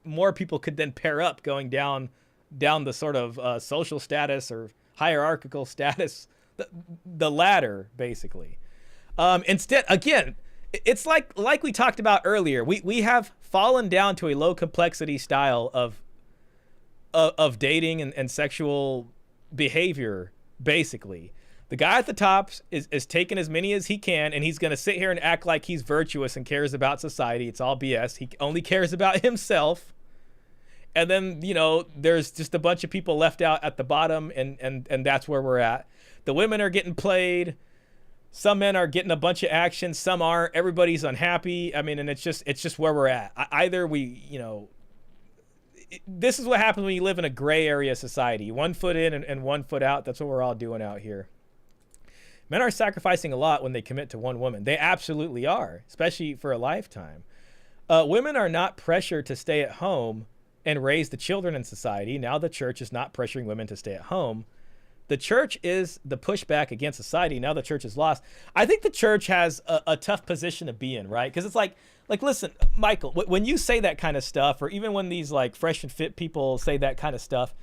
more people could then pair up going down the sort of social status or hierarchical status, the ladder, basically. Instead, again, it's like we talked about earlier. We have fallen down to a low complexity style of dating and sexual behavior, basically. The guy at the top is taking as many as he can, and he's going to sit here and act like he's virtuous and cares about society. It's all BS. He only cares about himself. And then, there's just a bunch of people left out at the bottom, and that's where we're at. The women are getting played. Some men are getting a bunch of action. Some aren't. Everybody's unhappy. I mean, and it's just where we're at. Either this is what happens when you live in a gray area society. 1 foot in and 1 foot out. That's what we're all doing out here. Men are sacrificing a lot when they commit to one woman. They absolutely are, especially for a lifetime. Women are not pressured to stay at home and raise the children in society. Now the church is not pressuring women to stay at home. The church is the pushback against society. Now the church is lost. I think the church has a tough position to be in, right? Because it's like, listen, Michael, when you say that kind of stuff, or even when these like fresh and fit people say that kind of stuff,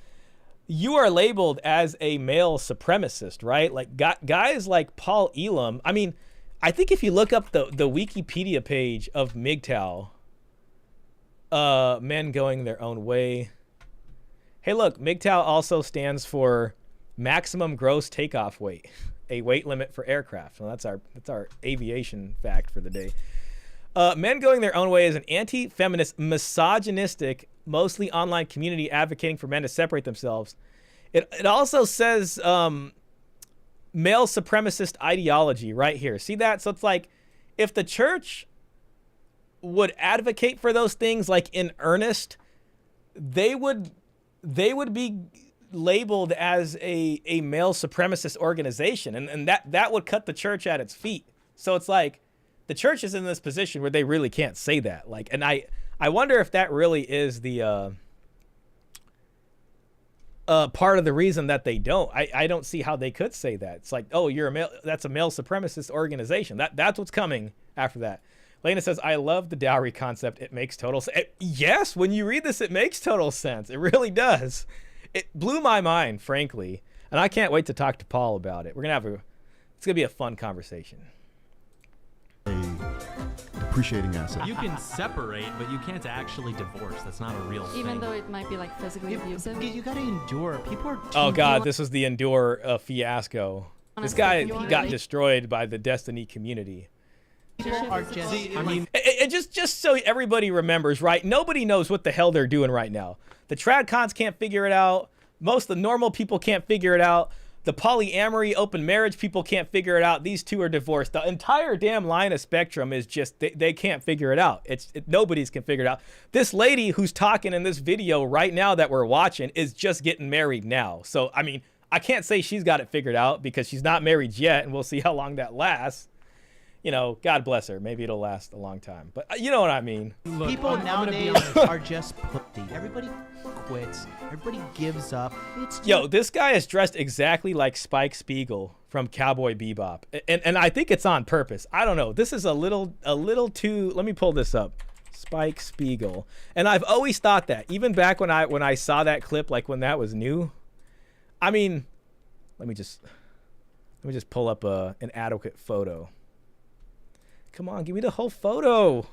you are labeled as a male supremacist, right? Like guys like Paul Elam. I mean, I think if you look up the Wikipedia page of MGTOW, men going their own way. Hey, look, MGTOW also stands for maximum gross takeoff weight, a weight limit for aircraft. Well, that's our aviation fact for the day. Men going their own way is an anti-feminist, misogynistic, mostly online community advocating for men to separate themselves. It also says male supremacist ideology right here. See that? So it's like, if the church would advocate for those things like in earnest, they would be labeled as a male supremacist organization, and that would cut the church at its feet. So it's like the church is in this position where they really can't say that. Like, and I wonder if that really is the part of the reason that they don't. I don't see how they could say that. It's like, oh, you're a male, that's a male supremacist organization. That's what's coming after that. Lena says, I love the dowry concept. It makes total sense. Yes, when you read this, it makes total sense. It really does. It blew my mind, frankly. And I can't wait to talk to Paul about it. It's going to be a fun conversation. A depreciating asset. You can separate, but you can't actually divorce. That's not a real thing. Even though it might be like physically abusive. You gotta endure. People are. Oh God, this was the Endure fiasco. This guy got destroyed by the Destiny community. Are just, I mean, just so everybody remembers, right? Nobody knows what the hell they're doing right now. The Tradcons can't figure it out. Most of the normal people can't figure it out. The polyamory, open marriage people can't figure it out. These two are divorced. The entire damn line of spectrum is just, they can't figure it out. Nobody's can figure it out. This lady who's talking in this video right now that we're watching is just getting married now. So, I mean, I can't say she's got it figured out because she's not married yet, and we'll see how long that lasts. You know, God bless her. Maybe it'll last a long time. But you know what I mean. Look, people nowadays are just pussy. Everybody quits. Everybody gives up. Yo, this guy is dressed exactly like Spike Spiegel from Cowboy Bebop. And I think it's on purpose. I don't know. This is a little too... Let me pull this up. Spike Spiegel. And I've always thought that. Even back when I saw that clip, like when that was new. I mean, let me just pull up an adequate photo. Come on, give me the whole photo. All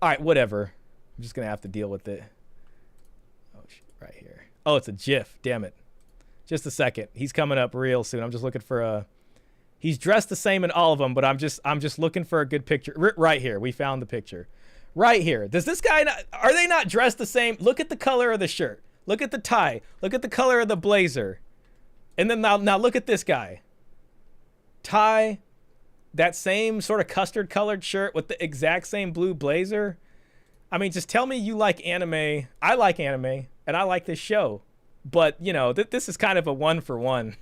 right, whatever. I'm just going to have to deal with it. Oh, shit, right here. Oh, it's a GIF. Damn it. Just a second. He's coming up real soon. I'm just looking for a... He's dressed the same in all of them, but I'm just looking for a good picture. Right here. We found the picture. Right here. Does this guy not... Are they not dressed the same? Look at the color of the shirt. Look at the tie. Look at the color of the blazer. And then now look at this guy. Tie... That same sort of custard colored shirt with the exact same blue blazer. I mean, just tell me you like anime. I like anime, and I like this show. But, you know, this is kind of a one for one.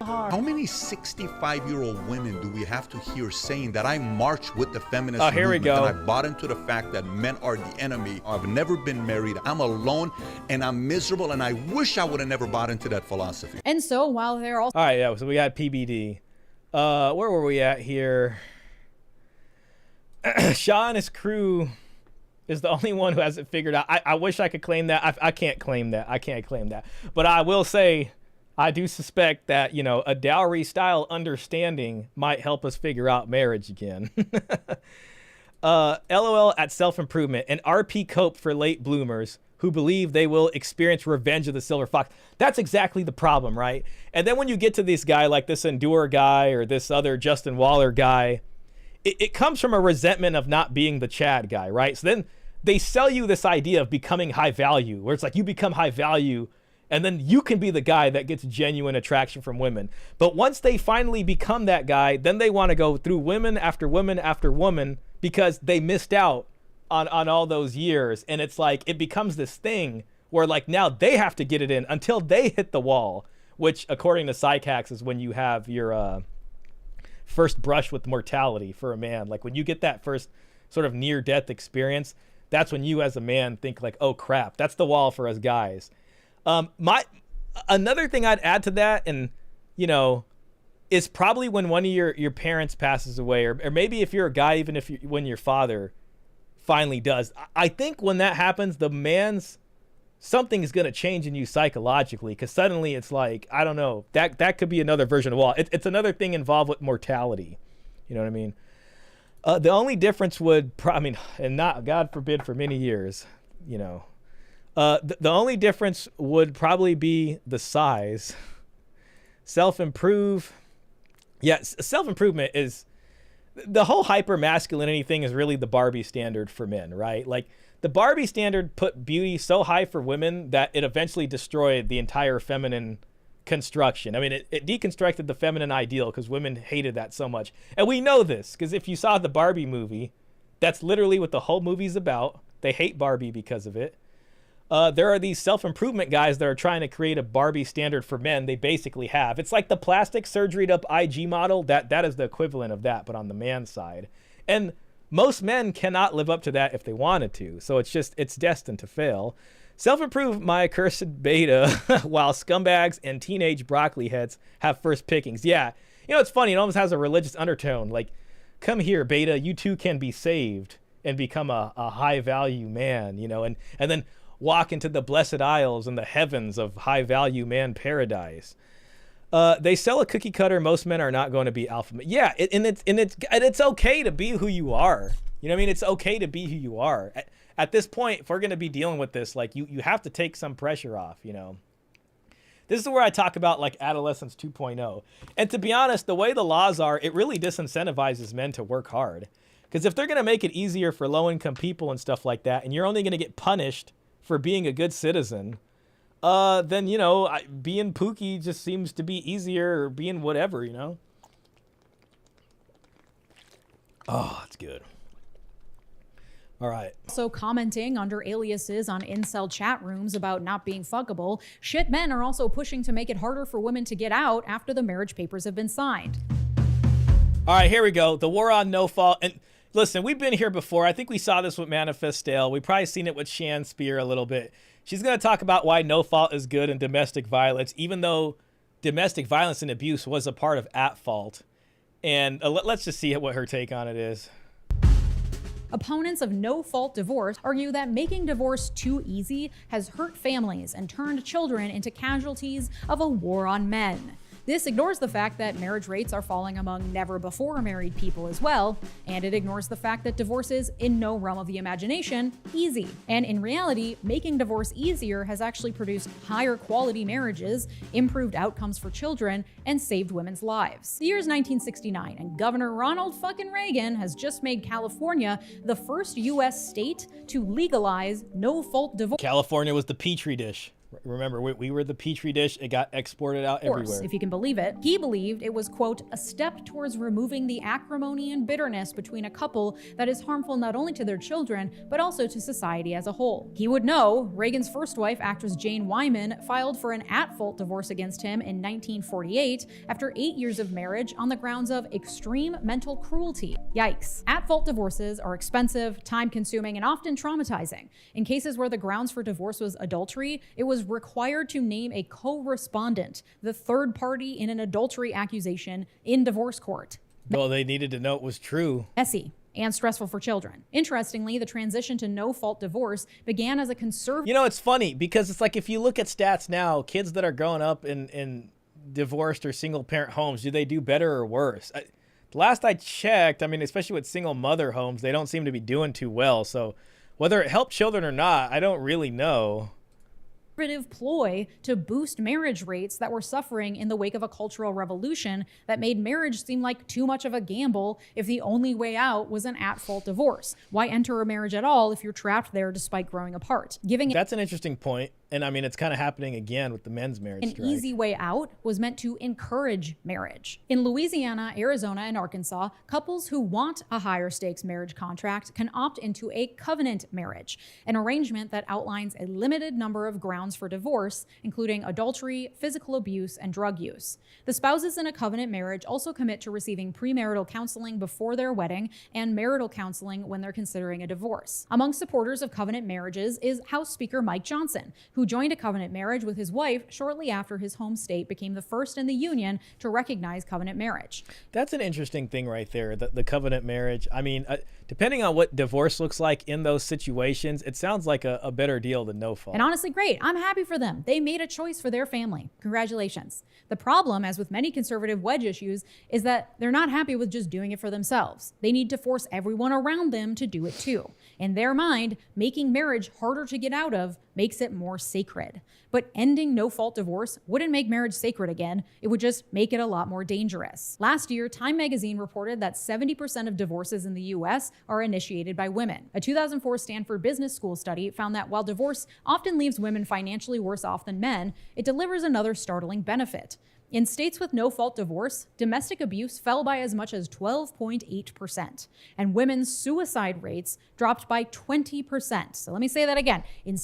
How many 65-year-old women do we have to hear saying that I marched with the feminist movement? Here we go. And I bought into the fact that men are the enemy. I've never been married. I'm alone and I'm miserable, and I wish I would have never bought into that philosophy. And so while they're all... All right, yeah, so we got PBD. Where were we at here? Shaw and his crew is the only one who has it figured out. I wish I could claim that. I can't claim that. I can't claim that. But I will say... I do suspect that, you know, a dowry style understanding might help us figure out marriage again. LOL at self-improvement, an RP cope for late bloomers who believe they will experience revenge of the silver fox. That's exactly the problem, right? And then when you get to this guy like this Endure guy or this other Justin Waller guy, it comes from a resentment of not being the Chad guy, right? So then they sell you this idea of becoming high value, where it's like you become high value and then you can be the guy that gets genuine attraction from women. But once they finally become that guy, then they want to go through women after women after woman because they missed out on all those years. And it's like, it becomes this thing where like now they have to get it in until they hit the wall, which according to Psychax is when you have your first brush with mortality for a man. Like when you get that first sort of near-death experience, that's when you as a man think like, oh crap, that's the wall for us guys. Another thing I'd add to that, and you know, is probably when one of your parents passes away, or maybe if you're a guy, even if when your father finally does. I think when that happens, something is going to change in you psychologically, because suddenly it's like, I don't know, that could be another version of wall. It's another thing involved with mortality. You know what I mean? The only difference would, and not, God forbid, for many years, you know, the only difference would probably be the size. Self-improve. Yeah, self-improvement is, the whole hyper masculinity thing is really the Barbie standard for men, right? Like the Barbie standard put beauty so high for women that it eventually destroyed the entire feminine construction. I mean, it deconstructed the feminine ideal because women hated that so much. And we know this because if you saw the Barbie movie, that's literally what the whole movie's about. They hate Barbie because of it. There are these self-improvement guys that are trying to create a Barbie standard for men. They basically have. It's like the plastic surgeryed up IG model. That is the equivalent of that, but on the man side. And most men cannot live up to that if they wanted to. So it's destined to fail. Self-improve my accursed beta while scumbags and teenage broccoli heads have first pickings. Yeah. You know, it's funny. It almost has a religious undertone. Like, come here, beta. You too can be saved and become a high-value man, you know, and then walk into the blessed isles and the heavens of high-value man paradise. They sell a cookie cutter. Most men are not going to be alpha. Yeah, and it's okay to be who you are. You know what I mean? It's okay to be who you are. At this point, if we're going to be dealing with this, like you have to take some pressure off, you know. This is where I talk about like adolescence 2.0. And to be honest, the way the laws are, it really disincentivizes men to work hard. Because if they're going to make it easier for low-income people and stuff like that, and you're only going to get punished for being a good citizen, then, you know, being Pookie just seems to be easier, or being whatever, you know. Oh, it's good. All right. So commenting under aliases on incel chat rooms about not being fuckable, shit men are also pushing to make it harder for women to get out after the marriage papers have been signed. All right, here we go. The war on no fault. And listen, we've been here before. I think we saw this with Manifest Stale. We've probably seen it with Shan Spear a little bit. She's going to talk about why no fault is good in domestic violence, even though domestic violence and abuse was a part of at fault. And let's just see what her take on it is. Opponents of no-fault divorce argue that making divorce too easy has hurt families and turned children into casualties of a war on men. This ignores the fact that marriage rates are falling among never-before-married people as well, and it ignores the fact that divorce is, in no realm of the imagination, easy. And in reality, making divorce easier has actually produced higher quality marriages, improved outcomes for children, and saved women's lives. The year is 1969, and Governor Ronald fucking Reagan has just made California the first U.S. state to legalize no-fault divorce. California was the petri dish. Remember, we were the petri dish. It got exported out everywhere. If you can believe it. He believed it was, quote, a step towards removing the acrimony and bitterness between a couple that is harmful not only to their children, but also to society as a whole. He would know Reagan's first wife, actress Jane Wyman, filed for an at-fault divorce against him in 1948 after 8 years of marriage on the grounds of extreme mental cruelty. Yikes. At-fault divorces are expensive, time-consuming, and often traumatizing. In cases where the grounds for divorce was adultery, it was required to name a co-respondent, the third party in an adultery accusation, in divorce court. Well, they needed to know it was true. Messy and stressful for children. Interestingly, the transition to no-fault divorce began as a conservative... You know, it's funny because it's like if you look at stats now, kids that are growing up in divorced or single-parent homes, do they do better or worse? Last I checked, I mean, especially with single mother homes, they don't seem to be doing too well. So whether it helped children or not, I don't really know. Ploy to boost marriage rates that were suffering in the wake of a cultural revolution that made marriage seem like too much of a gamble if the only way out was an at-fault divorce. Why enter a marriage at all if you're trapped there despite growing apart? That's an interesting point. And I mean, it's kind of happening again with the men's marriage strike. An easy way out was meant to encourage marriage. In Louisiana, Arizona, and Arkansas, couples who want a higher stakes marriage contract can opt into a covenant marriage, an arrangement that outlines a limited number of grounds for divorce, including adultery, physical abuse, and drug use. The spouses in a covenant marriage also commit to receiving premarital counseling before their wedding and marital counseling when they're considering a divorce. Among supporters of covenant marriages is House Speaker Mike Johnson, who joined a covenant marriage with his wife shortly after his home state became the first in the union to recognize covenant marriage. That's an interesting thing right there, the covenant marriage. I mean, depending on what divorce looks like in those situations, it sounds like a better deal than no fault. And honestly, great. I'm happy for them. They made a choice for their family. Congratulations. The problem, as with many conservative wedge issues, is that they're not happy with just doing it for themselves. They need to force everyone around them to do it too. In their mind, making marriage harder to get out of makes it more sacred. But ending no-fault divorce wouldn't make marriage sacred again. It would just make it a lot more dangerous. Last year, Time magazine reported that 70% of divorces in the US are initiated by women. A 2004 Stanford Business School study found that while divorce often leaves women financially worse off than men, it delivers another startling benefit. In states with no-fault divorce, domestic abuse fell by as much as 12.8%, and women's suicide rates dropped by 20%. So let me say that again. In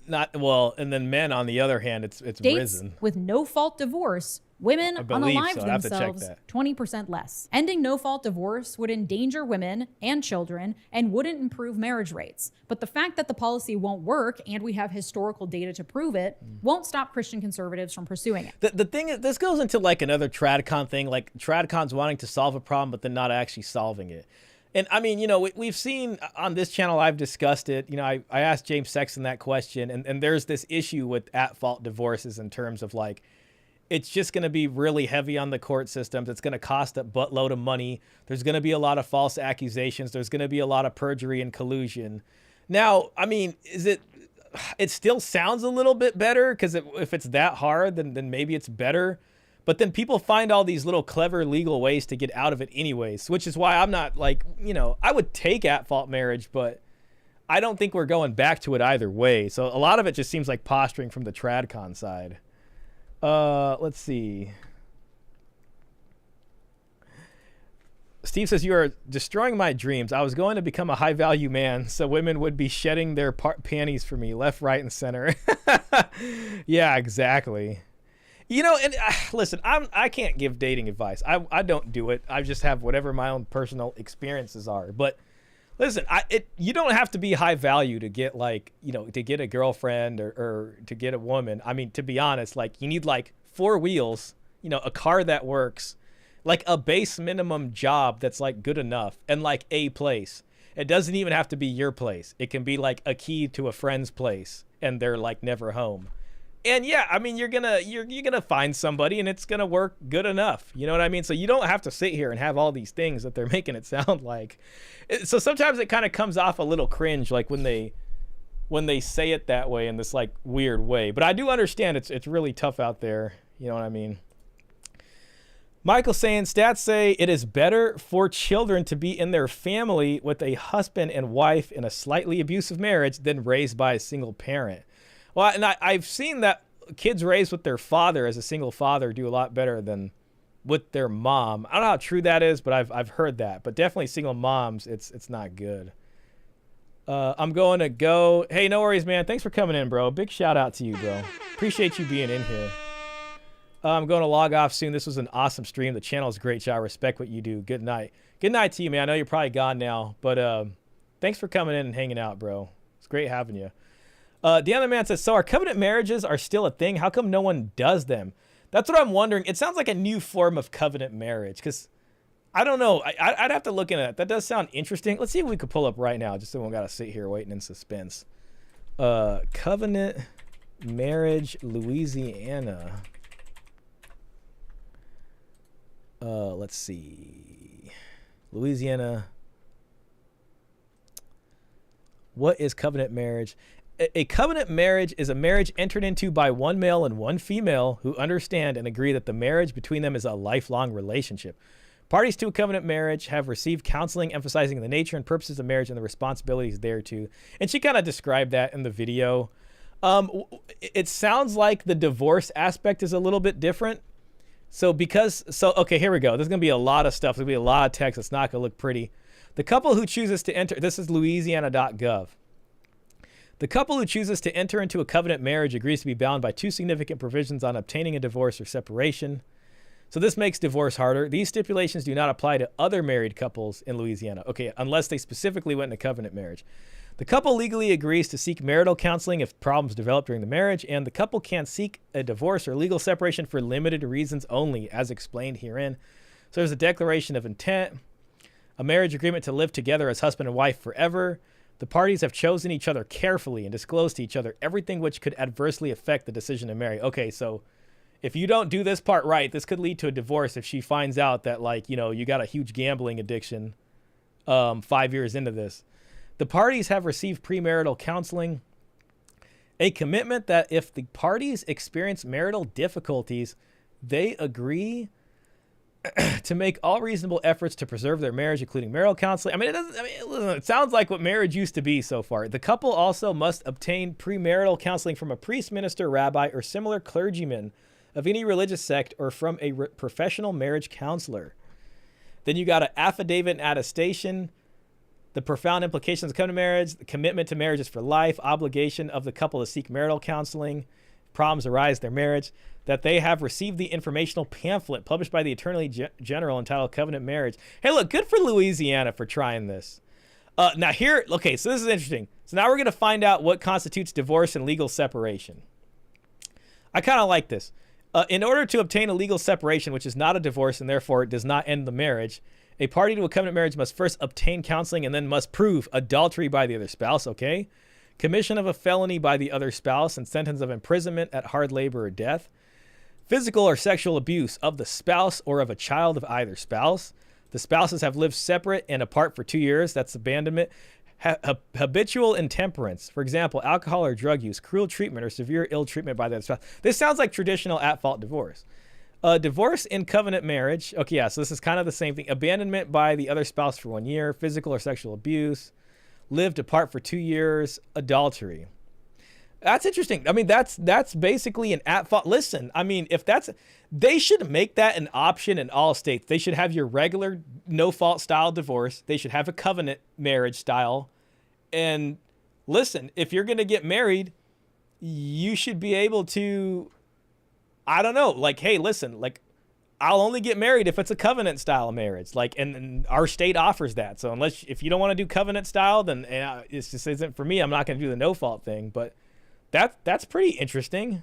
and then men, on the other hand, it's states risen. with no-fault divorce, women unalive so. themselves 20% less. Ending no-fault divorce would endanger women and children and wouldn't improve marriage rates. But the fact that the policy won't work, and we have historical data to prove it, won't stop Christian conservatives from pursuing it. The thing is, this goes into like another Tradcon thing, like Tradcon's wanting to solve a problem, but then not actually solving it. And I mean, we've seen on this channel, I've discussed it. I asked James Sexton that question, and there's this issue with at-fault divorces in terms of like, it's just going to be really heavy on the court systems. It's going to cost a buttload of money. There's going to be a lot of false accusations. There's going to be a lot of perjury and collusion. Now, I mean, it still sounds a little bit better because if it's that hard, then maybe it's better. But then people find all these little clever legal ways to get out of it anyways, which is why I'm not like, I would take at-fault marriage, but I don't think we're going back to it either way. So a lot of it just seems like posturing from the Tradcon side. Let's see. Steve says, you are destroying my dreams. I was going to become a high-value man, so women would be shedding their panties for me, left, right, and center. Yeah, exactly. And listen, I can't give dating advice. I don't do it. I just have whatever my own personal experiences are. But listen, you don't have to be high value to get to get a girlfriend or to get a woman. I mean, to be honest, like you need like 4 wheels, a car that works, like a base minimum job that's like good enough, and like a place. It doesn't even have to be your place. It can be like a key to a friend's place and they're like never home. And yeah, I mean, you're gonna find somebody and it's gonna work good enough. You know what I mean? So you don't have to sit here and have all these things that they're making it sound like. So sometimes it kind of comes off a little cringe, like when they say it that way in this like weird way. But I do understand it's really tough out there. You know what I mean? Michael saying, stats say it is better for children to be in their family with a husband and wife in a slightly abusive marriage than raised by a single parent. Well, and I've seen that kids raised with their father as a single father do a lot better than with their mom. I don't know how true that is, but I've heard that. But definitely single moms, it's not good. I'm going to go. Hey, no worries, man. Thanks for coming in, bro. Big shout out to you, bro. Appreciate you being in here. I'm going to log off soon. This was an awesome stream. The channel is great, y'all. Respect what you do. Good night. Good night to you, man. I know you're probably gone now, but thanks for coming in and hanging out, bro. It's great having you. The other man says, so our covenant marriages are still a thing? How come no one does them? That's what I'm wondering. It sounds like a new form of covenant marriage because I don't know. I'd have to look into it. That does sound interesting. Let's see if we could pull up right now just so we don't got to sit here waiting in suspense. Covenant marriage, Louisiana. Let's see. Louisiana. What is covenant marriage? A covenant marriage is a marriage entered into by one male and one female who understand and agree that the marriage between them is a lifelong relationship. Parties to a covenant marriage have received counseling emphasizing the nature and purposes of marriage and the responsibilities thereto. And she kind of described that in the video. It sounds like the divorce aspect is a little bit different. Okay, here we go. There's going to be a lot of stuff. There's going to be a lot of text. It's not going to look pretty. The couple who chooses to enter, this is Louisiana.gov. The couple who chooses to enter into a covenant marriage agrees to be bound by 2 significant provisions on obtaining a divorce or separation. So this makes divorce harder. These stipulations do not apply to other married couples in Louisiana. Okay, unless they specifically went into covenant marriage. The couple legally agrees to seek marital counseling if problems develop during the marriage, and the couple can seek a divorce or legal separation for limited reasons only, as explained herein. So there's a declaration of intent, a marriage agreement to live together as husband and wife forever. The parties have chosen each other carefully and disclosed to each other everything which could adversely affect the decision to marry. Okay, so if you don't do this part right, this could lead to a divorce if she finds out that, like, you got a huge gambling addiction 5 years into this. The parties have received premarital counseling. A commitment that if the parties experience marital difficulties, they agree to make all reasonable efforts to preserve their marriage, including marital counseling. It sounds like what marriage used to be so far. The couple also must obtain premarital counseling from a priest, minister, rabbi, or similar clergyman of any religious sect, or from a professional marriage counselor. Then you got an affidavit and attestation, the profound implications of covenant marriage, the commitment to marriage is for life, obligation of the couple to seek marital counseling, problems arise in their marriage, that they have received the informational pamphlet published by the Attorney General entitled Covenant Marriage. Hey, look, good for Louisiana for trying this. Now here, okay, so this is interesting. So now we're going to find out what constitutes divorce and legal separation. I kind of like this. In order to obtain a legal separation, which is not a divorce and therefore it does not end the marriage, a party to a covenant marriage must first obtain counseling and then must prove adultery by the other spouse, okay? Commission of a felony by the other spouse and sentence of imprisonment at hard labor or death. Physical or sexual abuse of the spouse or of a child of either spouse. The spouses have lived separate and apart for 2 years. That's abandonment. Habitual intemperance. For example, alcohol or drug use, cruel treatment, or severe ill treatment by the other spouse. This sounds like traditional at-fault divorce. Divorce in covenant marriage. Okay, yeah, so this is kind of the same thing. Abandonment by the other spouse for 1 year. Physical or sexual abuse. Lived apart for 2 years. Adultery. That's interesting. I mean, that's basically an at-fault. Listen, I mean, if that's, they should make that an option in all states. They should have your regular no-fault style divorce. They should have a covenant marriage style. And listen, if you're going to get married, you should be able to, I don't know, like, hey, listen, like, I'll only get married if it's a covenant style marriage. Like, and our state offers that. So if you don't want to do covenant style, then it just isn't for me. I'm not going to do the no-fault thing, but that's pretty interesting.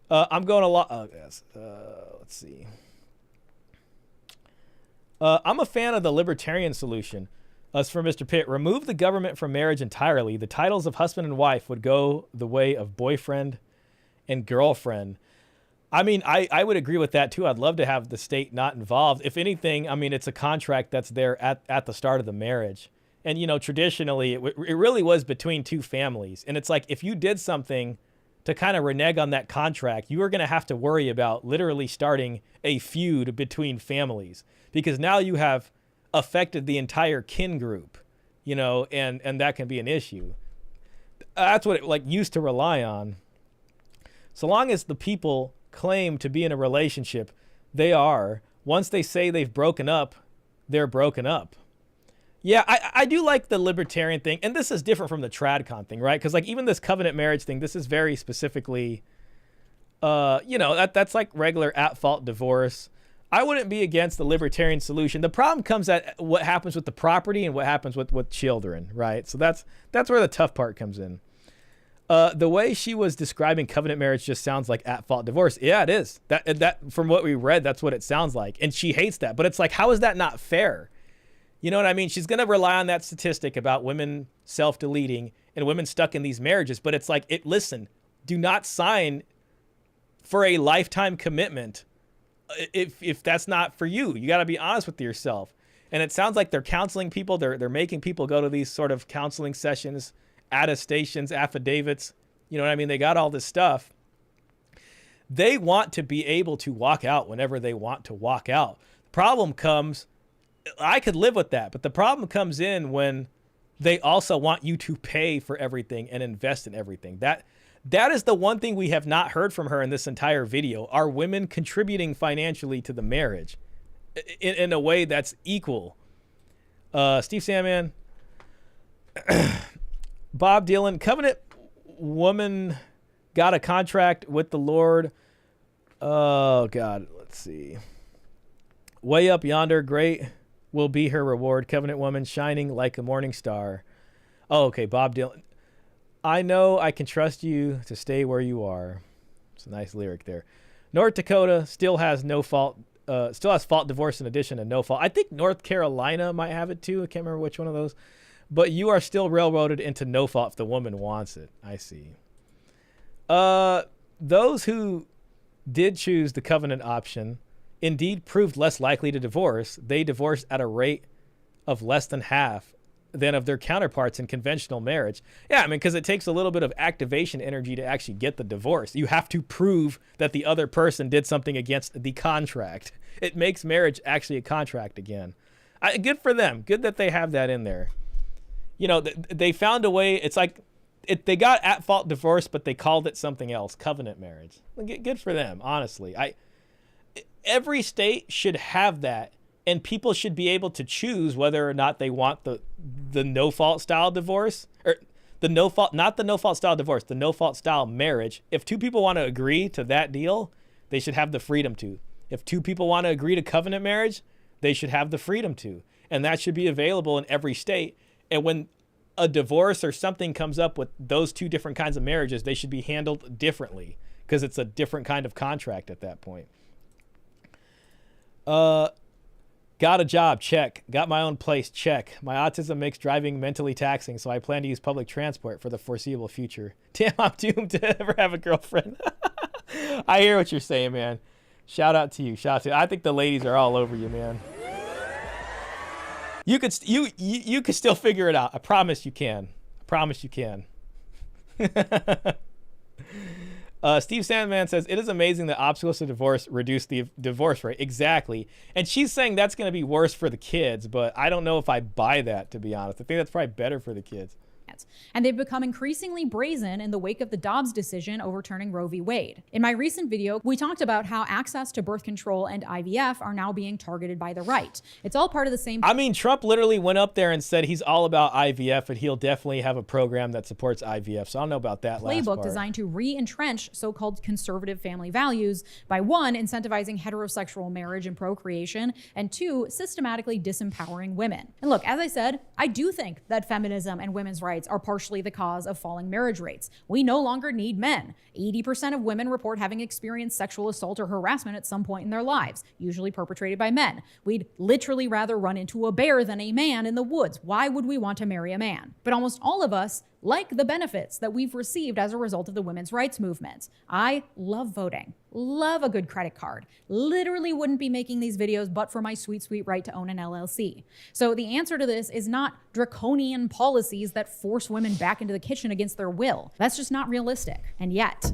I'm going a lot. Yes. Let's see. I'm a fan of the libertarian solution. As for Mr. Pitt, remove the government from marriage entirely. The titles of husband and wife would go the way of boyfriend and girlfriend. I mean, I would agree with that too. I'd love to have the state not involved. If anything, I mean, it's a contract that's there at the start of the marriage. And, you know, traditionally, it really was between two families. And it's like, if you did something to kind of renege on that contract, you were going to have to worry about literally starting a feud between families, because now you have affected the entire kin group, you know, and that can be an issue. That's what it used to rely on. So long as the people claim to be in a relationship, they are. Once they say they've broken up, they're broken up. Yeah, I do like the libertarian thing, and this is different from the Tradcon thing, right? Because like even this covenant marriage thing, this is very specifically, you know, that's like regular at-fault divorce. I wouldn't be against the libertarian solution. The problem comes at what happens with the property and what happens with children, right? So that's where the tough part comes in. The way she was describing covenant marriage just sounds like at-fault divorce. Yeah, it is. That from what we read, that's what it sounds like, and she hates that. But it's like, how is that not fair? You know what I mean? She's going to rely on that statistic about women self-deleting and women stuck in these marriages. But it's like, listen, do not sign for a lifetime commitment if that's not for you. You got to be honest with yourself. And it sounds like they're counseling people. They're making people go to these sort of counseling sessions, attestations, affidavits. You know what I mean? They got all this stuff. They want to be able to walk out whenever they want to walk out. The problem comes, I could live with that, but the problem comes in when they also want you to pay for everything and invest in everything. That is the one thing we have not heard from her in this entire video. Are women contributing financially to the marriage in a way that's equal? Steve Sandman, Bob Dylan, covenant woman got a contract with the Lord. Oh God, let's see. Way up yonder, great will be her reward. Covenant woman shining like a morning star. Oh, okay, Bob Dylan. I know I can trust you to stay where you are. It's a nice lyric there. North Dakota still has fault divorce in addition to no fault. I think North Carolina might have it too. I can't remember which one of those. But you are still railroaded into no fault if the woman wants it. I see. Those who did choose the covenant option indeed proved less likely to divorce. They divorced at a rate of less than half than of their counterparts in conventional marriage. Yeah, I mean, because it takes a little bit of activation energy to actually get the divorce. You have to prove that the other person did something against the contract. It makes marriage actually a contract again. Good for them. Good that they have that in there. You know, they found a way. It's like they got at-fault divorce, but they called it something else, covenant marriage. Good for them, honestly. Every state should have that. And people should be able to choose whether or not they want the no-fault style divorce, or not the no-fault style divorce, the no-fault style marriage. If two people want to agree to that deal, they should have the freedom to. If two people want to agree to covenant marriage, they should have the freedom to. And that should be available in every state. And when a divorce or something comes up with those two different kinds of marriages, they should be handled differently because it's a different kind of contract at that point. Got a job, check. Got my own place, check. My autism makes driving mentally taxing, so I plan to use public transport for the foreseeable future. Damn, I'm doomed to ever have a girlfriend. I hear what you're saying, man. Shout out to you. Shout out to you. I think the ladies are all over you, man. You could still figure it out. I promise you can. I promise you can. Steve Sandman says, it is amazing that obstacles to divorce reduce the divorce rate. Exactly. And she's saying that's going to be worse for the kids, but I don't know if I buy that, to be honest. I think that's probably better for the kids. And they've become increasingly brazen in the wake of the Dobbs decision overturning Roe v. Wade. In my recent video, we talked about how access to birth control and IVF are now being targeted by the right. It's all part of the same. I mean, Trump literally went up there and said he's all about IVF and he'll definitely have a program that supports IVF. So I don't know about that last part. Playbook designed to re-entrench so-called conservative family values by 1, incentivizing heterosexual marriage and procreation, and 2, systematically disempowering women. And look, as I said, I do think that feminism and women's rights are partially the cause of falling marriage rates. We no longer need men. 80% of women report having experienced sexual assault or harassment at some point in their lives, usually perpetrated by men. We'd literally rather run into a bear than a man in the woods. Why would we want to marry a man? But almost all of us like the benefits that we've received as a result of the women's rights movement. I love voting, love a good credit card, literally wouldn't be making these videos but for my sweet, sweet right to own an LLC. So the answer to this is not draconian policies that force women back into the kitchen against their will. That's just not realistic. And yet,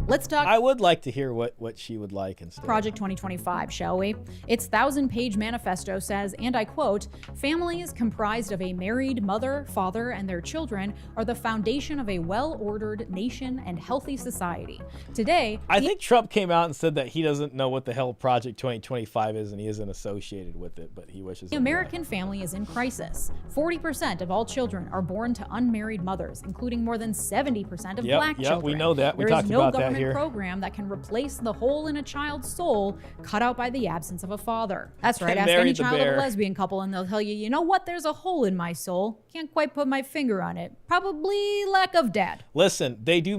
let's talk. I would like to hear what she would like instead. Project 2025, shall we? Its 1,000-page manifesto says, and I quote, families comprised of a married mother, father, and their children are the foundation of a well-ordered nation and healthy society. Today, I think Trump came out and said that he doesn't know what the hell Project 2025 is and he isn't associated with it, but he wishes. The American family is in crisis. 40% of all children are born to unmarried mothers, including more than 70% of black children. Yeah, we know that. We talked about that here. Program that can replace the hole in a child's soul cut out by the absence of a father. That's right. And Ask any marry the child of bear. a lesbian couple and they'll tell you, you know what? There's a hole in my soul. Can't quite put my finger on it. Probably lack of dad. Listen, they do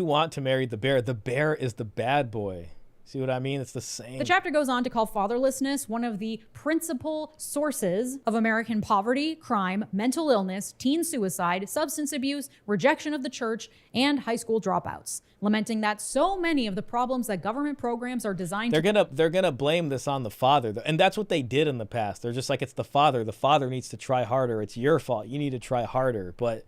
want to marry the bear. The bear is the bad boy. See what I mean? It's the same. The chapter goes on to call fatherlessness one of the principal sources of American poverty, crime, mental illness, teen suicide, substance abuse, rejection of the church, and high school dropouts, lamenting that so many of the problems that government programs are designed they're gonna blame this on the father, and that's what they did in the past. They're just like, it's the father needs to try harder, it's your fault, you need to try harder. But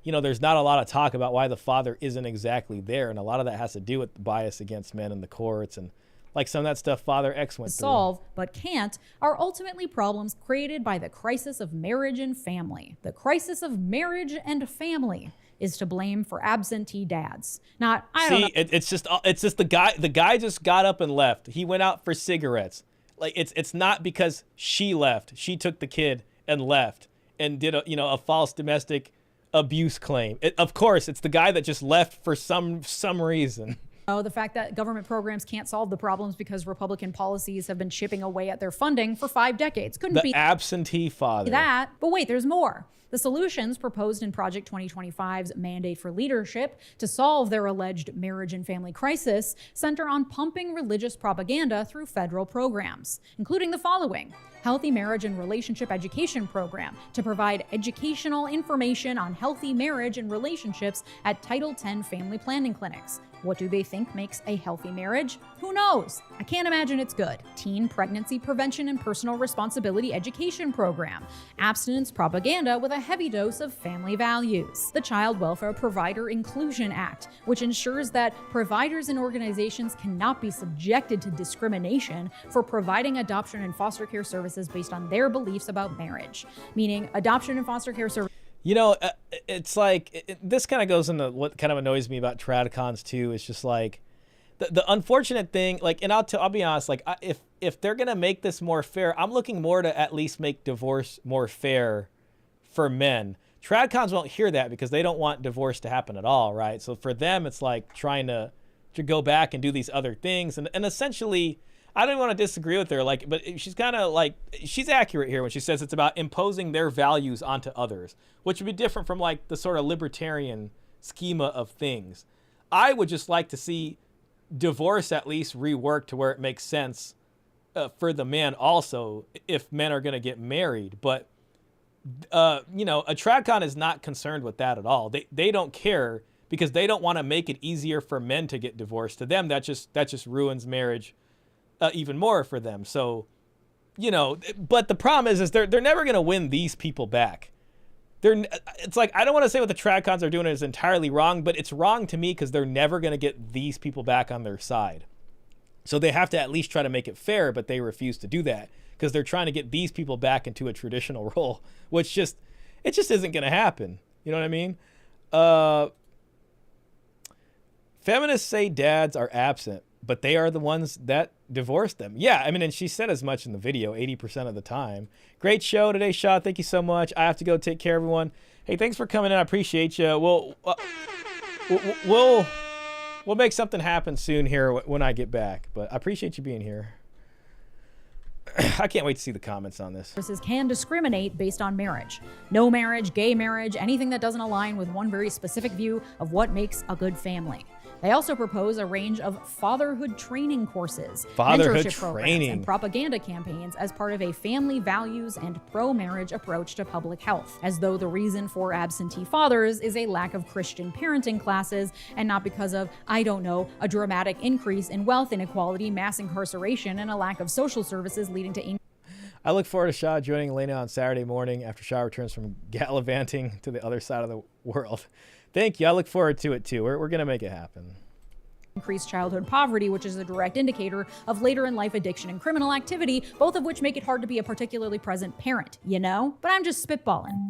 you know, there's not a lot of talk about why the father isn't exactly there, and a lot of that has to do with the bias against men in the courts and like some of that stuff Father X went through. Solve, but can't, are ultimately problems created by the crisis of marriage and family. The crisis of marriage and family is to blame for absentee dads. Not, I don't know. It's just the guy just got up and left. He went out for cigarettes. Like it's not because she left. She took the kid and left and did a false domestic abuse claim. Of course, it's the guy that just left for some reason. Oh, the fact that government programs can't solve the problems because Republican policies have been chipping away at their funding for 5 decades. Couldn't be the absentee father. That, but wait, there's more. The solutions proposed in Project 2025's mandate for leadership to solve their alleged marriage and family crisis center on pumping religious propaganda through federal programs, including the following: Healthy Marriage and Relationship Education Program to provide educational information on healthy marriage and relationships at Title X family planning clinics. What do they think makes a healthy marriage? Who knows? I can't imagine it's good. Teen pregnancy prevention and personal responsibility education program. Abstinence propaganda with a heavy dose of family values. The Child Welfare Provider Inclusion Act, which ensures that providers and organizations cannot be subjected to discrimination for providing adoption and foster care services based on their beliefs about marriage. Meaning adoption and foster care services. You know, it's like, this kind of goes into what kind of annoys me about Tradcons too. It's just like, the unfortunate thing, like, and I'll be honest, like, if they're going to make this more fair, I'm looking more to at least make divorce more fair for men. Tradcons won't hear that because they don't want divorce to happen at all, right? So for them, it's like trying to go back and do these other things. And essentially, I don't want to disagree with her, like, but she's kind of like, she's accurate here when she says it's about imposing their values onto others, which would be different from like the sort of libertarian schema of things. I would just like to see divorce at least reworked to where it makes sense for the man also, if men are going to get married. But, you know, a Tradcon is not concerned with that at all. They don't care because they don't want to make it easier for men to get divorced. To them, that just ruins marriage even more for them. So, you know, but the problem is they're never going to win these people back. It's like, I don't want to say what the Tradcons are doing is entirely wrong, but it's wrong to me because they're never going to get these people back on their side. So they have to at least try to make it fair, but they refuse to do that because they're trying to get these people back into a traditional role, which it just isn't going to happen. You know what I mean? Feminists say dads are absent, but they are the ones that divorce them. Yeah, I mean, and she said as much in the video, 80% of the time. Great show today, Shaw. Thank you so much. I have to go take care of everyone. Hey, thanks for coming in. I appreciate you. We'll make something happen soon here when I get back. But I appreciate you being here. I can't wait to see the comments on this. Services can discriminate based on marriage. No marriage, gay marriage, anything that doesn't align with one very specific view of what makes a good family. They also propose a range of fatherhood training courses, mentorship programs, and propaganda campaigns as part of a family values and pro-marriage approach to public health, as though the reason for absentee fathers is a lack of Christian parenting classes and not because of, I don't know, a dramatic increase in wealth inequality, mass incarceration, and a lack of social services leading to I look forward to Shaw joining Elena on Saturday morning after Shaw returns from gallivanting to the other side of the world. Thank you. I look forward to it too. We're going to make it happen. Increased childhood poverty, which is a direct indicator of later in life addiction and criminal activity, both of which make it hard to be a particularly present parent, you know? But I'm just spitballing.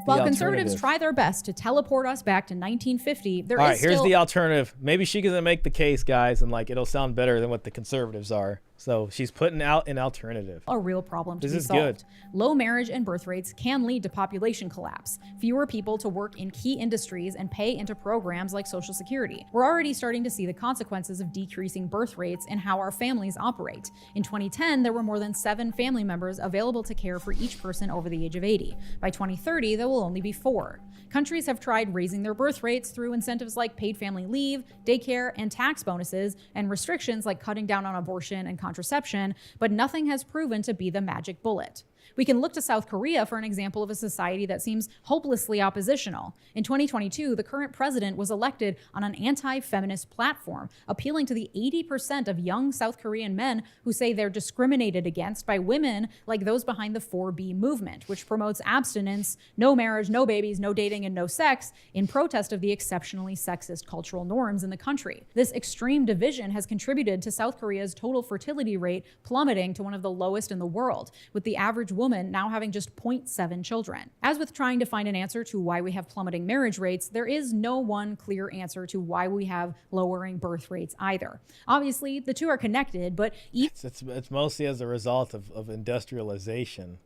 While conservatives try their best to teleport us back to 1950, there is here's the alternative. Maybe she can make the case, guys, and like it'll sound better than what the conservatives are. So she's putting out an alternative. A real problem to be solved. Low marriage and birth rates can lead to population collapse, fewer people to work in key industries and pay into programs like Social Security. We're already starting to see the consequences of decreasing birth rates and how our families operate. In 2010, there were more than 7 family members available to care for each person over the age of 80. By 2030, there will only be 4. Countries have tried raising their birth rates through incentives like paid family leave, daycare, and tax bonuses, and restrictions like cutting down on abortion and contraception, but nothing has proven to be the magic bullet. We can look to South Korea for an example of a society that seems hopelessly oppositional. In 2022, the current president was elected on an anti-feminist platform, appealing to the 80% of young South Korean men who say they're discriminated against by women like those behind the 4B movement, which promotes abstinence, no marriage, no babies, no dating, and no sex, in protest of the exceptionally sexist cultural norms in the country. This extreme division has contributed to South Korea's total fertility rate plummeting to one of the lowest in the world, with the average woman now having just 0.7 children. As with trying to find an answer to why we have plummeting marriage rates, there is no one clear answer to why we have lowering birth rates either. Obviously, the two are connected, but it's mostly as a result of industrialization.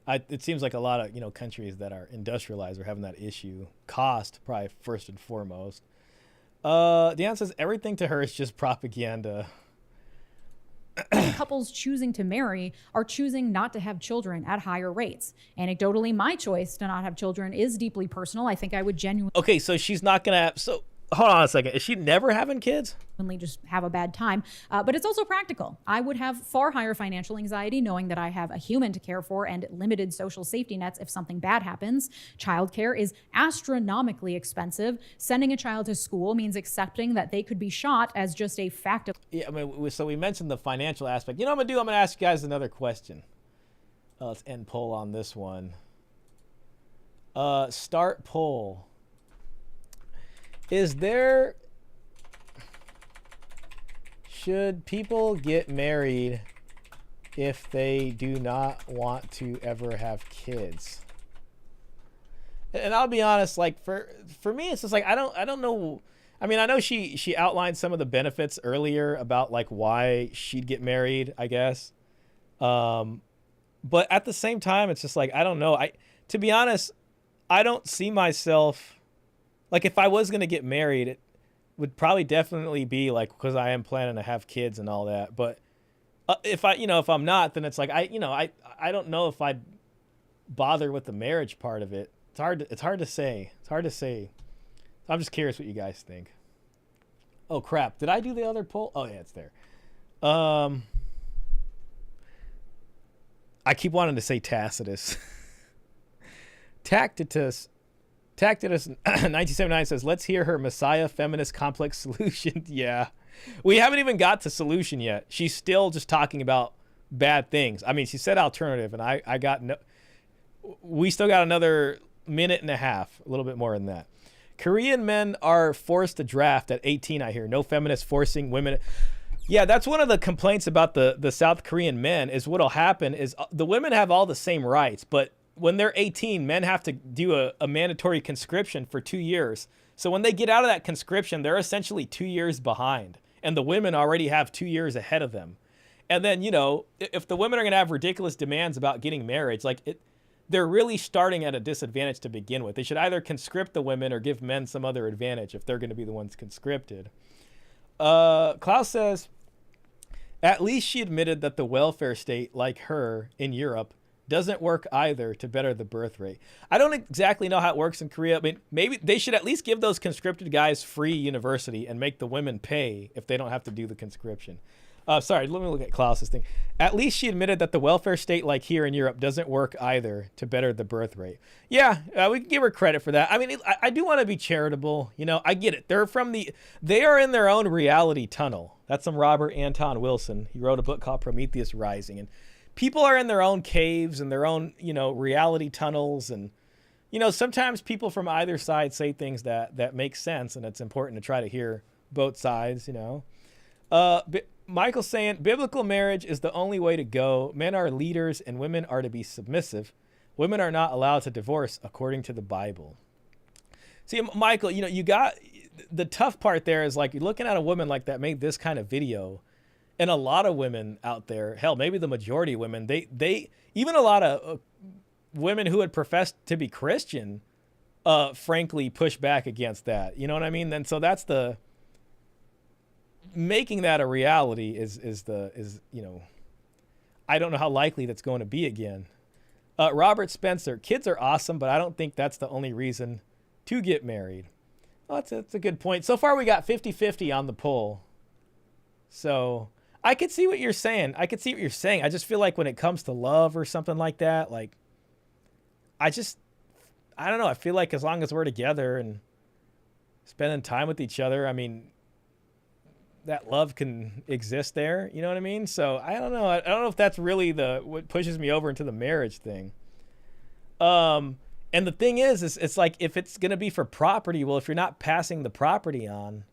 It seems like a lot of countries that are industrialized are having that issue. Cost, probably first and foremost. Deanna says everything to her is just propaganda. Couples choosing to marry are choosing not to have children at higher rates. Anecdotally, my choice to not have children is deeply personal. I think I would genuinely... Okay, so she's not going to have... So, hold on a second. Is she never having kids? Only just have a bad time. But it's also practical. I would have far higher financial anxiety knowing that I have a human to care for and limited social safety nets if something bad happens. Childcare is astronomically expensive. Sending a child to school means accepting that they could be shot as just a fact of. Yeah, I mean, so we mentioned the financial aspect. You know what I'm gonna do? I'm gonna ask you guys another question. Let's end poll on this one. Start poll. Should people get married if they do not want to ever have kids? And I'll be honest, like for me, it's just like I don't know. I mean, I know she outlined some of the benefits earlier about like why she'd get married, I guess. But at the same time, it's just like I don't know. To be honest, I don't see myself like if I was gonna get married, it would probably definitely be like because I am planning to have kids and all that. But if I'm not, then it's like I don't know if I'd bother with the marriage part of it. It's hard to say. I'm just curious what you guys think. Oh crap! Did I do the other poll? Oh yeah, it's there. I keep wanting to say Tacitus. Tacitus 1979 says, let's hear her Messiah feminist complex solution. Yeah. We haven't even got to solution yet. She's still just talking about bad things. I mean, she said alternative, and we still got another minute and a half, a little bit more than that. Korean men are forced to draft at 18, I hear. No feminists forcing women. Yeah, that's one of the complaints about the South Korean men is what'll happen is the women have all the same rights, but when they're 18, men have to do a mandatory conscription for 2 years. So when they get out of that conscription, they're essentially 2 years behind. And the women already have 2 years ahead of them. And then, if the women are going to have ridiculous demands about getting married, they're really starting at a disadvantage to begin with. They should either conscript the women or give men some other advantage if they're going to be the ones conscripted. Klaus says, at least she admitted that the welfare state, like her in Europe, doesn't work either to better the birth rate. I don't exactly know how it works in Korea. I mean, maybe they should at least give those conscripted guys free university and make the women pay if they don't have to do the conscription. Sorry, let me look at Klaus's thing. At least she admitted that the welfare state like here in Europe doesn't work either to better the birth rate. Yeah, we can give her credit for that. I mean, I do want to be charitable. I get it. They are in their own reality tunnel. That's some Robert Anton Wilson. He wrote a book called Prometheus Rising, and people are in their own caves and their own, reality tunnels. And, sometimes people from either side say things that make sense. And it's important to try to hear both sides, Michael's saying biblical marriage is the only way to go. Men are leaders and women are to be submissive. Women are not allowed to divorce according to the Bible. See, Michael, you got the tough part there is like you're looking at a woman like that made this kind of video. And a lot of women out there, hell, maybe the majority of women, they even a lot of women who had professed to be Christian, frankly, push back against that. You know what I mean? And so that's making that a reality is I don't know how likely that's going to be again. Robert Spencer, kids are awesome, but I don't think that's the only reason to get married. Well, that's a good point. So far, we got 50-50 on the poll. So I could see what you're saying. I just feel like when it comes to love or something like that, like, I don't know. I feel like as long as we're together and spending time with each other, I mean, that love can exist there. You know what I mean? So I don't know. I don't know if that's really what pushes me over into the marriage thing. And the thing is it's like, if it's going to be for property, well, if you're not passing the property on,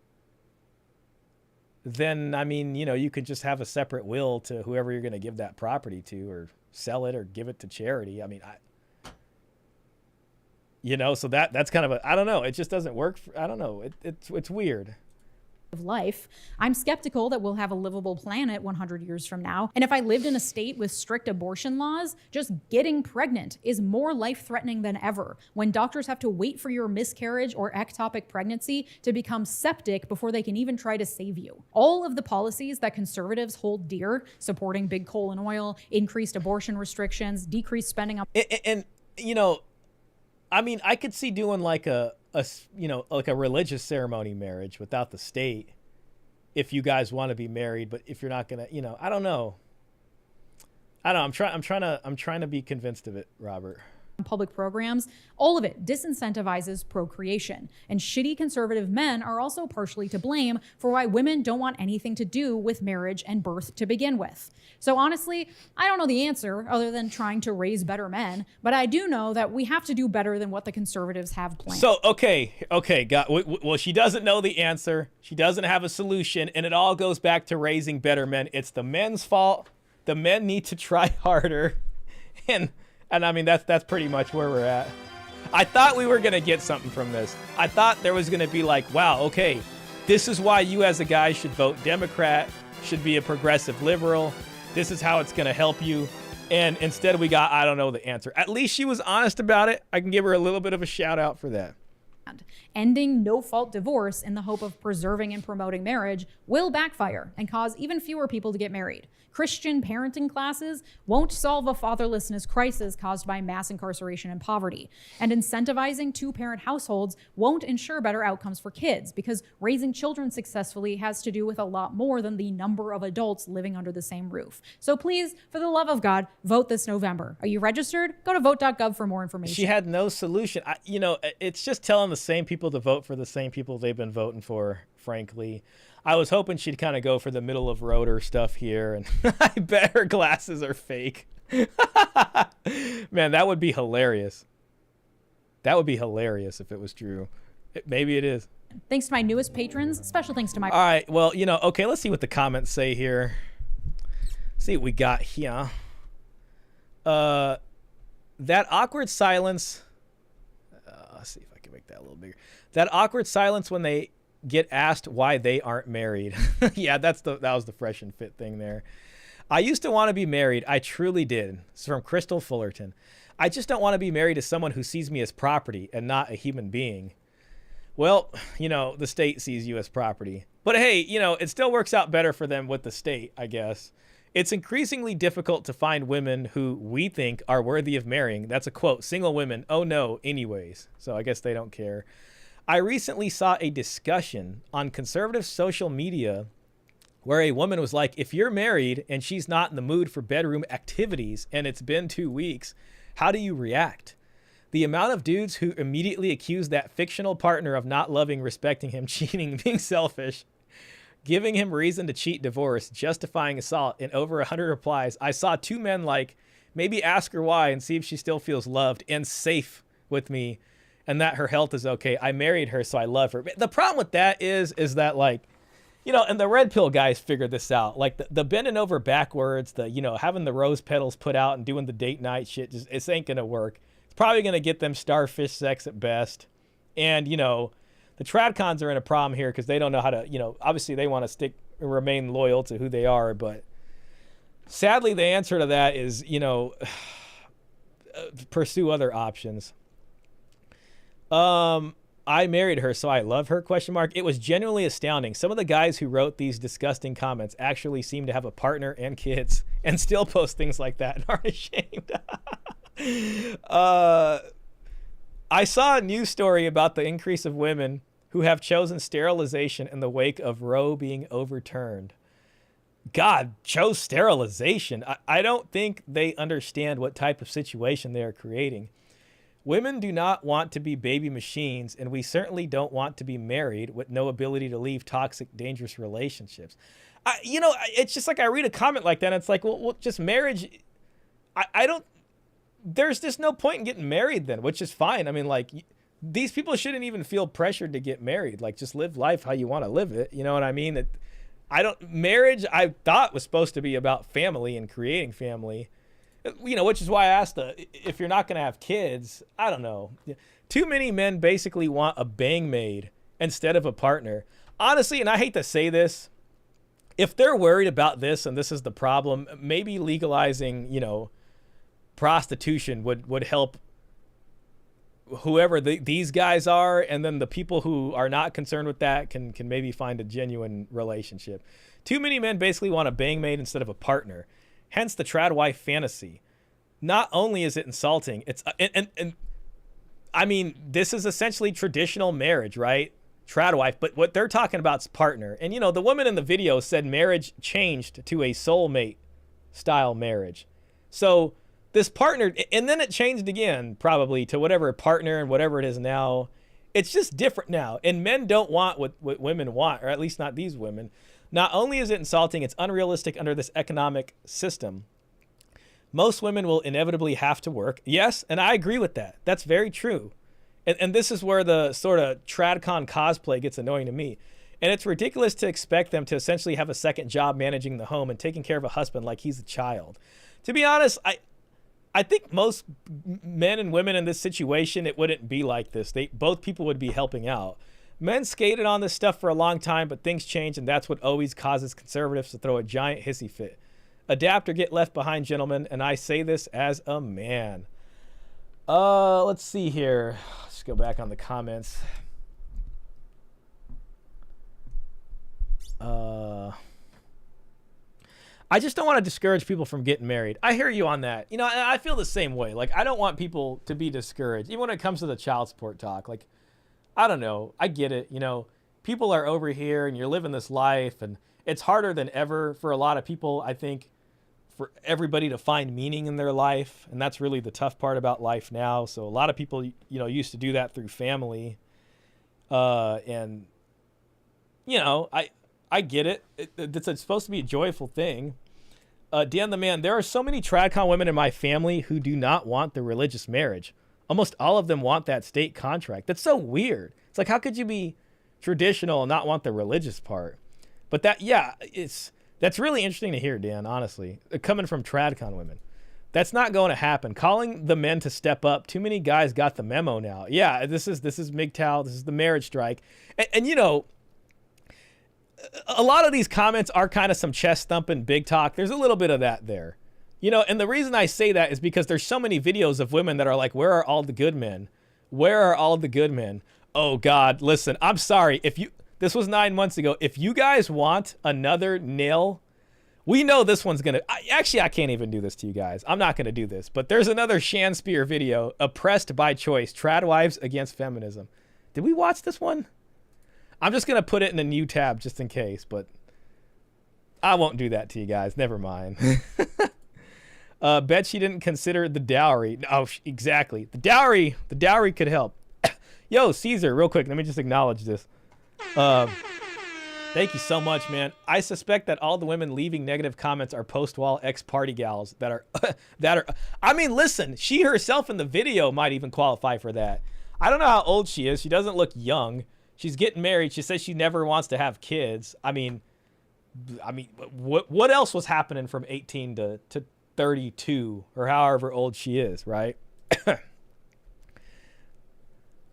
then, I mean, you could just have a separate will to whoever you're going to give that property to, or sell it or give it to charity. I mean, so that's kind of I don't know. It just doesn't work. I don't know. It's weird. Of life. I'm skeptical that we'll have a livable planet 100 years from now. And if I lived in a state with strict abortion laws, just getting pregnant is more life-threatening than ever, when doctors have to wait for your miscarriage or ectopic pregnancy to become septic before they can even try to save you. All of the policies that conservatives hold dear, supporting big coal and oil, increased abortion restrictions, decreased spending on... And I mean, I could see doing like like a religious ceremony marriage without the state if you guys want to be married, but if you're not gonna, I don't know. I'm trying to be convinced of it, Robert. Public programs, all of it disincentivizes procreation. And shitty conservative men are also partially to blame for why women don't want anything to do with marriage and birth to begin with. So honestly, I don't know the answer other than trying to raise better men, but I do know that we have to do better than what the conservatives have planned. So, okay, well, she doesn't know the answer. She doesn't have a solution, and it all goes back to raising better men. It's the men's fault. The men need to try harder. And I mean, that's pretty much where we're at. I thought we were going to get something from this. I thought there was going to be like, wow, okay, this is why you as a guy should vote Democrat, should be a progressive liberal. This is how it's going to help you. And instead we got, I don't know the answer. At least she was honest about it. I can give her a little bit of a shout out for that. Ending no-fault divorce in the hope of preserving and promoting marriage will backfire and cause even fewer people to get married. Christian parenting classes won't solve a fatherlessness crisis caused by mass incarceration and poverty. And incentivizing two-parent households won't ensure better outcomes for kids, because raising children successfully has to do with a lot more than the number of adults living under the same roof. So please, for the love of God, vote this November. Are you registered? Go to vote.gov for more information. She had no solution. It's just telling the same people to vote for the same people they've been voting for, frankly. I was hoping she'd kind of go for the middle of roader stuff here, and I bet her glasses are fake. Man, that would be hilarious. That would be hilarious if it was true. Maybe it is. Thanks to my newest patrons. Special thanks to my... All right, well, okay, let's see what the comments say here. See what we got here. That awkward silence... let's see if I can make that a little bigger. That awkward silence when they get asked why they aren't married. Yeah, that was the fresh and fit thing there. I used to want to be married. I truly did. It's from Crystal Fullerton. I just don't want to be married to someone who sees me as property and not a human being. Well, the state sees you as property. But hey, it still works out better for them with the state, I guess. It's increasingly difficult to find women who we think are worthy of marrying. That's a quote. Single women, oh no, anyways. So I guess they don't care. I recently saw a discussion on conservative social media where a woman was like, if you're married and she's not in the mood for bedroom activities and it's been 2 weeks, how do you react? The amount of dudes who immediately accuse that fictional partner of not loving, respecting him, cheating, being selfish, giving him reason to cheat, divorce, justifying assault, in over 100 replies. I saw 2 men like, maybe ask her why and see if she still feels loved and safe with me, and that her health is okay. I married her, so I love her. The problem with that is that, like, and the red pill guys figured this out. Like the bending over backwards, the, having the rose petals put out and doing the date night shit, just, it ain't going to work. It's probably going to get them starfish sex at best. And, the Tradcons are in a problem here because they don't know how to, obviously they want to remain loyal to who they are. But sadly, the answer to that is, pursue other options. I married her, so I love her, ? It was genuinely astounding. Some of the guys who wrote these disgusting comments actually seem to have a partner and kids and still post things like that and aren't ashamed. I saw a news story about the increase of women who have chosen sterilization in the wake of Roe being overturned. God, chose sterilization. I don't think they understand what type of situation they are creating. Women do not want to be baby machines, and we certainly don't want to be married with no ability to leave toxic, dangerous relationships. It's just like I read a comment like that, and it's like, well just marriage. I don't. There's just no point in getting married then, which is fine. I mean, like, these people shouldn't even feel pressured to get married. Like, just live life how you want to live it. You know what I mean? Marriage, I thought, was supposed to be about family and creating family. Which is why I asked if you're not going to have kids, I don't know. Too many men basically want a bang maid instead of a partner. Honestly, and I hate to say this, if they're worried about this and this is the problem, maybe legalizing, prostitution would help whoever these guys are, and then the people who are not concerned with that can maybe find a genuine relationship. Too many men basically want a bang maid instead of a partner. Hence the trad wife fantasy. Not only is it insulting, it's and I mean, this is essentially traditional marriage, right? Trad wife, but what they're talking about is partner. And, the woman in the video said marriage changed to a soulmate style marriage. So this partner, and then it changed again, probably to whatever partner and whatever it is now. It's just different now. And men don't want what women want, or at least not these women. Not only is it insulting, it's unrealistic under this economic system. Most women will inevitably have to work. Yes, and I agree with that. That's very true. And this is where the sort of Tradcon cosplay gets annoying to me. And it's ridiculous to expect them to essentially have a second job managing the home and taking care of a husband like he's a child. To be honest, I think most men and women in this situation, it wouldn't be like this. Both people would be helping out. Men skated on this stuff for a long time, but things change, and that's what always causes conservatives to throw a giant hissy fit. Adapt or get left behind, gentlemen, and I say this as a man. Let's see here. Let's go back on the comments. I just don't want to discourage people from getting married. I hear you on that. I feel the same way. Like, I don't want people to be discouraged, even when it comes to the child support talk. Like, I don't know. I get it. People are over here and you're living this life, and it's harder than ever for a lot of people, I think, for everybody to find meaning in their life. And that's really the tough part about life now. So a lot of people, used to do that through family. And, I get it. It's supposed to be a joyful thing. Dan the Man, there are so many Tradcon women in my family who do not want the religious marriage. Almost all of them want that state contract. That's so weird. It's like, how could you be traditional and not want the religious part? But that's really interesting to hear, Dan, honestly, coming from Tradcon women. That's not going to happen. Calling the men to step up. Too many guys got the memo now. Yeah, this is MGTOW. This is the marriage strike. And a lot of these comments are kind of some chest thumping big talk. There's a little bit of that there. And the reason I say that is because there's so many videos of women that are like, where are all the good men? Where are all the good men? Oh God, listen, I'm sorry. This was 9 months ago. If you guys want another nail, we know this one's going to, I can't even do this to you guys. I'm not going to do this, but there's another Shan Spear video, Oppressed by Choice, Trad Wives Against Feminism. Did we watch this one? I'm just going to put it in a new tab just in case, but I won't do that to you guys. Never mind. Bet she didn't consider the dowry. Oh, exactly. The dowry could help. Yo, Caesar, real quick, let me just acknowledge this. Thank you so much, man. I suspect that all the women leaving negative comments are post-wall ex-party gals that are, I mean, listen, she herself in the video might even qualify for that. I don't know how old she is. She doesn't look young. She's getting married. She says she never wants to have kids. I mean, what else was happening from 18 to 32 or however old she is, right?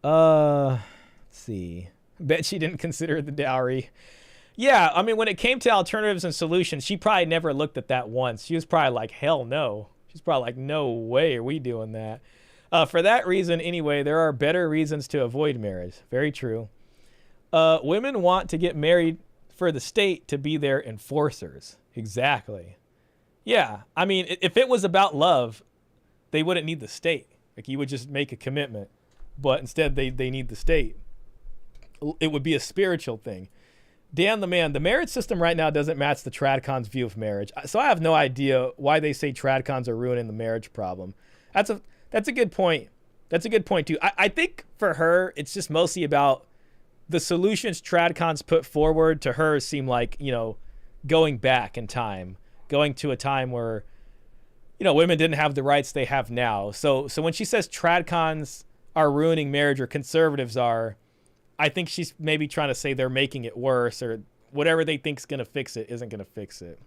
Let's see. Bet she didn't consider the dowry. Yeah, I mean, when it came to alternatives and solutions, she probably never looked at that once. She was probably like, hell no. She's probably like, no way are we doing that. For that reason, anyway, there are better reasons to avoid marriage. Very true. Women want to get married for the state to be their enforcers. Exactly. Yeah, I mean, if it was about love, they wouldn't need the state. Like, you would just make a commitment. But instead, they need the state. It would be a spiritual thing. Dan the Man, the marriage system right now doesn't match the Tradcon's view of marriage. So I have no idea why they say Tradcons are ruining the marriage problem. That's a good point. That's a good point, too. I think for her, it's just mostly about the solutions Tradcons put forward to her seem like, going back in time, going to a time where, women didn't have the rights they have now. So when she says Tradcons are ruining marriage or conservatives are, I think she's maybe trying to say they're making it worse, or whatever they think's going to fix it isn't going to fix it.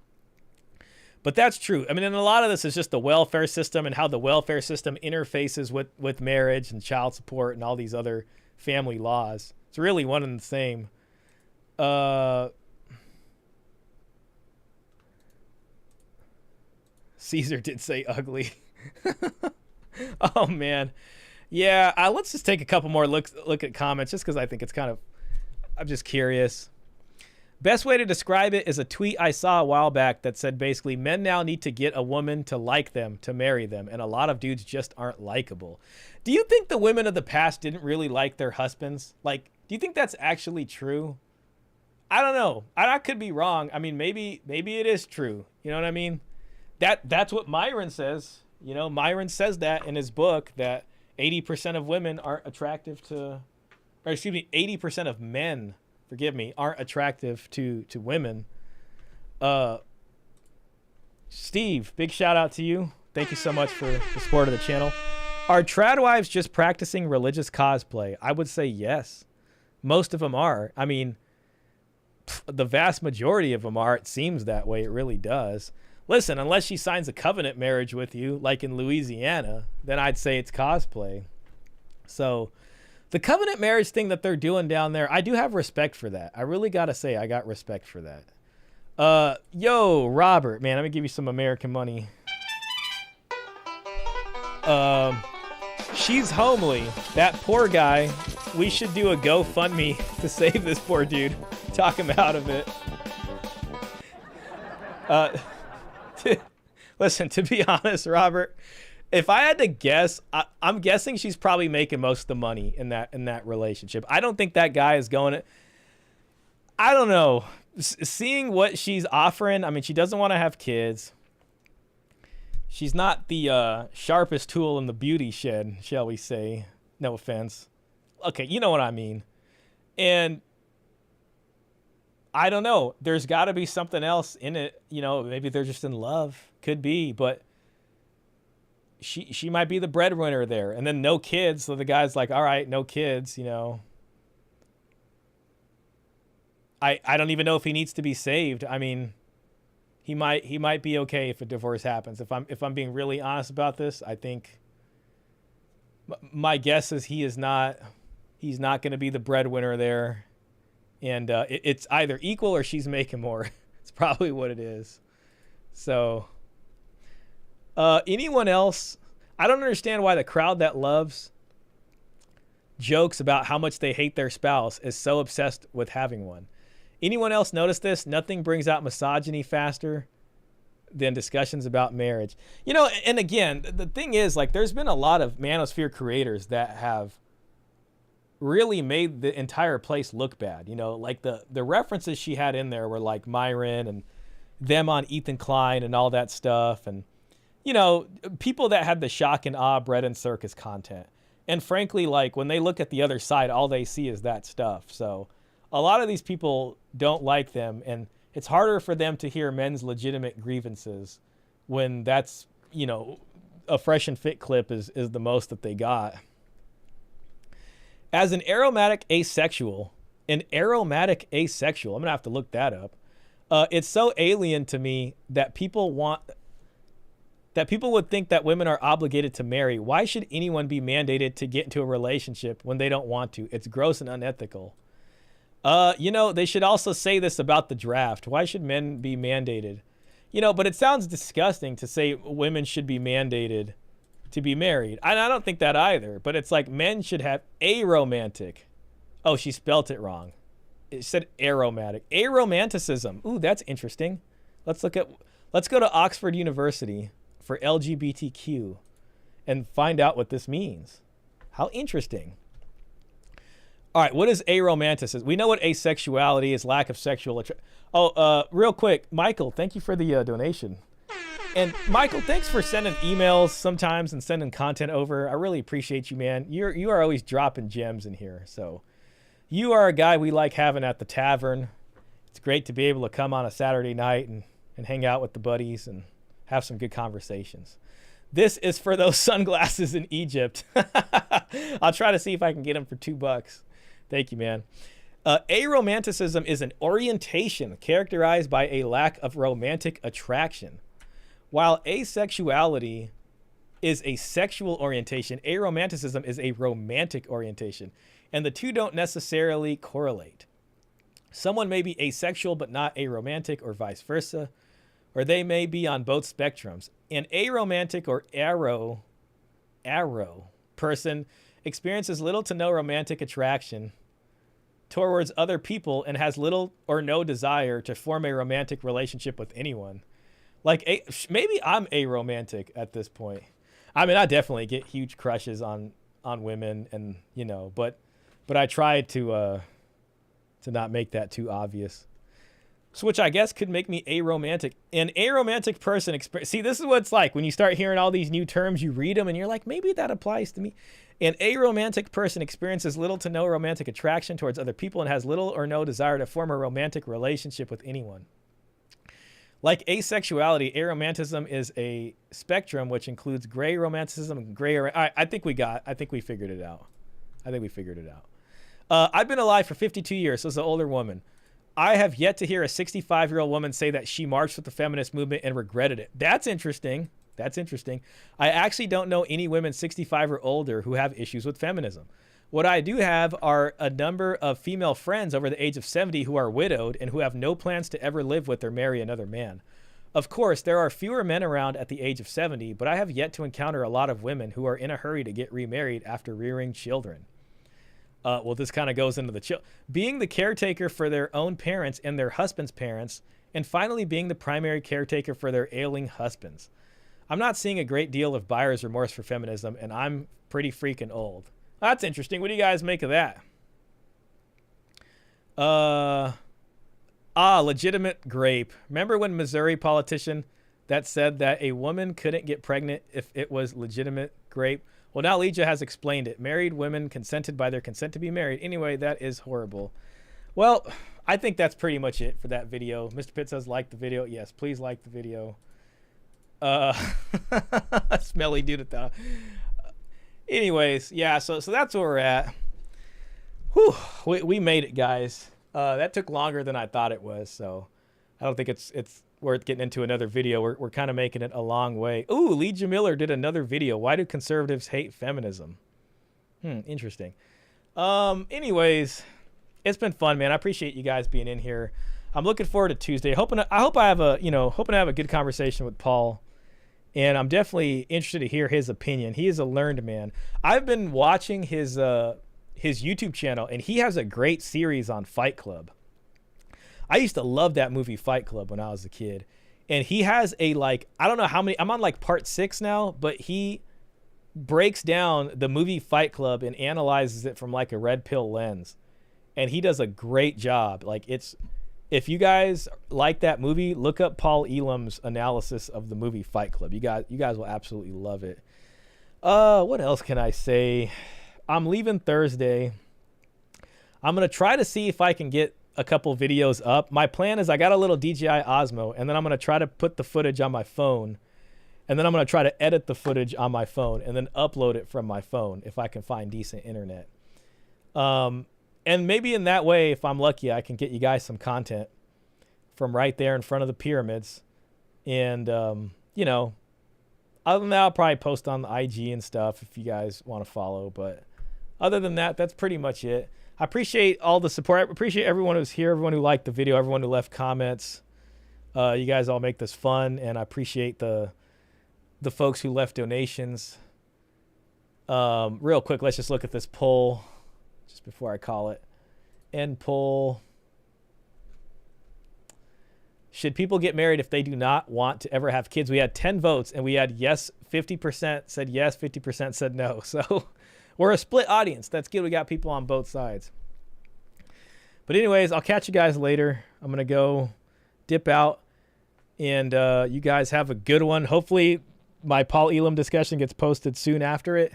But that's true. I mean, and a lot of this is just the welfare system and how the welfare system interfaces with marriage and child support and all these other family laws. It's really one and the same. Caesar did say ugly. Oh, man. Yeah, let's just take a couple more look at comments just because I think it's I'm just curious. Best way to describe it is a tweet I saw a while back that said basically men now need to get a woman to like them to marry them, and a lot of dudes just aren't likable. Do you think the women of the past didn't really like their husbands? Like, do you think that's actually true? I don't know. I could be wrong. I mean, maybe it is true. You know what I mean? That's what Myron says. You know, Myron says that in his book that 80% of women aren't attractive to, or excuse me, 80% of men, forgive me, aren't attractive to women. Steve, big shout out to you. Thank you so much for the support of the channel. Are trad wives just practicing religious cosplay? I would say yes. Most of them are. I mean, the vast majority of them are. It seems that way. It really does. Listen, unless she signs a covenant marriage with you, like in Louisiana, then I'd say it's cosplay. So the covenant marriage thing that they're doing down there, I do have respect for that. I really got to say I got respect for that. Yo, Robert, man, let me give you some American money. She's homely. That poor guy. We should do a GoFundMe to save this poor dude. Talk him out of it. Listen, to be honest, Robert, if I had to guess, I'm guessing she's probably making most of the money in that relationship. I don't think that guy is going to. I don't know. Seeing what she's offering, I mean, she doesn't want to have kids. She's not the sharpest tool in the beauty shed, shall we say. No offense. Okay, you know what I mean. And I don't know. There's got to be something else in it. You know, maybe they're just in love. Could be, but she might be the breadwinner there. And then no kids, so the guy's like, all right, no kids, you know. I don't even know if he needs to be saved. I mean, he might be okay if a divorce happens. If I'm being really honest about this, I think my guess is he's not going to be the breadwinner there. And it's either equal or she's making more. It's probably what it is. So anyone else? I don't understand why the crowd that loves jokes about how much they hate their spouse is so obsessed with having one. Anyone else notice this? Nothing brings out misogyny faster than discussions about marriage. You know, and again, the thing is, like, there's been a lot of manosphere creators that have really made the entire place look bad. You know, like the references she had in there were like Myron and them on Ethan Klein and all that stuff. And, you know, people that had the shock and awe bread and circus content. And frankly, like, when they look at the other side, all they see is that stuff. So a lot of these people don't like them, and it's harder for them to hear men's legitimate grievances when that's, you know, a fresh and fit clip is the most that they got. As an aromatic asexual, I'm going to have to look that up. It's so alien to me that people would think that women are obligated to marry. Why should anyone be mandated to get into a relationship when they don't want to? It's gross and unethical. You know, they should also say this about the draft. Why should men be mandated? You know, but it sounds disgusting to say women should be mandated to be married. I don't think that either, but it's like men should have aromantic. Oh, she spelt it wrong. It said aromatic. Aromanticism. Ooh, that's interesting. Let's go to Oxford University for LGBTQ and find out what this means. How interesting. All right, what is aromanticism? We know what asexuality is, lack of sexual attraction. Real quick, Michael, thank you for the donation. And Michael, thanks for sending emails sometimes and sending content over. I really appreciate you, man. You are always dropping gems in here. So you are a guy we like having at the tavern. It's great to be able to come on a Saturday night and hang out with the buddies and have some good conversations. This is for those sunglasses in Egypt. I'll try to see if I can get them for $2. Thank you, man. Aromanticism is an orientation characterized by a lack of romantic attraction. While asexuality is a sexual orientation, aromanticism is a romantic orientation, and the two don't necessarily correlate. Someone may be asexual but not aromantic, or vice versa, or they may be on both spectrums. An aromantic or arrow person experiences little to no romantic attraction towards other people and has little or no desire to form a romantic relationship with anyone. Like, maybe I'm aromantic at this point. I mean, I definitely get huge crushes on women, and you know, but I try to not make that too obvious. So, which I guess could make me aromantic. An aromantic person see, this is what it's like when you start hearing all these new terms. You read them and you're like, maybe that applies to me. An aromantic person experiences little to no romantic attraction towards other people and has little or no desire to form a romantic relationship with anyone. Like asexuality, aromanticism is a spectrum which includes gray romanticism and gray. I think we figured it out. I've been alive for 52 years, so it's an older woman. I have yet to hear a 65-year-old woman say that she marched with the feminist movement and regretted it. That's interesting. I actually don't know any women 65 or older who have issues with feminism. What I do have are a number of female friends over the age of 70 who are widowed and who have no plans to ever live with or marry another man. Of course, there are fewer men around at the age of 70, but I have yet to encounter a lot of women who are in a hurry to get remarried after rearing children. Well, this kind of goes into being the caretaker for their own parents and their husband's parents, and finally being the primary caretaker for their ailing husbands. I'm not seeing a great deal of buyer's remorse for feminism, and I'm pretty freaking old. That's interesting. What do you guys make of that? Legitimate grape. Remember when Missouri politician that said that a woman couldn't get pregnant if it was legitimate grape? Well, now Leeja has explained it. Married women consented by their consent to be married. Anyway, that is horrible. Well, I think that's pretty much it for that video. Mr. Pitt says like the video. Yes, please like the video. Smelly dude at the... Anyways, yeah, so that's where we're at. Whew, we made it, guys. That took longer than I thought it was, so I don't think it's worth getting into another video. We're kind of making it a long way. Ooh, Leeja Miller did another video. Why do conservatives hate feminism? Interesting. Anyways, it's been fun, man. I appreciate you guys being in here. I'm looking forward to Tuesday. Hoping to have a good conversation with Paul. And I'm definitely interested to hear his opinion. He is a learned man. I've been watching his YouTube channel, and he has a great series on Fight Club. I used to love that movie Fight Club when I was a kid. And he has I don't know how many, I'm on like part 6 now, but he breaks down the movie Fight Club and analyzes it from like a red pill lens. And he does a great job. If you guys like that movie, look up Paul Elam's analysis of the movie Fight Club. You guys will absolutely love it. What else can I say? I'm leaving Thursday. I'm going to try to see if I can get a couple videos up. My plan is I got a little DJI Osmo, and then I'm going to try to put the footage on my phone, and then I'm going to try to edit the footage on my phone and then upload it from my phone if I can find decent internet. And maybe in that way, if I'm lucky, I can get you guys some content from right there in front of the pyramids. And, other than that, I'll probably post on the IG and stuff if you guys want to follow. But other than that, that's pretty much it. I appreciate all the support. I appreciate everyone who's here, everyone who liked the video, everyone who left comments. You guys all make this fun, and I appreciate the folks who left donations. Real quick, let's just look at this poll. Just before I call it. End poll. Should people get married if they do not want to ever have kids? We had 10 votes, and we had yes, 50% said yes, 50% said no. So we're a split audience. That's good. We got people on both sides. But anyways, I'll catch you guys later. I'm going to go dip out, and you guys have a good one. Hopefully my Paul Elam discussion gets posted soon after it.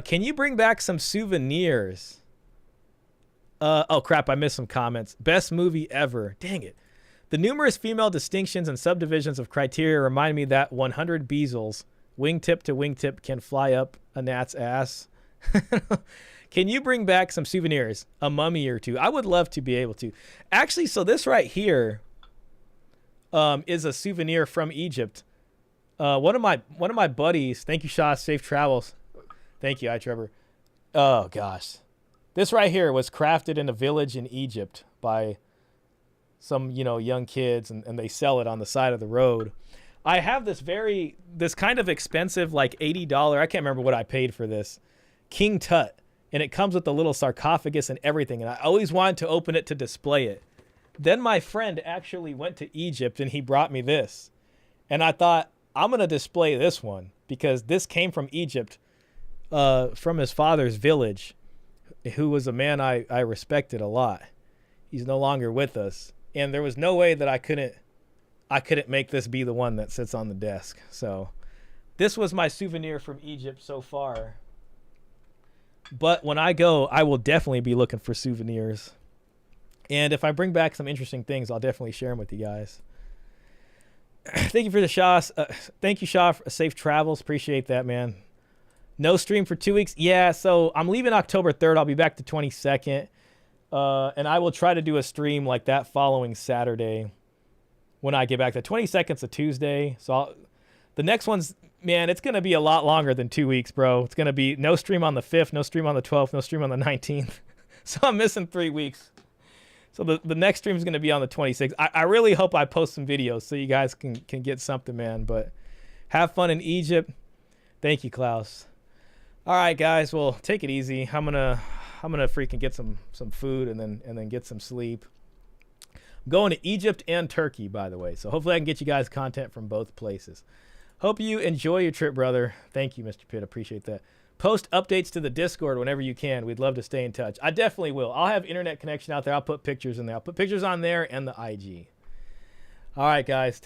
Can you bring back some souvenirs? Oh, crap. I missed some comments. Best movie ever. Dang it. The numerous female distinctions and subdivisions of criteria remind me that 100 Beezels, wingtip to wingtip, can fly up a gnat's ass. Can you bring back some souvenirs? A mummy or two? I would love to be able to. Actually, so this right here is a souvenir from Egypt. One of my buddies, thank you, Shah, safe travels. Thank you, Trevor. Oh, gosh. This right here was crafted in a village in Egypt by some, young kids, and they sell it on the side of the road. I have this kind of expensive, like $80, I can't remember what I paid for this, King Tut. and it comes with a little sarcophagus and everything. And I always wanted to open it to display it. Then my friend actually went to Egypt and he brought me this. And I thought, I'm going to display this one because this came from Egypt, from his father's village, who was a man I respected a lot. He's no longer with us. And there was no way that I couldn't make this be the one that sits on the desk. So this was my souvenir from Egypt so far. But when I go, I will definitely be looking for souvenirs. And if I bring back some interesting things, I'll definitely share them with you guys. Thank you for the Shaw. Thank you, Shaw, for safe travels. Appreciate that, man. No stream for 2 weeks. Yeah, so I'm leaving October 3rd. I'll be back the 22nd. And I will try to do a stream like that following Saturday when I get back. The 22nd's a Tuesday. So the next one's, man, it's going to be a lot longer than 2 weeks, bro. It's going to be no stream on the 5th, no stream on the 12th, no stream on the 19th. So I'm missing 3 weeks. So the next stream is going to be on the 26th. I really hope I post some videos so you guys can get something, man. But have fun in Egypt. Thank you, Klaus. All right, guys. Well, take it easy. I'm gonna freaking get some food and then get some sleep. I'm going to Egypt and Turkey, by the way. So hopefully I can get you guys content from both places. Hope you enjoy your trip, brother. Thank you, Mr. Pitt. Appreciate that. Post updates to the Discord whenever you can. We'd love to stay in touch. I definitely will. I'll have internet connection out there. I'll put pictures in there. I'll put pictures on there and the IG. All right, guys.